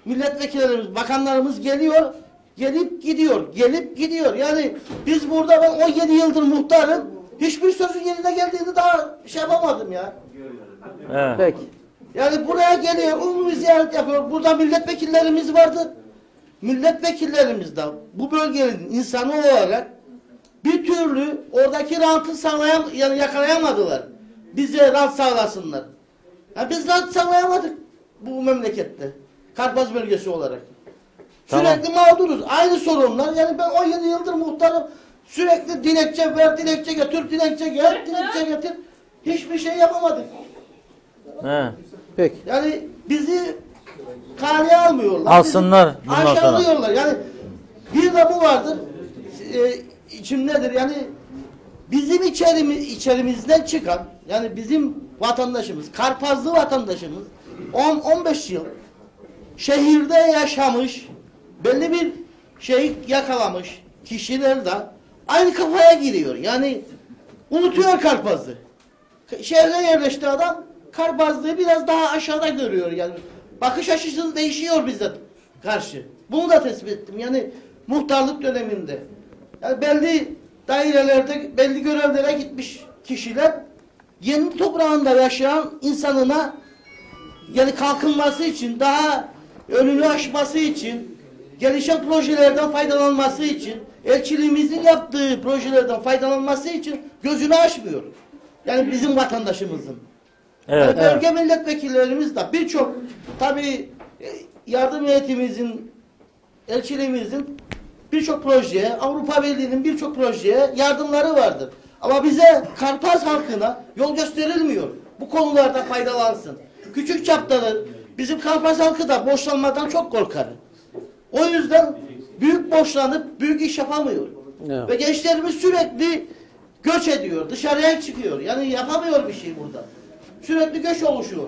Milletvekillerimiz, bakanlarımız geliyor. Gelip gidiyor. Gelip gidiyor. Yani biz burada ben 17 yıldır muhtarım. Hiçbir sözün yerine geldiğini daha şey yapamadım ya. Evet. Peki. Yani buraya geliyor, umumi ziyaret yapıyor. Burada milletvekillerimiz vardı. Milletvekillerimiz de bu bölgenin insanı olarak bir türlü oradaki rantı yani yakalayamadılar. Bize rant sağlasınlar. Yani biz rant sağlayamadık bu memlekette. Karpaz bölgesi olarak. Tamam. Sürekli mağduruz. Aynı sorunlar. Yani ben 17 yıldır muhtarım. Sürekli dilekçe ver, dilekçe getir, dilekçe gel, dilekçe getir. Hiçbir şey yapamadık. He. Peki. Yani bizi kaleye almıyorlar. Alsınlar Bizi bundan sonra. aşağılıyorlar. Yani bir de bu vardır. İçim nedir? Yani bizim içerimizden çıkan yani bizim vatandaşımız, Karpazlı vatandaşımız 10-15 yıl şehirde yaşamış, belli bir şey yakalamış kişiler de aynı kafaya giriyor. Yani unutuyor Karpazlı. Şehre yerleşti adam, Karpazlı'yı biraz daha aşağıda görüyor. Yani bakış açısı değişiyor bize karşı. Bunu da tespit ettim. Yani muhtarlık döneminde. Yani belli dairelerde, belli görevlere gitmiş kişiler yeni toprağında yaşayan insanına yani kalkınması için, daha önünü aşması için, gelişen projelerden faydalanması için, elçiliğimizin yaptığı projelerden faydalanması için gözünü açmıyor. Yani bizim vatandaşımızın. Evet. Yani bölge milletvekillerimiz de birçok tabii yardım heyetimizin, elçiliğimizin birçok projeye, Avrupa Birliği'nin birçok projeye yardımları vardır. Ama bize Karpaz halkına yol gösterilmiyor. Bu konularda faydalansın. Küçük çaptadır. Bizim Karpaz halkı da borçlanmadan çok korkar. O yüzden büyük borçlanıp büyük iş yapamıyor. Evet. Ve gençlerimiz sürekli göç ediyor. Dışarıya çıkıyor. Yani yapamıyor bir şey burada. Sürekli göç oluşuyor.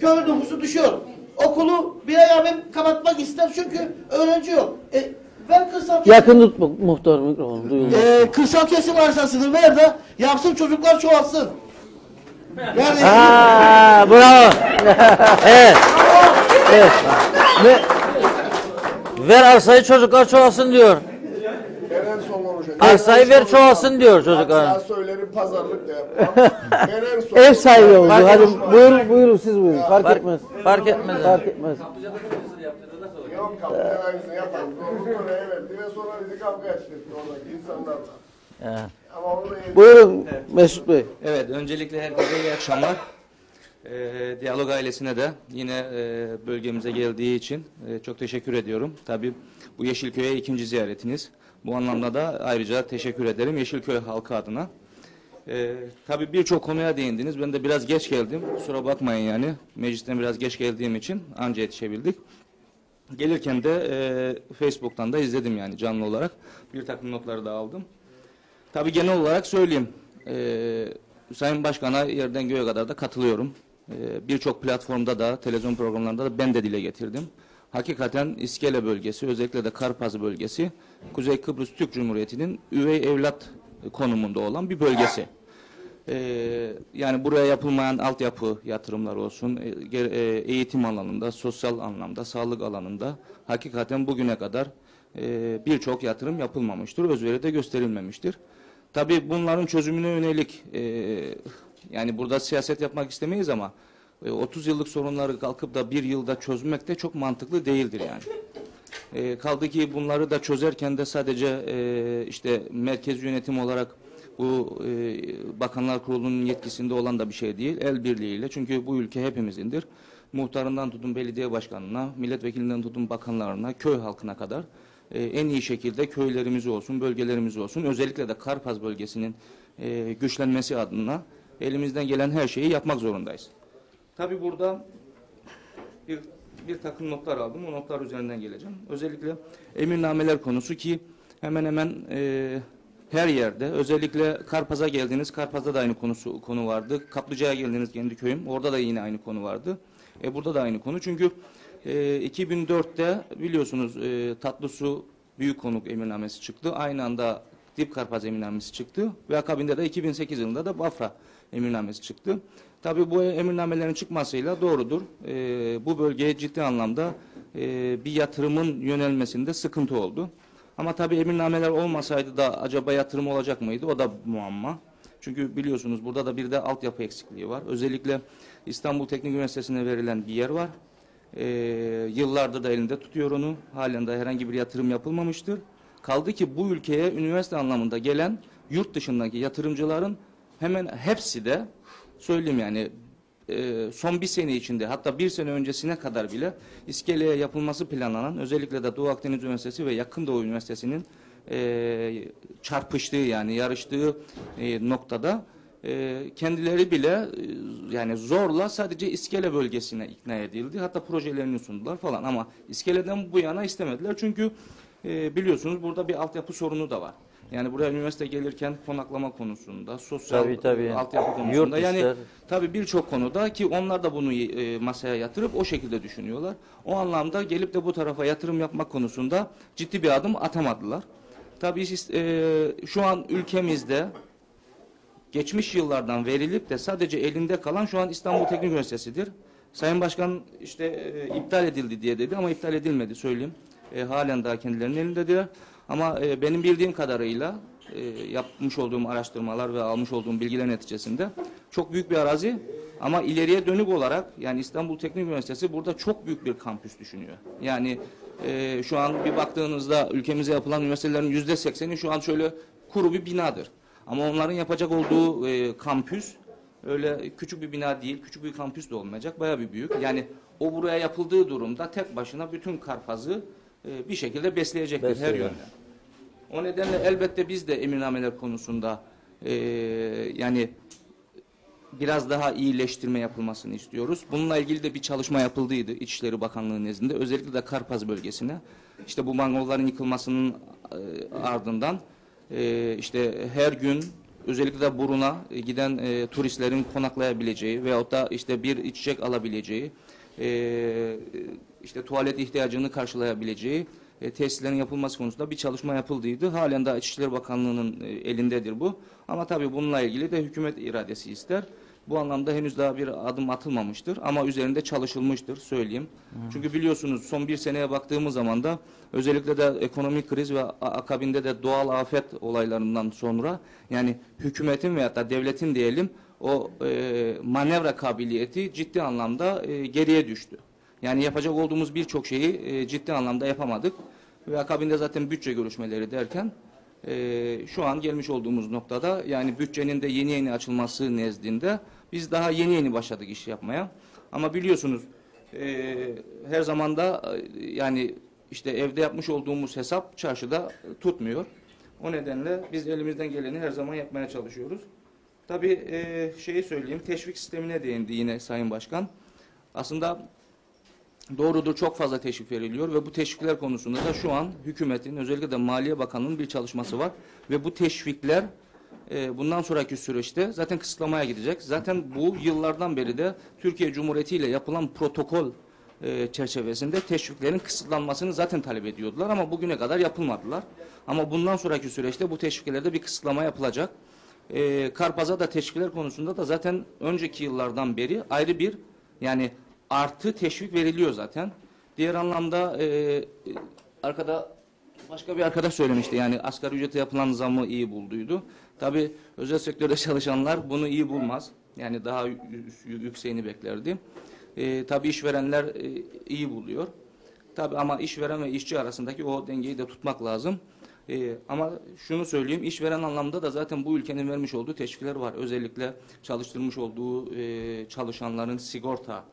Köy nüfusu düşüyor. Okulu bir ay abim kapatmak ister çünkü öğrenci yok. Ben kırsal Yakın tut muhtar mikrofonu. Duyulmaz. kırsal kesim arsasını ver de yapsın çocuklar çoğalsın. Yani Aa, bravo. Evet. Evet. Ve Ver arsayı çocuklar çoğalsın diyor. En son konuşacağım. Arsayı ver çoğalsın diyor çocuklar. Hatta söylerim pazarlık da yapmam. En son ev sahibi oldu. Fark Hadi etmez. buyurun siz buyurun. Fark etmez. Fark etmez. Fark etmez. Yok kapıdan aynısını yaparız. Onu evet. Ve sonra bizi kavga ettirdi oradaki insanlarla. Evet. Ama onu da Buyurun Mesut Bey. Evet, öncelikle herkese iyi akşamlar. Diyalog ailesine de yine bölgemize geldiği için çok teşekkür ediyorum. Tabii bu Yeşilköy'e ikinci ziyaretiniz. Bu anlamda da ayrıca teşekkür ederim Yeşilköy halkı adına. Tabii birçok konuya değindiniz. Ben de biraz geç geldim. Kusura bakmayın yani. Meclisten biraz geç geldiğim için anca yetişebildik. Gelirken de Facebook'tan da izledim yani canlı olarak. Bir takım notları da aldım. Tabii genel olarak söyleyeyim. Sayın Başkan'a yerden göğe kadar da katılıyorum. Birçok platformda da, televizyon programlarında da ben de dile getirdim. Hakikaten İskele bölgesi, özellikle de Karpaz bölgesi, Kuzey Kıbrıs Türk Cumhuriyeti'nin üvey evlat konumunda olan bir bölgesi. Yani buraya yapılmayan altyapı yatırımları olsun, eğitim alanında, sosyal anlamda, sağlık alanında hakikaten bugüne kadar birçok yatırım yapılmamıştır, özveri de gösterilmemiştir. Tabii bunların çözümüne yönelik, yani burada siyaset yapmak istemeyiz ama 30 yıllık sorunları kalkıp da bir yılda çözmek de çok mantıklı değildir yani. Kaldı ki bunları da çözerken de sadece işte merkez yönetim olarak bu Bakanlar Kurulu'nun yetkisinde olan da bir şey değil. El birliğiyle, çünkü bu ülke hepimizindir. Muhtarından tutun belediye başkanına, milletvekilinden tutun bakanlarına, köy halkına kadar en iyi şekilde köylerimiz olsun, bölgelerimiz olsun, özellikle de Karpaz bölgesinin güçlenmesi adına elimizden gelen her şeyi yapmak zorundayız. Tabii burada bir takım notlar aldım. O notlar üzerinden geleceğim. Özellikle emirnameler konusu ki hemen hemen her yerde, özellikle Karpaz'a geldiniz, Karpaz'da da aynı konu vardı. Kaplıca'ya geldiniz, kendi köyüm, orada da yine aynı konu vardı. Burada da aynı konu. Çünkü 2004'te biliyorsunuz Tatlısu Büyük Konuk emirnamesi çıktı. Aynı anda Dip Karpaz emirnamesi çıktı ve akabinde de 2008 yılında da Bafra emirnamesi çıktı. Tabii bu emirnamelerin çıkmasıyla doğrudur. Bu bölgeye ciddi anlamda bir yatırımın yönelmesinde sıkıntı oldu. Ama tabii emirnameler olmasaydı da acaba yatırım olacak mıydı? O da muamma. Çünkü biliyorsunuz burada da bir de altyapı eksikliği var. Özellikle İstanbul Teknik Üniversitesi'ne verilen bir yer var. Yıllardır da elinde tutuyor onu. Halen de herhangi bir yatırım yapılmamıştır. Kaldı ki bu ülkeye üniversite anlamında gelen yurt dışındaki yatırımcıların hemen hepsi de söyleyeyim yani son bir sene içinde, hatta bir sene öncesine kadar bile İskele'ye yapılması planlanan, özellikle de Doğu Akdeniz Üniversitesi ve Yakın Doğu Üniversitesi'nin çarpıştığı yani yarıştığı noktada kendileri bile yani zorla sadece İskele bölgesine ikna edildi. Hatta projelerini sundular falan ama İskele'den bu yana istemediler. Çünkü biliyorsunuz burada bir altyapı sorunu da var. Yani buraya üniversite gelirken konaklama konusunda, sosyal altyapı konusunda, yani tabii birçok konuda ki onlar da bunu masaya yatırıp o şekilde düşünüyorlar. O anlamda gelip de bu tarafa yatırım yapmak konusunda ciddi bir adım atamadılar. Tabii şu an ülkemizde geçmiş yıllardan verilip de sadece elinde kalan şu an İstanbul Teknik Üniversitesi'dir. Sayın Başkan işte iptal edildi diye dedi ama iptal edilmedi söyleyeyim. Halen daha kendilerinin elindedir. Ama benim bildiğim kadarıyla yapmış olduğum araştırmalar ve almış olduğum bilgiler neticesinde çok büyük bir arazi ama ileriye dönük olarak yani İstanbul Teknik Üniversitesi burada çok büyük bir kampüs düşünüyor. Yani şu an bir baktığınızda ülkemize yapılan üniversitelerin %80'i şu an şöyle kuru bir binadır. Ama onların yapacak olduğu kampüs öyle küçük bir bina değil, küçük bir kampüs de olmayacak, bayağı bir büyük. Yani o buraya yapıldığı durumda tek başına bütün Karpaz'ı bir şekilde besleyecektir her yönden. O nedenle elbette biz de emirnameler konusunda yani biraz daha iyileştirme yapılmasını istiyoruz. Bununla ilgili de bir çalışma yapıldıydı İçişleri Bakanlığı nezdinde. Özellikle de Karpaz bölgesine. İşte bu mangalların yıkılmasının ardından işte her gün özellikle de Burun'a giden turistlerin konaklayabileceği veyahut da işte bir içecek alabileceği, işte tuvalet ihtiyacını karşılayabileceği tesislerin yapılması konusunda bir çalışma yapıldıydı. Halen daha İçişleri Bakanlığı'nın elindedir bu. Ama tabii bununla ilgili de hükümet iradesi ister. Bu anlamda henüz daha bir adım atılmamıştır ama üzerinde çalışılmıştır söyleyeyim. Çünkü biliyorsunuz son bir seneye baktığımız zaman da özellikle de ekonomik kriz ve akabinde de doğal afet olaylarından sonra yani hükümetin veyahut da devletin diyelim o manevra kabiliyeti ciddi anlamda geriye düştü. Yani yapacak olduğumuz birçok şeyi ciddi anlamda yapamadık ve akabinde zaten bütçe görüşmeleri derken şu an gelmiş olduğumuz noktada yani bütçenin de yeni açılması nezdinde Biz daha yeni başladık iş yapmaya. Ama biliyorsunuz her zaman da yani işte evde yapmış olduğumuz hesap çarşıda tutmuyor. O nedenle biz elimizden geleni her zaman yapmaya çalışıyoruz. Tabii şeyi söyleyeyim, teşvik sistemine değindi yine Sayın Başkan. Aslında doğrudur, çok fazla teşvik veriliyor ve bu teşvikler konusunda da şu an hükümetin, özellikle de Maliye Bakanlığı'nın bir çalışması var. Ve bu teşvikler bundan sonraki süreçte zaten kısıtlamaya gidecek. Zaten bu yıllardan beri de Türkiye Cumhuriyeti ile yapılan protokol çerçevesinde teşviklerin kısıtlanmasını zaten talep ediyordular ama bugüne kadar yapılmadılar. Ama bundan sonraki süreçte bu teşviklerde bir kısıtlama yapılacak. Karpaz'a da teşvikler konusunda da zaten önceki yıllardan beri ayrı bir yani artı teşvik veriliyor zaten. Diğer anlamda arkada başka bir arkadaş söylemişti, yani asgari ücrete yapılan zammı iyi bulduydu. Tabii özel sektörde çalışanlar bunu iyi bulmaz. Yani daha yükseğini beklerdi. Tabii işverenler iyi buluyor. Tabii ama işveren ve işçi arasındaki o dengeyi de tutmak lazım. Ama şunu söyleyeyim, işveren anlamda da zaten bu ülkenin vermiş olduğu teşvikler var. Özellikle çalıştırmış olduğu çalışanların sigorta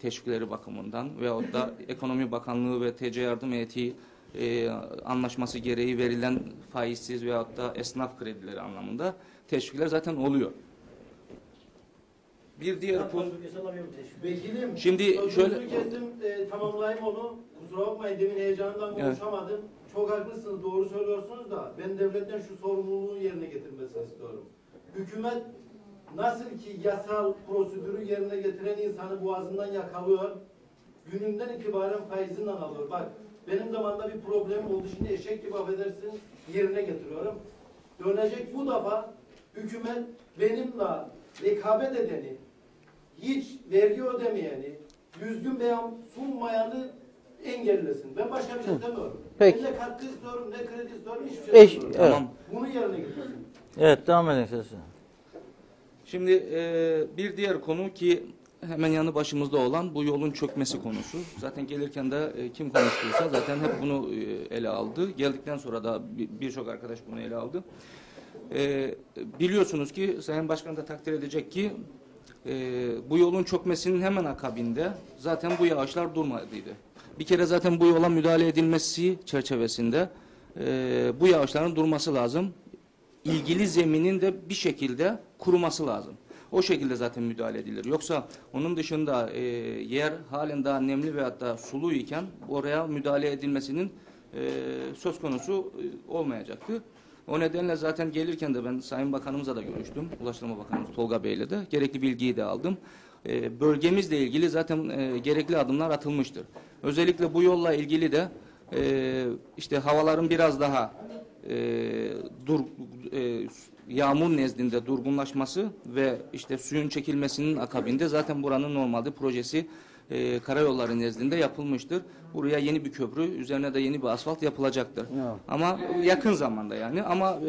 teşvikleri bakımından veyahut da Ekonomi Bakanlığı ve TC Yardım Heyeti anlaşması gereği verilen faizsiz veyahut da esnaf kredileri anlamında teşvikler zaten oluyor. Bir diğer konu... Vekilim, şimdi şöyle... kestim, tamamlayayım onu. Kusura bakmayın, demin heyecandan konuşamadım. Evet. Çok haklısınız, doğru söylüyorsunuz da ben devletten şu sorumluluğu yerine getirmesini istiyorum. Hükümet nasıl ki yasal prosedürü yerine getiren insanı boğazından yakalıyor, gününden itibaren faizinden alıyor. Bak, benim zamanında bir problemim oldu, şimdi eşek gibi affedersin yerine getiriyorum. Dönecek bu defa hükümet benimle rekabet edeni, hiç vergi ödemeyeni, düzgün beyan sunmayanı engellesin. Ben başka bir şey istemiyorum. Peki. Ne katkı istiyorum, ne kredi istiyorum, hiçbir şey istemiyorum. Tamam. Bunu yerine getirsin. Evet, devam edin sesi. Şimdi bir diğer konu ki hemen yanı başımızda olan bu yolun çökmesi konusu. Zaten gelirken de kim konuştuysa zaten hep bunu ele aldı. Geldikten sonra da birçok arkadaş bunu ele aldı. Biliyorsunuz ki Sayın Başkan da takdir edecek ki bu yolun çökmesinin hemen akabinde zaten bu yağışlar durmadıydı. Bir kere zaten bu yola müdahale edilmesi çerçevesinde bu yağışların durması lazım. İlgili zeminin de bir şekilde kuruması lazım. O şekilde zaten müdahale edilir. Yoksa onun dışında yer halen daha nemli veyahut da sulu iken oraya müdahale edilmesinin söz konusu olmayacaktı. O nedenle zaten gelirken de ben Sayın Bakanımızla da görüştüm. Ulaştırma Bakanımız Tolga Bey'le de gerekli bilgiyi de aldım. Bölgemizle ilgili zaten gerekli adımlar atılmıştır. Özellikle bu yolla ilgili de işte havaların biraz daha yağmur nezdinde durgunlaşması ve işte suyun çekilmesinin akabinde zaten buranın normalde projesi karayolları nezdinde yapılmıştır. Buraya yeni bir köprü, üzerine de yeni bir asfalt yapılacaktır. Evet. Ama yakın zamanda yani. Ama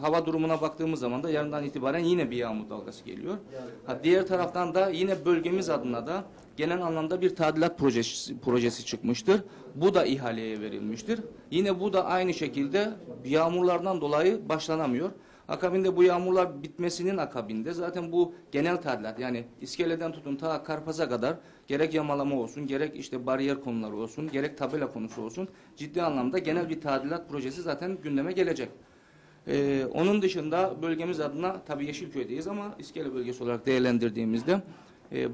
hava durumuna baktığımız zaman da yarından itibaren yine bir yağmur dalgası geliyor. Diğer taraftan da yine bölgemiz adına da genel anlamda bir tadilat projesi çıkmıştır. Bu da ihaleye verilmiştir. Yine bu da aynı şekilde yağmurlardan dolayı başlanamıyor. Akabinde bu yağmurlar bitmesinin akabinde zaten bu genel tadilat, yani iskeleden tutun ta Karpaz'a kadar gerek yamalama olsun, gerek işte bariyer konuları olsun, gerek tabela konusu olsun, ciddi anlamda genel bir tadilat projesi zaten gündeme gelecek. Onun dışında bölgemiz adına tabii Yeşilköy'deyiz ama İskele bölgesi olarak değerlendirdiğimizde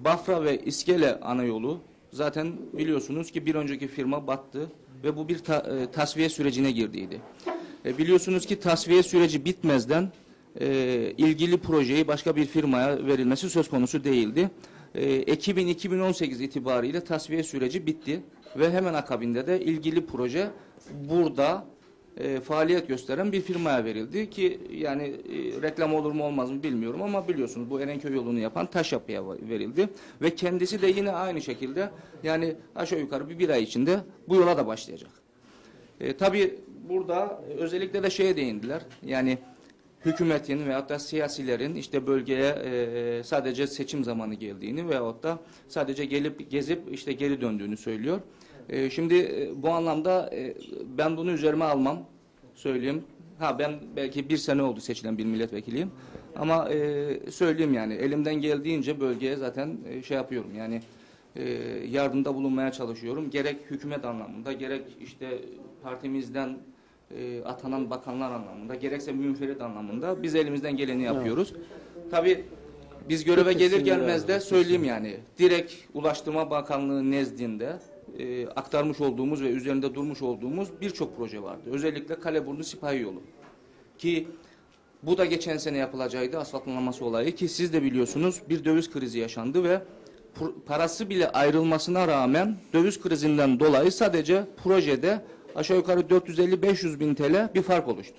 Bafra ve İskele ana yolu zaten biliyorsunuz ki bir önceki firma battı ve bu bir tasfiye sürecine girdiydi. Biliyorsunuz ki tasfiye süreci bitmezden ilgili projeyi başka bir firmaya verilmesi söz konusu değildi. Ekim'in 2018 itibariyle tasfiye süreci bitti ve hemen akabinde de ilgili proje burada faaliyet gösteren bir firmaya verildi ki yani reklam olur mu olmaz mı bilmiyorum ama biliyorsunuz bu Erenköy yolunu yapan Taşyapı'ya verildi ve kendisi de yine aynı şekilde yani aşağı yukarı bir ay içinde bu yola da başlayacak. Tabii burada özellikle de şeye değindiler. Yani hükümetin veyahut da siyasilerin işte bölgeye sadece seçim zamanı geldiğini veyahut da sadece gelip gezip işte geri döndüğünü söylüyor. Şimdi bu anlamda ben bunu üzerime almam, söyleyeyim. Ben belki bir sene oldu seçilen bir milletvekiliyim. Ama söyleyeyim yani elimden geldiğince bölgeye zaten şey yapıyorum yani yardımda bulunmaya çalışıyorum. Gerek hükümet anlamında, gerek işte partimizden atanan bakanlar anlamında, gerekse münferit anlamında biz elimizden geleni yapıyoruz. Tabii biz göreve gelir gelmez de söyleyeyim yani direkt Ulaştırma Bakanlığı nezdinde aktarmış olduğumuz ve üzerinde durmuş olduğumuz birçok proje vardı. Özellikle Kaleburnu Sipahi Yolu. Ki bu da geçen sene yapılacaktı asfaltlanması olayı ki siz de biliyorsunuz bir döviz krizi yaşandı ve parası bile ayrılmasına rağmen döviz krizinden dolayı sadece projede aşağı yukarı 450-500 bin TL bir fark oluştu.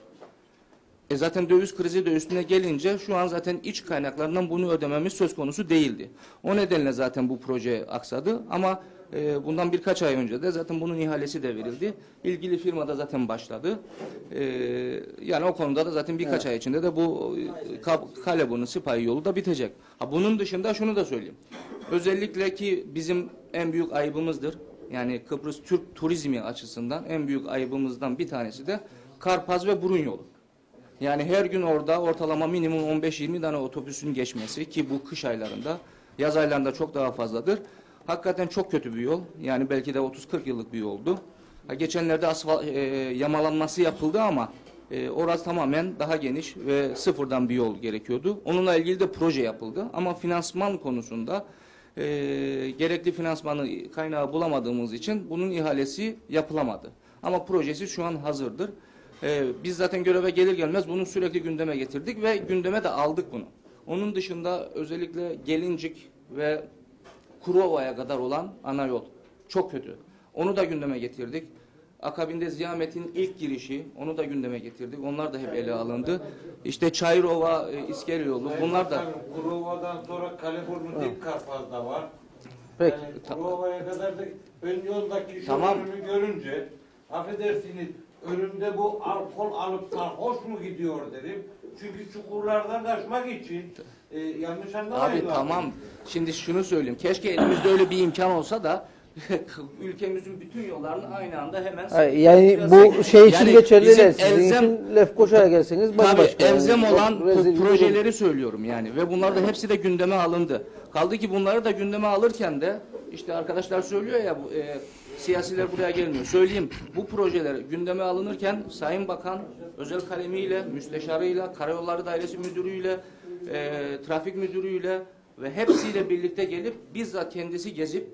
Zaten döviz krizi de üstüne gelince şu an zaten iç kaynaklarından bunu ödememiz söz konusu değildi. O nedenle zaten bu proje aksadı ama bundan birkaç ay önce de zaten bunun ihalesi de verildi. İlgili firma da zaten başladı. Yani o konuda da zaten birkaç ay içinde de bu Kaleburnu Sipahi yolu da bitecek. Bunun dışında şunu da söyleyeyim. Özellikle ki bizim en büyük ayıbımızdır. Yani Kıbrıs Türk turizmi açısından en büyük ayıbımızdan bir tanesi de Karpaz ve Burun yolu. Yani her gün orada ortalama minimum 15-20 tane otobüsün geçmesi ki bu kış aylarında, yaz aylarında çok daha fazladır. Hakikaten çok kötü bir yol. Yani belki de 30-40 yıllık bir yoldu. Geçenlerde yamalanması yapıldı ama orası tamamen daha geniş ve sıfırdan bir yol gerekiyordu. Onunla ilgili de proje yapıldı ama finansman konusunda gerekli finansmanı kaynağı bulamadığımız için bunun ihalesi yapılamadı. Ama projesi şu an hazırdır. Biz zaten göreve gelir gelmez bunu sürekli gündeme getirdik ve gündeme de aldık bunu. Onun dışında özellikle Gelincik ve Kurova'ya kadar olan ana yol çok kötü. Onu da gündeme getirdik. Akabinde Ziyamet'in ilk girişi onu da gündeme getirdik. Onlar da hep ele alındı. İşte Çayırova, İskele yolu bunlar da. Kurova'dan sonra Kaleburnu Dik Karpaz'da var. Peki. Yani Kurova'ya kadar da ön yoldaki şu Tamam. önünü görünce affedersiniz önümde bu alkol alıp sarhoş mu gidiyor dedim. Çünkü çukurlardan kaçmak için yanlış anlamayın. Abi tamam. Şimdi şunu söyleyeyim. Keşke elimizde öyle bir imkan olsa da ülkemizin bütün yollarını aynı anda hemen yani bu şey için yani geçerli bizim değil. Sizin için Lefkoşa'ya gelseniz bambaşka. Tabii elzem yani. olan Rezil bir projeleri durum. söylüyorum yani ve bunlar da hepsi de gündeme alındı. Kaldı ki bunları da gündeme alırken de işte arkadaşlar söylüyor ya siyasiler buraya gelmiyor. Söyleyeyim bu projeler gündeme alınırken Sayın Bakan özel kalemiyle, müsteşarıyla, Karayolları Dairesi Müdürüyle, Trafik Müdürüyle ve hepsiyle birlikte gelip bizzat kendisi gezip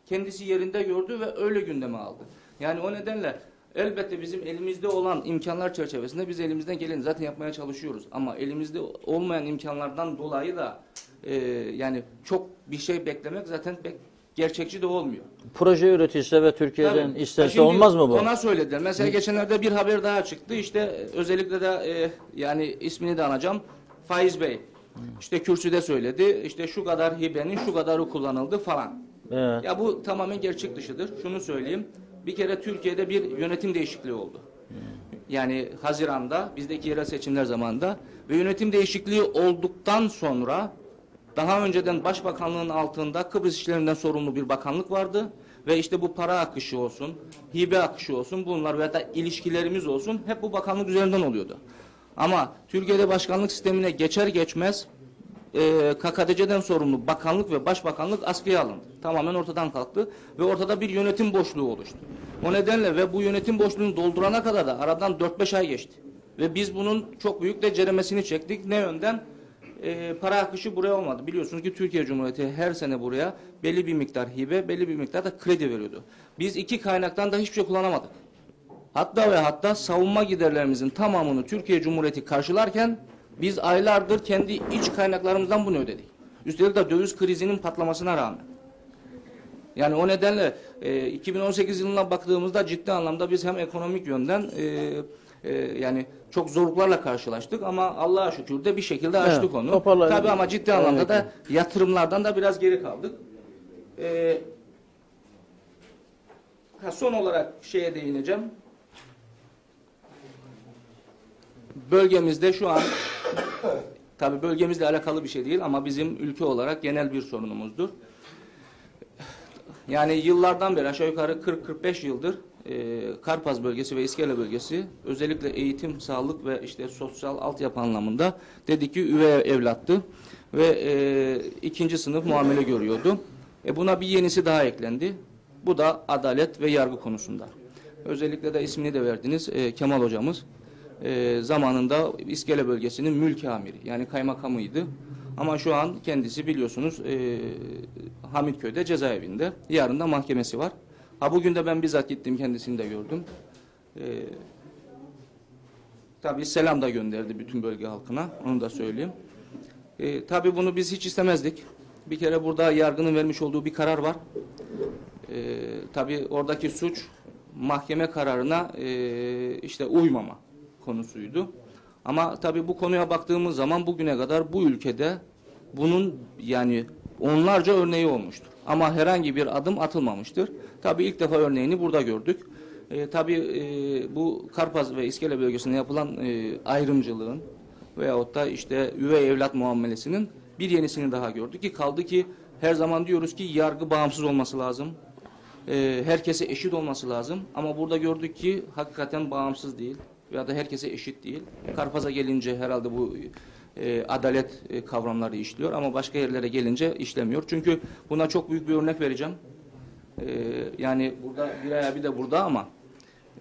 kendisi yerinde gördü ve öyle gündeme aldı. Yani o nedenle elbette bizim elimizde olan imkanlar çerçevesinde biz elimizden geleni zaten yapmaya çalışıyoruz. Ama elimizde olmayan imkanlardan dolayı da yani çok bir şey beklemek zaten pek gerçekçi de olmuyor. Proje üretilse ve Türkiye'den Tabii. isterse Şimdi olmaz mı bu? Ona söylediler. Mesela geçenlerde bir haber daha çıktı. İşte özellikle de yani ismini de anacağım. Faiz Bey. İşte kürsüde söyledi. İşte şu kadar hibenin şu kadarı kullanıldı falan. Evet. Ya bu tamamen gerçek dışıdır. Şunu söyleyeyim. Bir kere Türkiye'de bir yönetim değişikliği oldu. Yani Haziran'da bizdeki yerel seçimler zamanında ve yönetim değişikliği olduktan sonra daha önceden Başbakanlığın altında Kıbrıs işlerinden sorumlu bir bakanlık vardı ve işte bu para akışı olsun, hibe akışı olsun bunlar veya da ilişkilerimiz olsun hep bu bakanlık üzerinden oluyordu. Ama Türkiye'de başkanlık sistemine geçer geçmez KKTC'den sorumlu bakanlık ve başbakanlık askıya alındı. Tamamen ortadan kalktı ve ortada bir yönetim boşluğu oluştu. O nedenle ve bu yönetim boşluğunu doldurana kadar da aradan 4-5 ay geçti. Ve biz bunun çok büyük de ceremesini çektik. Ne yönden? Para akışı buraya olmadı. Biliyorsunuz ki Türkiye Cumhuriyeti her sene buraya belli bir miktar hibe, belli bir miktar da kredi veriyordu. Biz iki kaynaktan da hiçbir şey kullanamadık. Hatta ve hatta savunma giderlerimizin tamamını Türkiye Cumhuriyeti karşılarken biz aylardır kendi iç kaynaklarımızdan bunu ödedik. Üstelik de döviz krizinin patlamasına rağmen. Yani o nedenle 2018 yılına baktığımızda ciddi anlamda biz hem ekonomik yönden yani çok zorluklarla karşılaştık ama Allah'a şükür de bir şekilde açtık onu. Tabii ama ciddi anlamda da yatırımlardan da biraz geri kaldık. Son olarak şeye değineceğim. Bölgemizde şu an tabii bölgemizle alakalı bir şey değil ama bizim ülke olarak genel bir sorunumuzdur. Yani yıllardan beri aşağı yukarı 40-45 yıldır Karpaz bölgesi ve İskele bölgesi özellikle eğitim, sağlık ve işte sosyal altyapı anlamında dedi ki üvey evlattı ve 2. sınıf muamele görüyordu. Buna bir yenisi daha eklendi. Bu da adalet ve yargı konusunda. Özellikle de ismini de verdiniz Kemal hocamız. Zamanında İskele bölgesinin mülki amiri yani kaymakamıydı. Ama şu an kendisi biliyorsunuz Hamitköy'de cezaevinde. Yarın da mahkemesi var. Bugün de ben bizzat gittim, kendisini de gördüm. Tabii selam da gönderdi bütün bölge halkına, onu da söyleyeyim. Tabii bunu biz hiç istemezdik. Bir kere burada yargının vermiş olduğu bir karar var. Tabii oradaki suç mahkeme kararına işte uymama konusuydu. Ama tabii bu konuya baktığımız zaman bugüne kadar bu ülkede bunun yani onlarca örneği olmuştur. Ama herhangi bir adım atılmamıştır. Tabii ilk defa örneğini burada gördük. Tabii bu Karpaz ve İskele bölgesinde yapılan ayrımcılığın veyahut da işte üvey evlat muamelesinin bir yenisini daha gördük ki kaldı ki her zaman diyoruz ki yargı bağımsız olması lazım. Herkese eşit olması lazım. Ama burada gördük ki hakikaten bağımsız değil veya da herkese eşit değil. Karpaz'a gelince herhalde bu adalet kavramları işliyor ama başka yerlere gelince işlemiyor. Çünkü buna çok büyük bir örnek vereceğim. Yani burada Biray abi de burada ama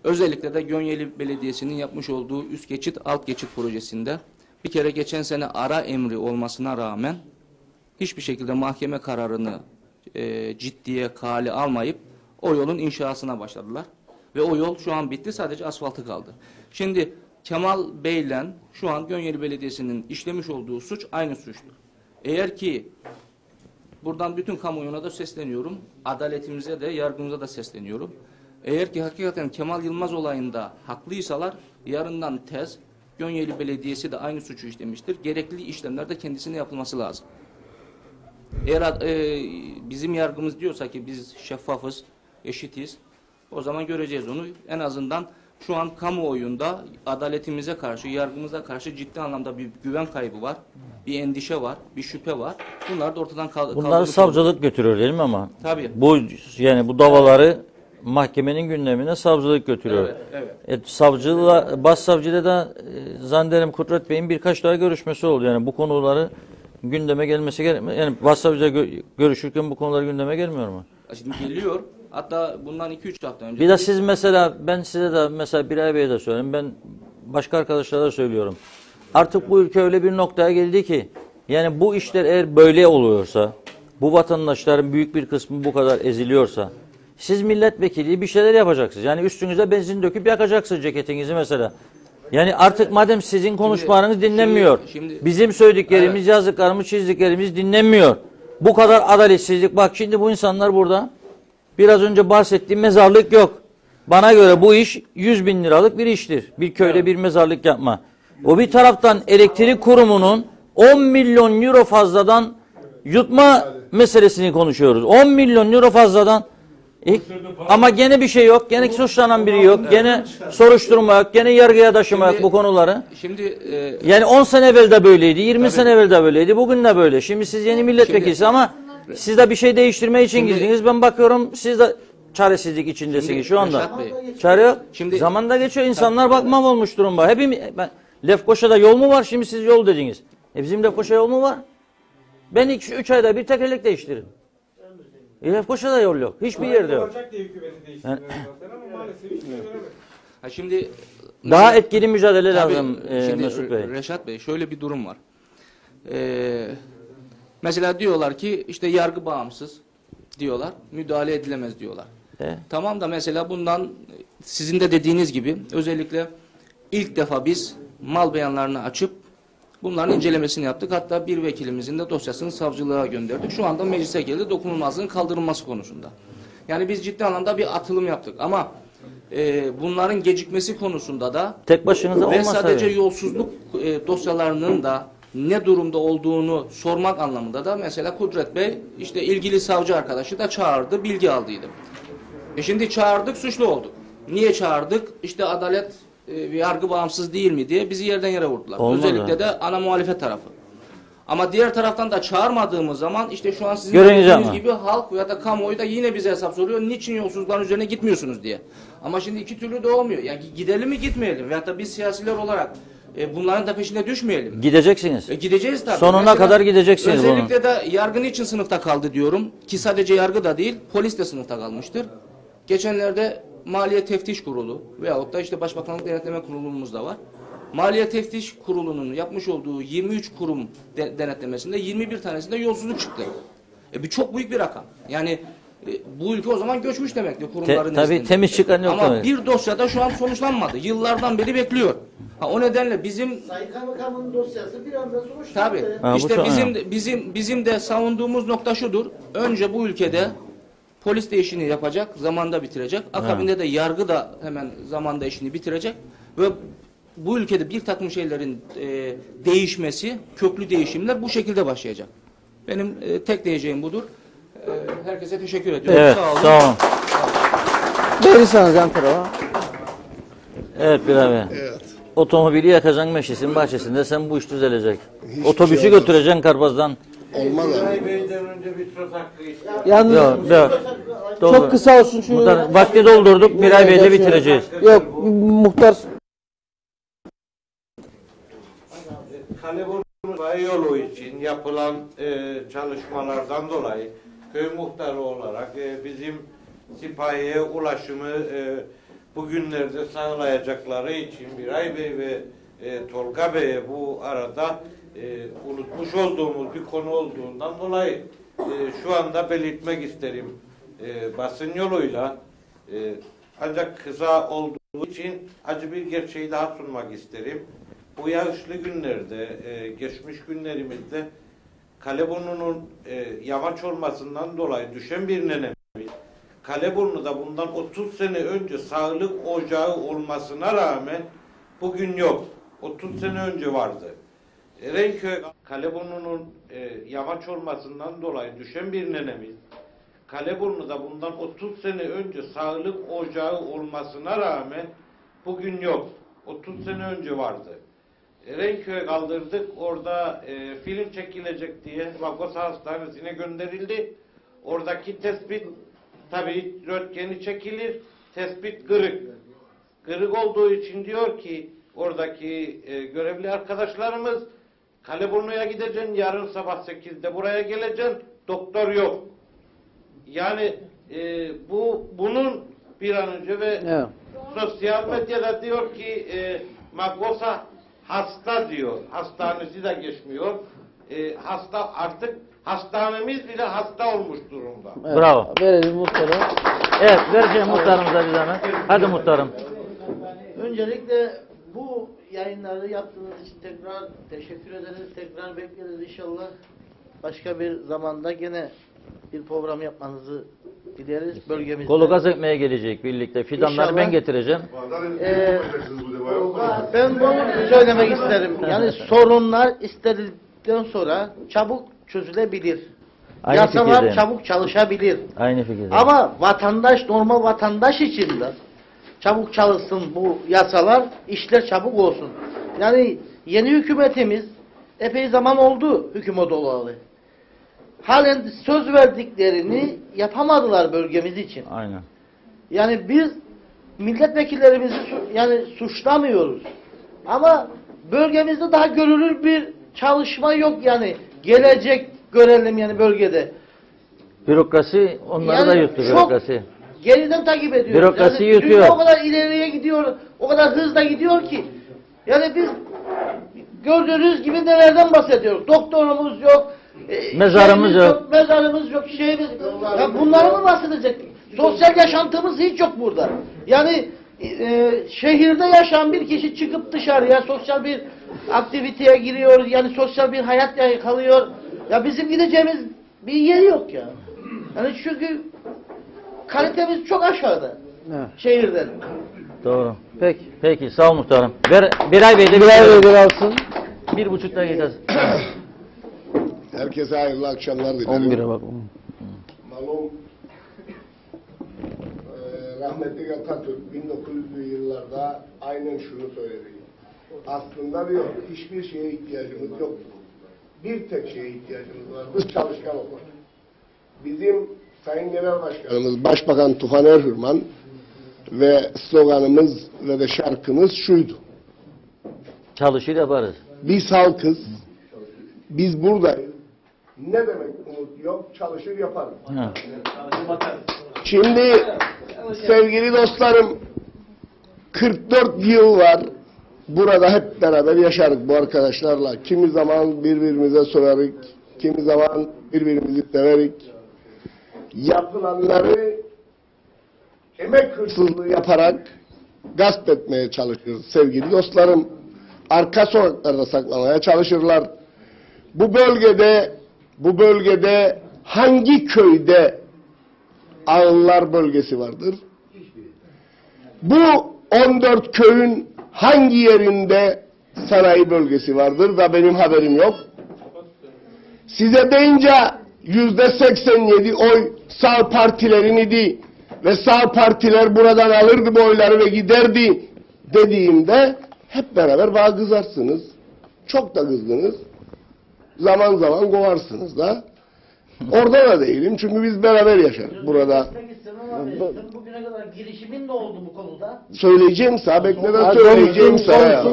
özellikle de Gönyeli Belediyesi'nin yapmış olduğu üst geçit alt geçit projesinde bir kere geçen sene ara emri olmasına rağmen hiçbir şekilde mahkeme kararını ciddiye kale almayıp o yolun inşasına başladılar. Ve o yol şu an bitti, sadece asfaltı kaldı. Şimdi Kemal Bey'le şu an Gönyeli Belediyesi'nin işlemiş olduğu suç aynı suçtur. Eğer ki buradan bütün kamuoyuna da sesleniyorum, adaletimize de yargımıza da sesleniyorum. Eğer ki hakikaten Kemal Yılmaz olayında haklıysalar yarından tez Gönyeli Belediyesi de aynı suçu işlemiştir. Gerekli işlemler de kendisine yapılması lazım. Eğer bizim yargımız diyorsa ki biz şeffafız, eşitiz, o zaman göreceğiz onu. En azından şu an kamuoyunda adaletimize karşı, yargımıza karşı ciddi anlamda bir güven kaybı var, bir endişe var, bir şüphe var. Bunlar da ortadan kaldırılıyor. Bunları savcılık götürüyor değil mi ama? Tabii. Bu davaları mahkemenin gündemine savcılık götürüyor. Evet. Başsavcıyla da zannederim Kudret Bey'in birkaç daha görüşmesi oldu. Yani bu konuları gündeme gelmesi gerekmiyor. Yani başsavcıyla görüşürken bu konular gündeme gelmiyor mu? Şimdi geliyor. Hatta bundan 2-3 hafta önce. Bir de siz mesela, ben size de mesela Biray Bey'e de söyleyeyim. Ben başka arkadaşlara da söylüyorum. Artık bu ülke öyle bir noktaya geldi ki yani bu işler eğer böyle oluyorsa, bu vatandaşların büyük bir kısmı bu kadar eziliyorsa, siz milletvekili bir şeyler yapacaksınız. Yani üstünüze benzin döküp yakacaksınız ceketinizi mesela. Yani artık madem sizin konuşmalarınız dinlenmiyor, bizim söylediklerimiz, yazdıklarımız, çizdiklerimiz dinlenmiyor. Bu kadar adaletsizlik. Bak şimdi bu insanlar burada. Biraz önce bahsettiğim mezarlık yok. Bana göre bu iş 100.000 liralık bir iştir. Bir köyde bir mezarlık yapma. O bir taraftan elektrik kurumunun 10 milyon euro fazladan yutma meselesini konuşuyoruz. 10 milyon euro fazladan. Ama gene bir şey yok. Gene suçlanan biri yok. Gene soruşturma yok. Gene yargıya taşıma yok bu konuları. Şimdi yani 10 sene evvel de böyleydi. 20 sene evvel de böyleydi. Bugün de böyle. Şimdi siz yeni milletvekilisiniz ama siz de bir şey değiştirme için girdiniz. Ben bakıyorum siz de çaresizlik içindesiniz şu anda. Çare yok. Zaman da geçiyor. İnsanlar bakmam olmuş durumda. Lefkoşa'da yol mu var? Şimdi siz yol dediniz. Bizim Lefkoşa yol mu var? Ben 3 ayda bir tekerlek değiştiririm. Lefkoşa'da yol yok. Hiçbir yerde yok. Şimdi daha etkili mücadele lazım Mesut Bey. Reşat Bey, şöyle bir durum var. Mesela diyorlar ki işte yargı bağımsız diyorlar, müdahale edilemez diyorlar. Tamam da mesela bundan sizin de dediğiniz gibi özellikle ilk defa biz mal beyanlarını açıp bunların incelemesini yaptık. Hatta bir vekilimizin de dosyasını savcılığa gönderdik. Şu anda meclise geldi dokunulmazlığın kaldırılması konusunda. Yani biz ciddi anlamda bir atılım yaptık ama bunların gecikmesi konusunda da tek başınıza ve sadece yolsuzluk dosyalarının da ne durumda olduğunu sormak anlamında da mesela Kudret Bey işte ilgili savcı arkadaşı da çağırdı, bilgi aldıydı. Şimdi çağırdık, suçlu olduk. Niye çağırdık? İşte adalet ve yargı bağımsız değil mi diye bizi yerden yere vurdular. Olmadı. Özellikle de ana muhalefet tarafı. Ama diğer taraftan da çağırmadığımız zaman işte şu an sizin Görünüyor dediğiniz ama. gibi halk ya da kamuoyu da yine bize hesap soruyor. Niçin yolsuzlukların üzerine gitmiyorsunuz diye. Ama şimdi iki türlü de olmuyor. Yani gidelim mi gitmeyelim veyahut da biz siyasiler olarak bunların da peşine düşmeyelim. Gideceksiniz. Gideceğiz tabii. Sonuna Mesela kadar gideceksiniz bunun. özellikle de yargı niçin sınıfta kaldı diyorum. Ki sadece yargı da değil, polis de sınıfta kalmıştır. Geçenlerde Maliye Teftiş Kurulu veyahut da işte Başbakanlık Denetleme Kurulumuz da var. Maliye Teftiş Kurulu'nun yapmış olduğu 23 kurum denetlemesinde 21 tanesinde yolsuzluk çıktı. Bu çok büyük bir rakam. Yani bu ülke o zaman göçmüş demektir kurumların Tabii nezdinde. temiz çıkan yok Ama demek. bir dosyada şu an sonuçlanmadı. Yıllardan beri bekliyor. O nedenle bizim Sayın Kaymakamın dosyası bir anda sonuçlandı. tabii Ha, bu işte çok bizim de savunduğumuz nokta şudur. Önce bu ülkede polis de işini yapacak, zamanda bitirecek. Akabinde de yargı da hemen zamanda işini bitirecek ve bu ülkede bir takım şeylerin değişmesi, köklü değişimler bu şekilde başlayacak. Benim tek diyeceğim budur. Herkese teşekkür ediyorum. Evet, sağ olun. Verirseniz yan tarafa. Evet Bilal Bey. Otomobili yakacaksın meşesin bahçesinde, sen bu iş düzelecek. Otobüsü şey olmaz. götüreceksin Karpaz'dan. Olmaz abi. Miray Bey'den önce bir söz hakkı istedim. Yalnız Yok. çok kısa olsun şu. Vakti doldurduk, Miray Bey'le bitireceğiz. Yok, muhtar. Kaleburnu yolu için yapılan çalışmalardan dolayı köy muhtarı olarak bizim Sipahi'ye ulaşımı bugünlerde sağlayacakları için Miray Bey ve Tolga Bey'e bu arada unutmuş olduğumuz bir konu olduğundan dolayı şu anda belirtmek isterim basın yoluyla ancak kısa olduğu için acı bir gerçeği daha sunmak isterim. Bu yağışlı günlerde, geçmiş günlerimizde Kaleburnu'nun yamaç olmasından dolayı düşen bir nenemiz, Kaleburnu'da bundan 30 sene önce sağlık ocağı olmasına rağmen bugün yok. 30 sene önce vardı. Erenköy, Kaleburnu'nun yamaç olmasından dolayı düşen bir nenemiz, Kaleburnu'da bundan 30 sene önce sağlık ocağı olmasına rağmen bugün yok. 30 sene önce vardı. Erenköy'e kaldırdık. Orada film çekilecek diye Vakosa Hastanesi'ne gönderildi. Oradaki tespit tabii röntgeni çekilir. Tespit kırık. Kırık olduğu için diyor ki oradaki görevli arkadaşlarımız Kaleburnu'ya gideceksin. Yarın sabah 8'de buraya geleceksin. Doktor yok. Yani bunun bir an önce ve sosyal medyada diyor ki Makosa hasta diyor. Hastanesi de geçmiyor. Hasta artık hastanemiz bile hasta olmuş durumda. Evet. Bravo. Verelim muhtara. Evet, vereceğim muhtarımıza bir zahmet. Hadi muhtarım. Öncelikle bu yayınları yaptığınız için tekrar teşekkür ederiz. Tekrar bekleriz inşallah. Başka bir zamanda gene bir program yapmanızı dileriz bölgemizde. Kolu gaz ekmeye gelecek birlikte. Fidanları İnşallah. ben getireceğim. Ben bunu söylemek isterim. Yani sorunlar istedikten sonra çabuk çözülebilir. Aynı Yasalar fikirdeyim. çabuk çalışabilir. Aynı fikirde. Ama vatandaş, normal vatandaş için de çabuk çalışsın bu yasalar, işler çabuk olsun. Yani yeni hükümetimiz epey zaman oldu hükümet olalı. Halen söz verdiklerini yapamadılar bölgemiz için. Aynen. Yani biz milletvekillerimizi yani suçlamıyoruz. Ama bölgemizde daha görülür bir çalışma yok yani. Gelecek görelim yani bölgede. Bürokrasi onları Yani da yuttu çok bürokrasi. Geriden takip ediyoruz. Bürokrasi yani yutuyor. dünya o kadar ileriye gidiyor, o kadar hızla gidiyor ki. Yani biz gördüğünüz gibi nelerden bahsediyoruz. Doktorumuz yok, Mezarımız yok. mezarımız yok, şeyimiz. Ya bunları mı bahsedecek? Sosyal yaşantımız hiç yok burada. Yani şehirde yaşayan bir kişi çıkıp dışarıya sosyal bir aktiviteye giriyor, yani sosyal bir hayat yakalıyor. Ya bizim gideceğimiz bir yer yok ya. Yani çünkü kalitemiz çok aşağıda. Evet. Şehirden. Doğru. Peki sağ ol muhtarım. Ver Biray Bey de Biray Bey alsın. 1,5 dakika. Herkese hayırlı akşamlar dilerim. 11'e bak. Malum rahmetli Atatürk 1900'lü yıllarda aynen şunu söyledi. Aslında diyor hiçbir şeye ihtiyacımız yok. bir tek şeye ihtiyacımız var. Biz çalışkan olmak. Bizim Sayın Genel Başkanımız Başbakan Tufan Erhürman ve sloganımız ve de şarkımız şuydu. Çalışır yaparız. Biz halkız, biz buradayız. Ne demek umut yok, çalışır yaparız. Ha. Şimdi sevgili dostlarım, 44 yıl var. Burada hep beraber yaşarız bu arkadaşlarla. Kimi zaman birbirimize sorarız, kimi zaman birbirimizi severik. Yapılanları emek hırsızlığı yaparak gasp etmeye çalışıyoruz sevgili dostlarım. Arka sokaklarda saklamaya çalışırlar. Bu bölgede hangi köyde Ağıllar bölgesi vardır? Bu 14 köyün hangi yerinde sanayi bölgesi vardır da benim haberim yok? Size deyince %87 oy sağ partilerin idi ve sağ partiler buradan alırdı bu oyları ve giderdi dediğimde hep beraber bana kızarsınız. Çok da kızdınız. Zaman zaman kovarsınız da. Orada da değilim çünkü biz beraber yaşarız burada. Bugüne kadar girişimin ne oldu bu konuda? Söyleyeceğim sana, bekle de söyleyeceğim sana ya.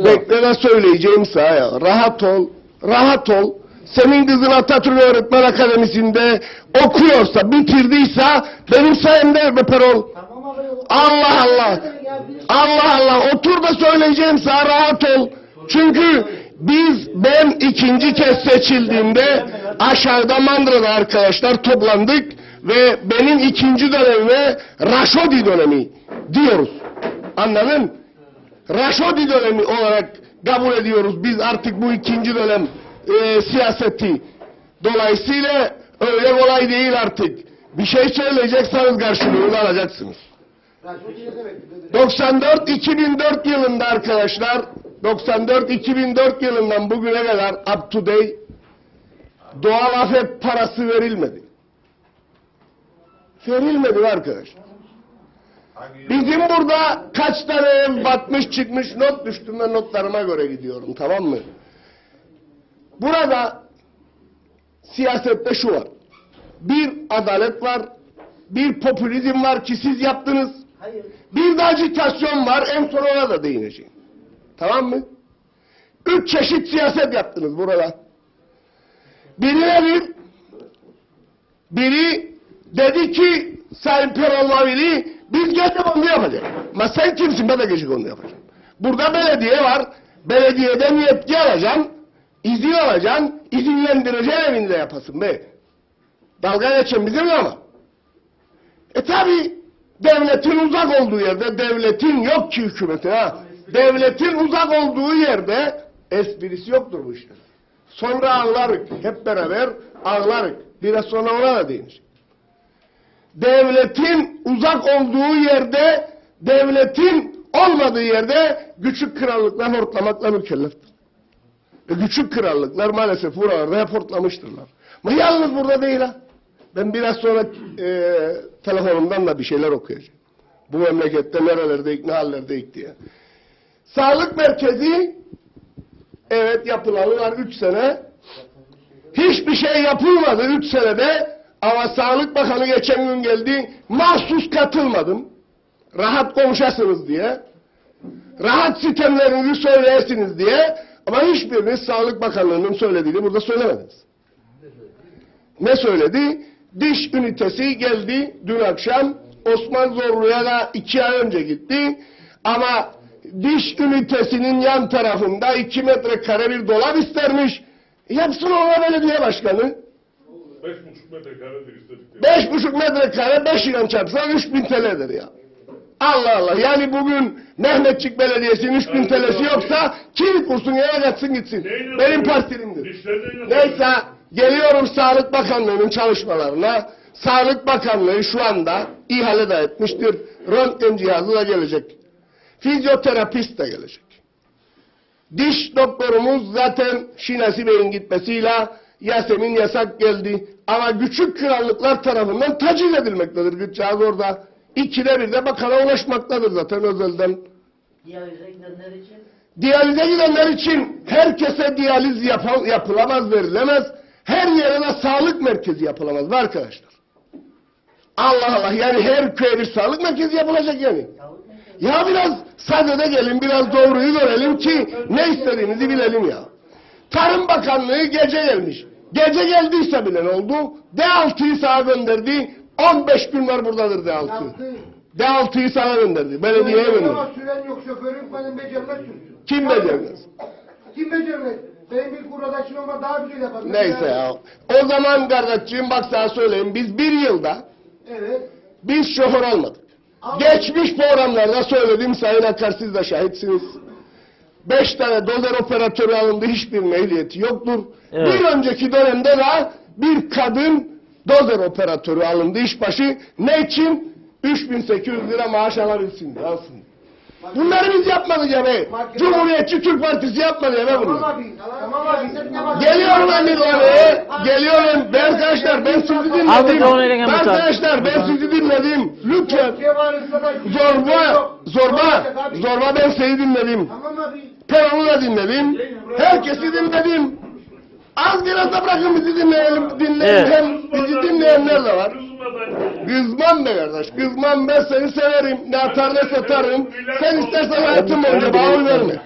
Bekle de söyleyeceğim sana ya. Rahat ol, rahat ol. Senin kızın Atatürk Öğretmen Akademisi'nde okuyorsa, bitirdiyse benim sayemde beper ol. Allah Allah. Allah Allah. Otur da söyleyeceğim sana, rahat ol. Çünkü ben ikinci kez seçildiğimde aşağıda Mandıra'da arkadaşlar toplandık ve benim ikinci dönemime Raşodi dönemi diyoruz. Anladın? Raşodi dönemi olarak kabul ediyoruz biz artık bu ikinci dönem siyaseti. Dolayısıyla öyle kolay değil artık. Bir şey söyleyecekseniz karşılığını alacaksınız. 94-2004 yılında arkadaşlar, 94-2004 yılından bugüne kadar up to date doğal afet parası verilmedi. Verilmedi arkadaşlar. Bizim burada kaç tane ev batmış çıkmış not düştüm ve notlarıma göre gidiyorum, tamam mı? Burada siyasette şu var. Bir adalet var, bir popülizm var ki siz yaptınız. Bir de ajitasyon var, en son ona da değineceğim. Tamam mı? 3 çeşit siyaset yaptınız burada. Biri nedir? Biri dedi ki Sayın Peroğlu biz gece kondu yapacağız. Ama sen kimsin, ben de gece kondu yapacağım. Burada belediye var. Belediyeden yetki alacaksın. İzin alacaksın. İzinlendireceksin, evinde yapasın be. Dalga geçen bizimle ama. Tabi devletin uzak olduğu yerde, devletin yok ki hükümeti ha. Devletin uzak olduğu yerde esprisi yoktur bu işler. Sonra ağlarık. Hep beraber ağlarık. Biraz sonra ona da değinir. Devletin uzak olduğu yerde, devletin olmadığı yerde küçük krallıklar hortlamakla mükelleftir. Ve küçük krallıklar maalesef buralarda hep hortlamıştırlar. Ama yalnız burada değil ha. Ben biraz sonra telefonumdan da bir şeyler okuyacağım. Bu memlekette nerelerdeyik, ne hallerdeyik diye. Sağlık merkezi, evet yapılalı var 3 sene. Hiçbir şey yapılmadı 3 senede. Ama Sağlık Bakanı geçen gün geldi, mahsus katılmadım. Rahat konuşasınız diye. Rahat sistemlerinizi söyleyesiniz diye. Ama hiçbiriniz Sağlık Bakanlığı'nın söylediğini burada söylemediniz. Ne söyledi? Diş ünitesi geldi dün akşam. Osman Zorlu'ya da 2 ay önce gitti. Ama diş ünitesinin yan tarafında 2 metrekare bir dolap istermiş. Yapsın ona belediye başkanı. 5,5 metrekaredir istedik. 5,5 metrekare 5 ile çarpsan 3.000 TL'dir ya. Allah Allah. Yani bugün Mehmetçik Belediyesi'nin 3.000 TL'si yoksa kim kursun yere kaçsın gitsin. Benim partilimdir. Neyse geliyorum Sağlık Bakanlığı'nın çalışmalarına. Sağlık Bakanlığı şu anda ihale de etmiştir. Röntgen cihazı da gelecek. Fizyoterapist de gelecek. Diş doktorumuz zaten Şinasi Bey'in gitmesiyle Yasemin Yasak geldi. Ama küçük krallıklar tarafından taciz edilmektedir. Gideceğiz orada. 2'de 1'de bakana ulaşmaktadır zaten özelden. Diyalize gidenler için herkese diyaliz yapılamaz, verilemez. Her yerine sağlık merkezi yapılamaz arkadaşlar. Allah Allah, yani her köye bir sağlık merkezi yapılacak yani. Ya biraz sadede gelin, biraz doğruyu görelim ki ne istediğimizi bilelim ya. Tarım Bakanlığı gece gelmiş. Gece geldiyse bile ne oldu? D6'yı sağa gönderdi. 15 gün var buradadır D6. D6'yı sağa gönderdi. Belediyeye gönderdi. Ama süren yok, şoförün benim becermez sürsün. Kim becermez? Kim becermez? Benim bir kuradaşım ama daha güzel yapar. Neyse ya. O zaman kardeşciğim bak sana söyleyeyim. Biz bir yılda biz şoför almadık. Geçmiş programlarda söyledim, Sayın Akar, siz de şahitsiniz. 5 tane dozer operatörü alındı, hiçbirinin ehliyeti yoktur. Evet. Bir önceki dönemde de bir kadın dozer operatörü alındı işbaşı. Ne için? 3.800 lira maaş alabilsin diye, alsın. Bunları biz yapmadık ya be. Cumhuriyetçi Türk Partisi yapmadı ya be bunları. Tamam abi. Geliyorum emirlere. Geliyorum. Ben arkadaşlar, ben sizi dinledim. Arkadaşlar, ben sizi dinledim. Lütfen. Zorba ben sizi dinledim. Peron'u da dinledim. Herkesi dinledim. Az biraz da bırakın bizi dinleyelim. Dinleyin. Hem bizi dinleyenler de var. Kızmam be kardeş. Kızmam, ben seni severim. Ne atar ne satarım. Sen istersen hayatım boyunca bana oy verme.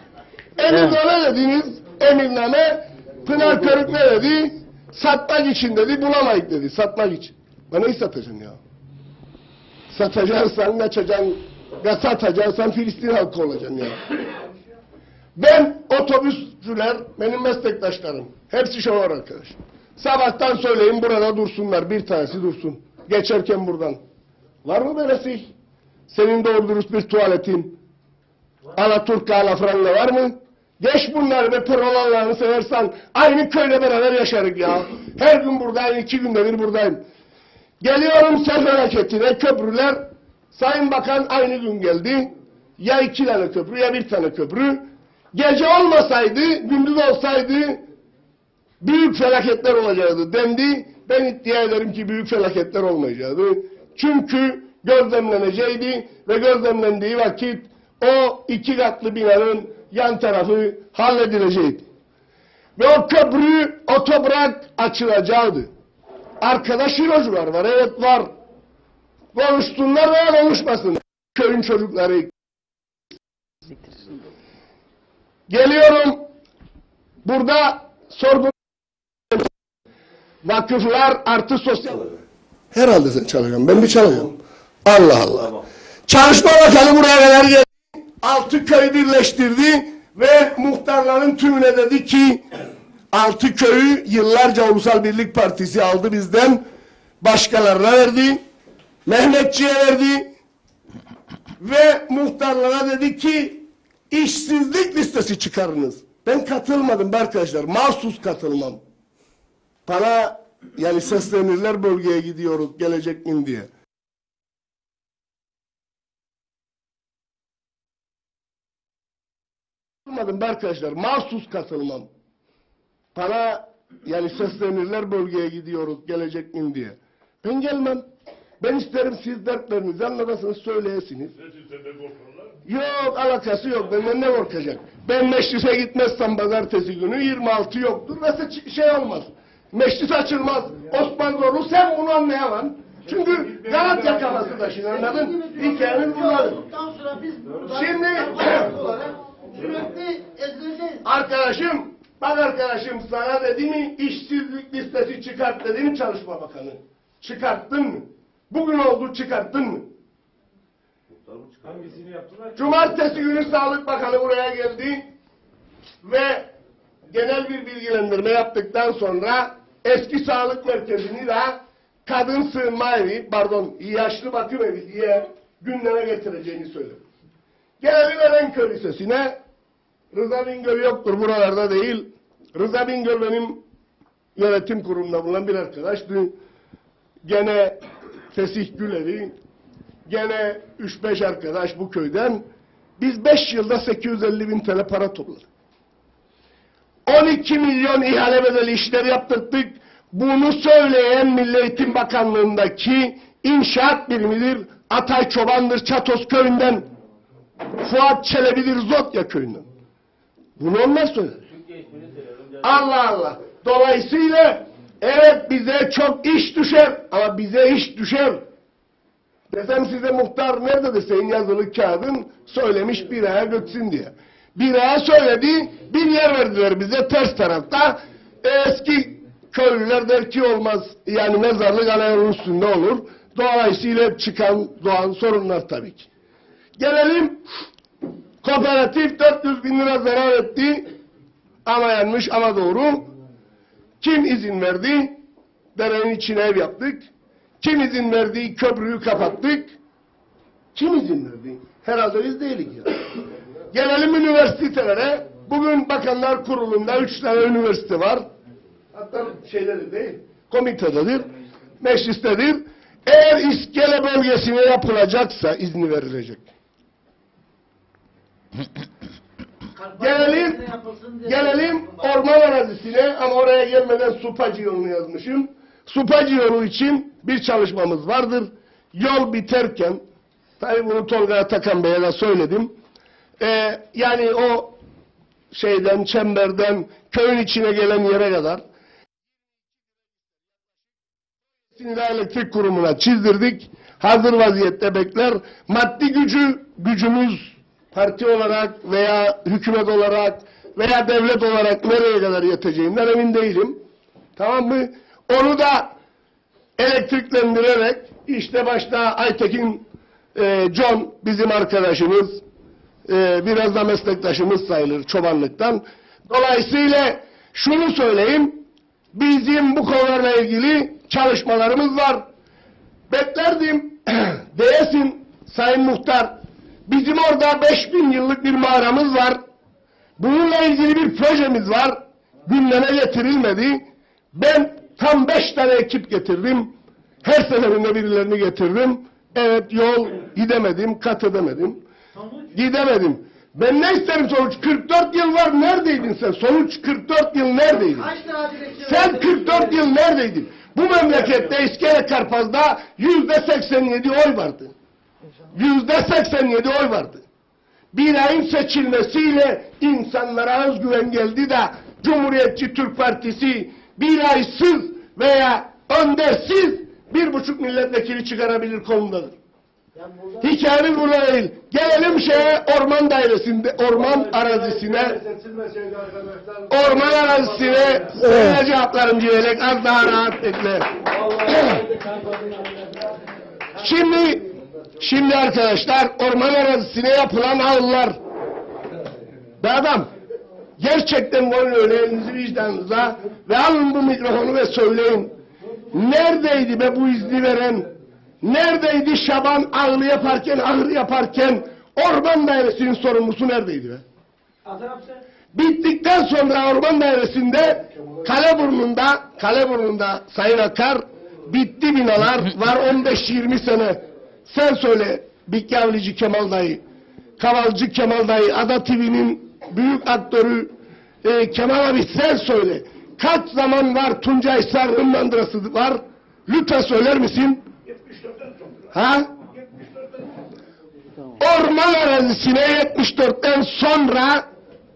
Emirname dediğiniz emirname, Pınar Körük ne dedi? Satmak için dedi, bulamayık dedi. Satmak için. Ben neyi satacaksın ya? Satacaksan kaçacaksın. Ya satacaksan Filistin halkı olacaksın ya. Ben otobüsçüler, benim meslektaşlarım. Hepsi şoför arkadaş. Sabahtan söyleyin burada dursunlar. Bir tanesi dursun. Geçerken buradan. Var mı böylesi? Senin doğru dürüst bir tuvaletin. Alaturka, alafranga var mı? Geç bunları ve Allah'ını seversen. Aynı köyle beraber yaşarık ya. Her gün buradayım, 2 günde bir buradayım. Geliyorum sel felaketine, köprüler. Sayın Bakan aynı gün geldi. Ya 2 tane köprü ya 1 tane köprü. Gece olmasaydı, gündüz olsaydı büyük felaketler olacaktı dendi. Ben iddia ederim ki büyük felaketler olmayacaktı. Çünkü gözlemlenecekti ve gözlemlendiği vakit o 2 katlı binanın yan tarafı halledilecekti. Ve o köprü otobrak açılacaktı. Arkada şirocular var, evet var. Konuşsunlar veya konuşmasın. Köyün çocukları. Geliyorum. Burada sorgun vakıflar artı sosyal. Herhalde sen çalışacaksın. Ben bir çalışacağım. Allah Allah. Çalışma Bakanı buraya kadar geldi. 6 köyü birleştirdi ve muhtarların tümüne dedi ki 6 köyü yıllarca Ulusal Birlik Partisi aldı bizden. Başkalarına verdi. Mehmetçi'ye verdi. Ve muhtarlara dedi ki işsizlik listesi çıkarınız. Ben katılmadım arkadaşlar. Mahsus katılmam. Bana yani seslenirler, bölgeye gidiyoruz, gelecek mi diye. Katılmadım arkadaşlar. Mahsus katılmam. Bana yani seslenirler, bölgeye gidiyoruz, gelecek mi diye. Ben gelmem. Ben isterim siz dertlerinizi anlatasınız, söyleyesiniz. Yok, alakası yok. Benden ne korkacak? Ben meclise gitmezsem pazartesi günü 26 yoktur ve şey olmaz. Meclis açılmaz. Osman Zorlu, sen bunu anlayamam. Çünkü Galatya kafası taşın, anladın? Hikayenin bunları. Şimdi sürekli ezileceğiz. arkadaşım, bak arkadaşım, sana dedi mi işsizlik listesi çıkart dedi mi Çalışma Bakanı? Çıkarttın mı? Bugün oldu, çıkarttın mı? Hangisini yaptılar? Cumartesi günü Sağlık Bakanı buraya geldi ve genel bir bilgilendirme yaptıktan sonra eski sağlık merkezini de kadın sığınma evi, yaşlı bakım evi diye gündeme getireceğini söyledi. Gelelim Erenköy Lisesi'ne. Rıza Bingöl yoktur, buralarda değil. Rıza Bingöl benim yönetim kurulunda bulunan bir arkadaştı. Gene Fesih Güler'i, gene 3-5 arkadaş bu köyden. Biz 5 yılda 850.000 TL para topladık. 12 milyon ihale bedeli işler yaptırdık. Bunu söyleyen Milli Eğitim Bakanlığı'ndaki inşaat birimidir. Atay Çoban'dır Çatos köyünden. Fuat Çelebi'dir Zotya köyünden. Bunu onlar söyler. Allah Allah. Dolayısıyla evet bize çok iş düşer ama bize iş düşer. Desem size muhtar nerede deseyin yazılı kağıdın söylemiş bir aya göksün diye. Bir aya söyledi, bir yer verdiler bize ters tarafta. Eski köylüler der ki olmaz, yani mezarlık ana yolun üstünde olur. Dolayısıyla doğan sorunlar tabii ki. Gelelim, kooperatif 400 bin lira zarar etti. Ama yanlış ama doğru. Kim izin verdi? Derenin içine ev yaptık. Kim izin verdi? Köprüyü kapattık. Kim izin verdi? Herhalde biz değiliz ya. Gelelim üniversitelere. Bugün Bakanlar Kurulu'nda 3 tane üniversite var. Hatta şeyleri değil, komitededir, meclistedir. Eğer İskele bölgesine yapılacaksa izni verilecek. Gelelim orman arazisine ama oraya gelmeden Supacı yolunu yazmışım. Supacı yolu için bir çalışmamız vardır. Yol biterken, tabii bunu Tolga Atakan Bey'e de söyledim. Yani o şeyden, çemberden, köyün içine gelen yere kadar elektrik kurumuna çizdirdik. Hazır vaziyette bekler. Maddi gücümüz parti olarak veya hükümet olarak veya devlet olarak nereye kadar yeteceğinden emin değilim. Tamam mı? Onu da elektriklendirerek işte başta Aytekin John bizim arkadaşımız, biraz da meslektaşımız sayılır çobanlıktan. Dolayısıyla şunu söyleyeyim, bizim bu konularla ilgili çalışmalarımız var. Beklerdim, diyesin Sayın Muhtar, bizim orada 5000 yıllık bir mağaramız var. Bununla ilgili bir projemiz var. Gündeme getirilmedi. Ben tam 5 tane ekip getirdim. Her seferinde birilerini getirdim. Evet yol gidemedim, kat edemedim. Gidemedim. Ben ne isterim sonuç? 44 yıl var, neredeydin sen? Sonuç 44 yıl neredeydin? Sen 44 yıl neredeydin? Bu memlekette İskele Karpaz'da %87 oy vardı. %87 oy vardı. Bir ayın seçilmesiyle insanlara özgüven geldi de Cumhuriyetçi Türk Partisi bir aysız veya öndersiz 1,5 milletvekili çıkarabilir konudadır. Hikayemiz burada değil. Gelelim orman dairesinde, orman arazisine sana cevaplarım diyerek az daha rahat bekle. Şimdi arkadaşlar orman arazisine yapılan ağıllar. Be adam, gerçekten koyun öyle elinizi vicdanınıza ve alın bu mikrofonu ve söyleyin. Neredeydi be bu izni veren? Neredeydi Şaban ahır yaparken orman dairesinin sorumlusu neredeydi be? Bittikten sonra orman dairesinde Kaleburnu'nda Sayın Akar bitti binalar var 15-20 sene. Sen söyle Bikyavlici Kemal dayı, Kavalcı Kemal dayı, Ada TV'nin büyük aktörü Kemal abi sen söyle. Kaç zaman var Tuncay Sarı'nın mandırası var? Lütfen söyler misin? Ha? Orman arazisine 74'ten sonra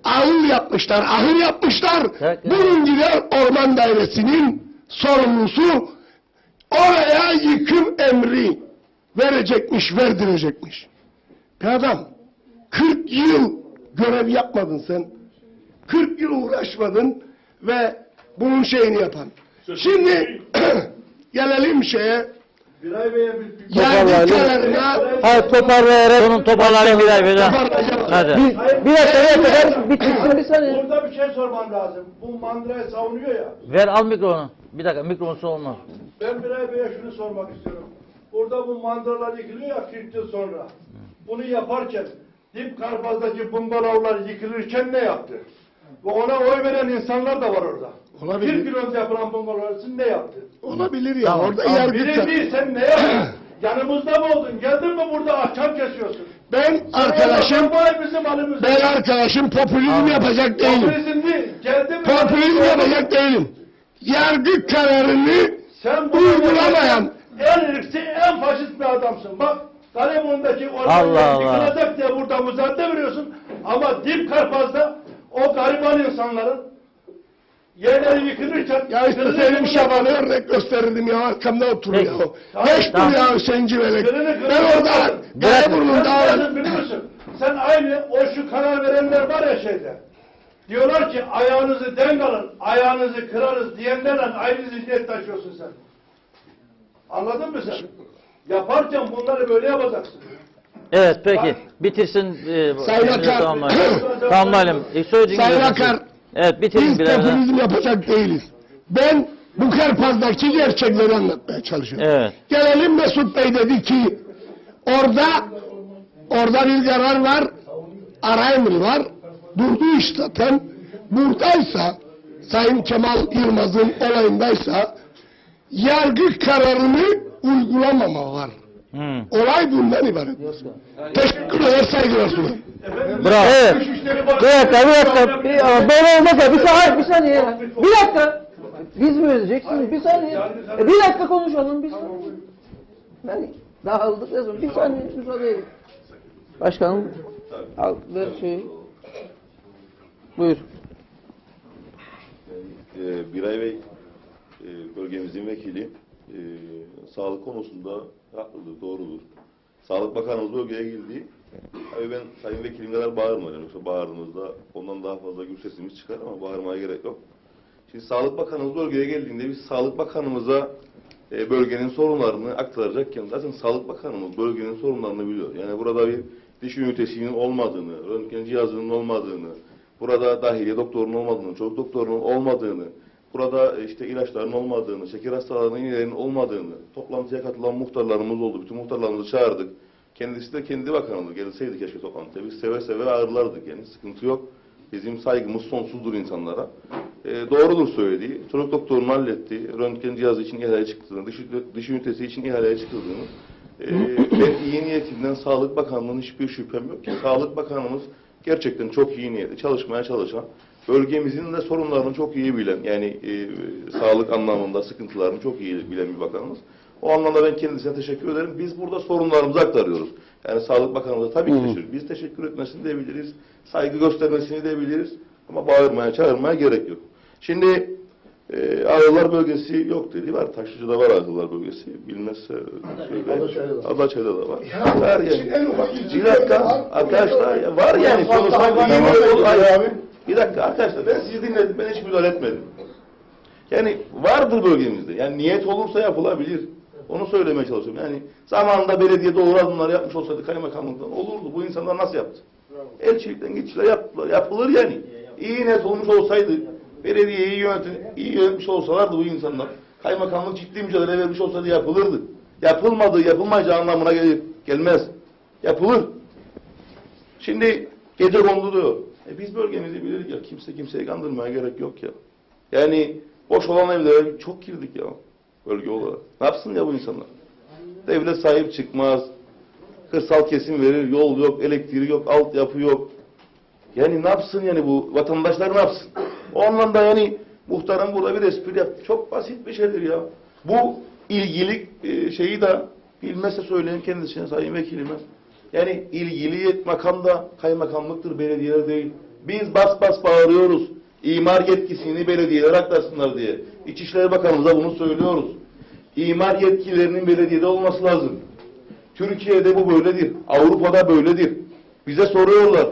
ahır yapmışlar. Bunun gibi orman dairesinin sorumlusu oraya yıkım emri verdirecekmiş. Bir adam 40 yıl görev yapmadın sen. 40 yıl uğraşmadın ve bunun şeyini yapan. Şimdi gelelim Hayır toparlayarak onun toparlayın bir ay böyle. Hadi. Bir dakika bitirsin bir saniye. Burada bir şey sormam lazım. Bu mandırayı savunuyor ya. Ver al mikrofonu. Bir dakika mikrofonu olmaz. Ben Biray Bey'e şunu sormak istiyorum. Burada bu mandıralar yıkılıyor ya 40 yıl sonra. Bunu yaparken Dip Karpaz'daki bungalovlar yıkılırken ne yaptı? Ve ona oy veren insanlar da var orada. Olabilir. 1 kilometre yapılan bungalovlar için ne yaptı? Olabilir ya. Tamam, orada yargıç. Birinci sen ne yaptın? Yanımızda mı oldun? Geldin mi burada ahkam kesiyorsun? Ben arkadaşım popülizm yapacak değilim. Popülizm değil. Popülizm yapacak değilim. Yargı kararını uygulamayan en ırkçı, en faşist bir adamsın. Bak, Kaleburnu'ndaki ormanlar yıkılacak diye burada müsaade veriyorsun. Ama Dip Karpaz'da o gariban insanların yerleri yıkılırken... Ya işte Selim Şaban'ı örnek gösterirdim ya, arkamda oturuyor ya. Geç dur ya Hüseyin Civelek. Ben orada Gayburn'un dağları... Biliyor musun? Sen aynı o şu karar verenler var ya şeyde. Diyorlar ki ayağınızı denk alın, ayağınızı kırarız diyenlerle aynı zihniyet taşıyorsun sen. Anladın mı sen? Yaparken bunları böyle yapacaksın. Evet peki. Bitirsin. Sayın Akar. Tamamlayalım. Sayın Akar. Evet bitirin Biz birazdan. popülizm yapacak değiliz. Ben bu Karpaz'daki gerçekleri anlatmaya çalışıyorum. Evet. Gelelim Mesut Bey dedi ki orada bir karar var, ara emri var. Durdu iş zaten. Buradaysa Sayın Kemal Yılmaz'ın olayındaysa yargı kararını uygulamama var. Olay bundan ibaret. Teşekkürler, saygılar sunarım. Bravo. Evet. Bir dakika. Böyle olmaz ya. Bir saniye ya. Bir dakika. Biz mi ödeyeceksiniz? Bir saniye. Bir dakika konuşalım. Bir saniye. Yani dağıldık ya. Bir saniye müsaade edin. Başkanım al ver şeyi. Buyur. Biray Bey bölgemizin vekili sağlık konusunda haklıdır, doğrudur. Sağlık Bakanımız bölgeye girdi. Tabii ben sayın vekilim kadar bağırmıyorum. Yoksa bağırdığımızda ondan daha fazla gür sesimiz çıkar ama bağırmaya gerek yok. Şimdi Sağlık Bakanımız bölgeye geldiğinde biz Sağlık Bakanımıza bölgenin sorunlarını aktaracakken zaten Sağlık Bakanımız bölgenin sorunlarını biliyor. Yani burada bir diş ünitesinin olmadığını, röntgen cihazının olmadığını, burada dahiliye doktorunun olmadığını, çocuk doktorunun olmadığını, burada işte ilaçların olmadığını, şeker hastalarının iğnelerinin olmadığını, toplantıya katılan muhtarlarımız oldu. Bütün muhtarlarımızı çağırdık. Kendisi de kendi bakanımız. Gelseydi keşke toplantıya. Biz seve seve ağırlardık yani. Sıkıntı yok. Bizim saygımız sonsuzdur insanlara. Doğrudur söylediği. Çocuk doktorunu halletti. Röntgen cihazı için ihaleye çıktığını, dış ünitesi için ihaleye çıkıldığını. Ben iyi niyetinden Sağlık Bakanlığı'nın hiçbir şüphem yok ki. Sağlık Bakanımız gerçekten çok iyi niyetli, çalışmaya çalışan, bölgemizin de sorunlarını çok iyi bilen, yani sağlık anlamında sıkıntılarını çok iyi bilen bir bakanımız. O anlamda ben kendisine teşekkür ederim. Biz burada sorunlarımızı aktarıyoruz. Yani Sağlık Bakanımıza tabii ki teşekkür. Biz teşekkür etmesini de biliriz, saygı göstermesini de biliriz. Ama bağırmaya, çağırmaya gerek yok. Şimdi Ağrılar bölgesi yok dedi. Var. Taşlıcı'da var Ağrılar bölgesi. Bilmezse Adaçay'da da var. Var yani. Bir dakika arkadaşlar ya, var yani. Bir dakika arkadaşlar ben sizi dinledim. Ben hiç müdahale etmedim. Yani vardır bölgemizde. Yani niyet olursa yapılabilir. Onu söylemeye çalışıyorum. Yani zamanında belediye doğru adımlar yapmış olsaydı kaymakamlıktan olurdu. Bu insanlar nasıl yaptı? Elçilikten gittiler yaptılar. Yapılır yani. İyi niyet olmuş olsaydı, belediyeyi iyi yönetmiş olsalardı bu insanlar, kaymakamlık ciddi mücadele vermiş olsaydı yapılırdı. Yapılmadığı, yapılmayacağı anlamına gelmez. Yapılır. Şimdi gece kondu diyor. Biz bölgemizi biliriz ya. Kimse kimseyi kandırmaya gerek yok ya. Yani boş olan evlere çok girdik ya. Bölge olarak. Ne yapsın ya bu insanlar? Devlet sahip çıkmaz. Kırsal kesim verir. Yol yok, elektriği yok, altyapı yok. Yani ne yapsın yani bu vatandaşlar ne yapsın? O anlamda yani muhtarım burada bir espri yaptı. Çok basit bir şeydir ya. Bu ilgili şeyi de bilmezse söyleyeyim kendisine sayın vekilime. Yani ilgili makam da kaymakamlıktır, belediyeler değil. Biz bas bas bağırıyoruz. İmar yetkisini belediyelere aktarsınlar diye. İçişleri Bakanımıza bunu söylüyoruz. İmar yetkilerinin belediyede olması lazım. Türkiye'de bu böyledir. Avrupa'da böyledir. Bize soruyorlar.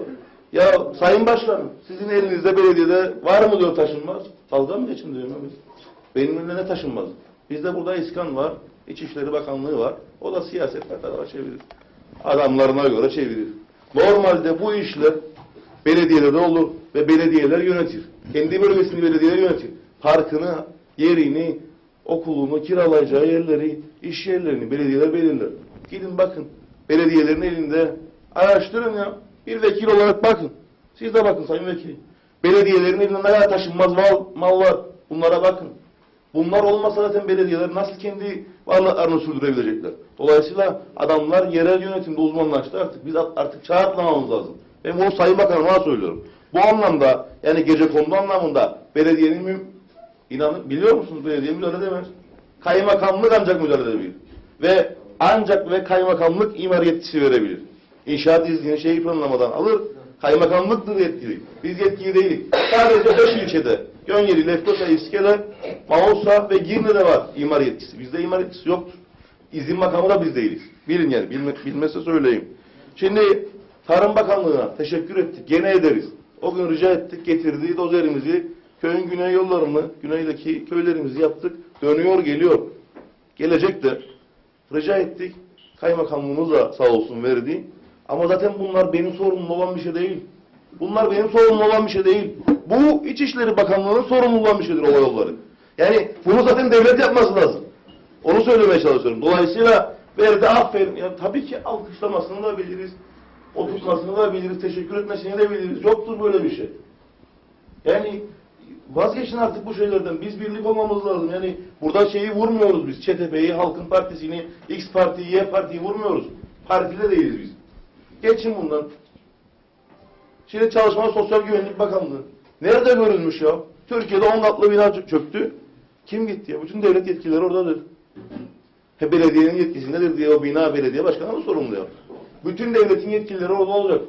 Ya Sayın Başkanım, sizin elinizde belediyede var mı diyor taşınmaz? Dalga mı geçin diyorum biz. Benim elimde ne taşınmaz? Bizde burada İSKAN var, İçişleri Bakanlığı var. O da siyaset tarafa çevirir. Adamlarına göre çevirir. Normalde bu işler belediyelerde olur ve belediyeler yönetir. Kendi bölgesini belediyeler yönetir. Parkını, yerini, okulunu, kiralayacağı yerleri, iş yerlerini belediyeler belirler. Gidin bakın. Belediyelerin elinde araştırın ya. Bir vekil olarak bakın. Siz de bakın sayın vekil. Belediyelerin elinde ne kadar taşınmaz mal var. Bunlara bakın. Bunlar olmasa zaten belediyeler nasıl kendi varlıklarını sürdürebilecekler? Dolayısıyla adamlar yerel yönetimde uzmanlaştı artık. Biz artık çağ atlamamız lazım. Ben bunu Sayın Bakanıma söylüyorum. Bu anlamda yani gecekondu anlamında belediyenin inanın biliyor musunuz belediye müdahale edemez. Kaymakamlık ancak müdahale edebilir. Ve ancak kaymakamlık imar yetkisi verebilir. İnşaat iznini planlamadan alır. Kaymakamlıktır yetkili. Biz yetkili değiliz. Sadece 5 ilçede Gönyeli, Lefkoşa, İskele, Mausa ve Girne'de var imar yetkisi. Bizde imar yetkisi yoktur. İzin makamı da biz değiliz. Bilin yani. Bilmezse söyleyeyim. Şimdi Tarım Bakanlığı'na teşekkür ettik. Gene ederiz. O gün rica ettik. Getirdiği dozerimizi köyün güney yollarını, güneydeki köylerimizi yaptık. Dönüyor, geliyor. Gelecek de rica ettik. Kaymakamlığımız da sağ olsun verdi. Ama zaten bunlar benim sorumluluğum olan bir şey değil. Bunlar benim sorumluluğum olan bir şey değil. Bu İçişleri Bakanlığı'nın sorumluluğu olan bir şeydir o yolları. Yani bunu zaten devlet yapması lazım. Onu söylemeye çalışıyorum. Dolayısıyla verdi, aferin. Ya, tabii ki alkışlamasını da biliriz. Oturtmasını da biliriz. Teşekkür etmesini de biliriz. Yoktur böyle bir şey. Yani vazgeçin artık bu şeylerden. Biz birlik olmamız lazım. Yani burada şeyi vurmuyoruz biz. ÇTP'yi, Halkın Partisi'ni, X Parti'yi, Y Parti'yi vurmuyoruz. Partide değiliz biz. Geçin bundan. Şimdi Çalışma ve Sosyal Güvenlik Bakanlığı. Nerede görülmüş ya? Türkiye'de 10 katlı bina çöktü. Kim gitti ya? Bütün devlet yetkileri oradadır. Belediyenin yetkisindedir diye o bina belediye başkanı mı sorumlu ya? Bütün devletin yetkilileri orada olacak.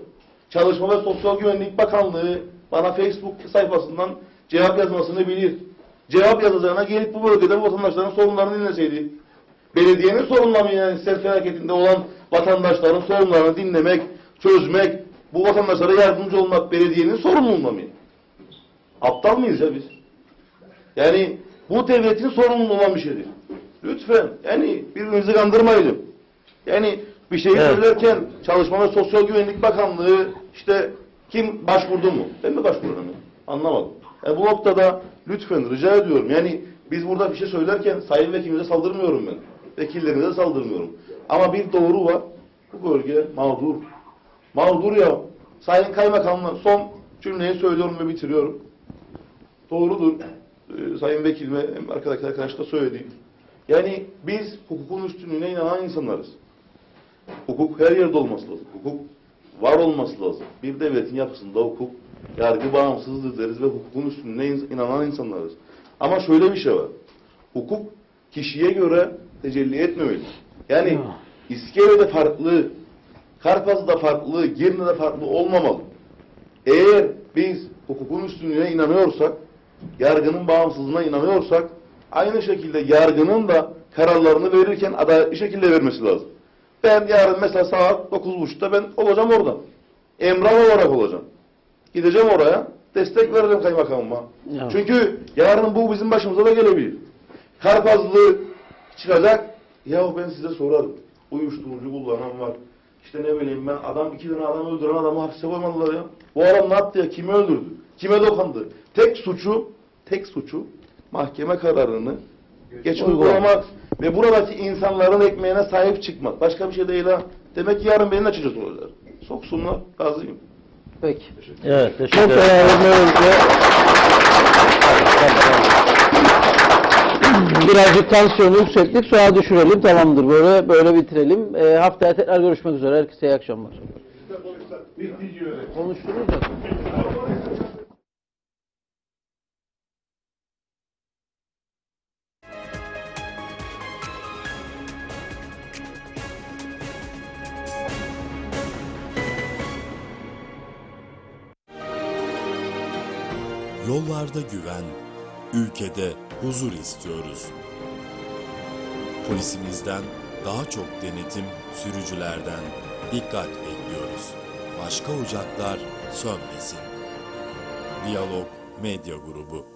Çalışma ve Sosyal Güvenlik Bakanlığı bana Facebook sayfasından cevap yazmasını bilir. Cevap yazacağına gelip bu bölgede vatandaşların sorunlarını dinleseydi. Belediyenin sorunlarını, yani sel felaketinde olan vatandaşların sorunlarını dinlemek, çözmek, bu vatandaşlara yardımcı olmak belediyenin sorumluluğunda mı? Aptal mıyız ya biz? Yani bu devletin sorumluluğu olan bir şeydir. Lütfen yani birbirimizi kandırmayalım. Yani bir şeyi söylerken Çalışma ve Sosyal Güvenlik Bakanlığı işte kim başvurdu mu? Ben mi başvurdum? Anlamadım. Yani bu noktada lütfen rica ediyorum. Yani biz burada bir şey söylerken sayın vekilimize saldırmıyorum ben. Vekillerimize saldırmıyorum. Ama bir doğru var. Bu bölge mağdur. Mağdur ya. Sayın Kaymakamla son cümleyi söylüyorum ve bitiriyorum. Doğrudur. Sayın Vekilime arkadaki arkadaş da söyledi. Yani biz hukukun üstünlüğüne inanan insanlarız. Hukuk her yerde olması lazım. Hukuk var olması lazım. Bir devletin yapısında hukuk, yargı bağımsızdır deriz ve hukukun üstünlüğüne inanan insanlarız. Ama şöyle bir şey var. Hukuk kişiye göre tecelli etmemeli. Yani İskele'de farklı, Karpaz'da farklı, Girne'de farklı olmamalı. Eğer biz hukukun üstünlüğüne inanıyorsak, yargının bağımsızlığına inanıyorsak, aynı şekilde yargının da kararlarını verirken adaletli şekilde vermesi lazım. Ben yarın mesela saat 9.30'da ben olacağım orada. Emrah olarak olacağım. Gideceğim oraya, destek vereceğim kaymakamıma. Ya. Çünkü yarın bu bizim başımıza da gelebilir. Karpazlı çıkacak, yahu ben size sorarım. Uyuşturucu kullanan var. İşte ne bileyim ben, iki tane adam öldüren adamı hapse koymadılar ya. Bu adam ne yaptı ya? Kimi öldürdü? Kime dokandı? Tek suçu mahkeme kararını geç uygulamak ve buradaki insanların ekmeğine sahip çıkmak. Başka bir şey değil ha. Demek ki yarın beni açacağız olacaklar. Soksunlar, razıyım. Peki. Evet, teşekkür ederim. Birazcık tansiyonu yükselttik, sonra düşürelim, tamamdır. Böyle bitirelim. Haftaya tekrar görüşmek üzere. Herkese iyi akşamlar. Konuştunuz da. Yollarda güven, ülkede huzur istiyoruz. Polisimizden daha çok denetim, sürücülerden dikkat bekliyoruz. Başka ocaklar sönmesin. Diyalog Medya Grubu.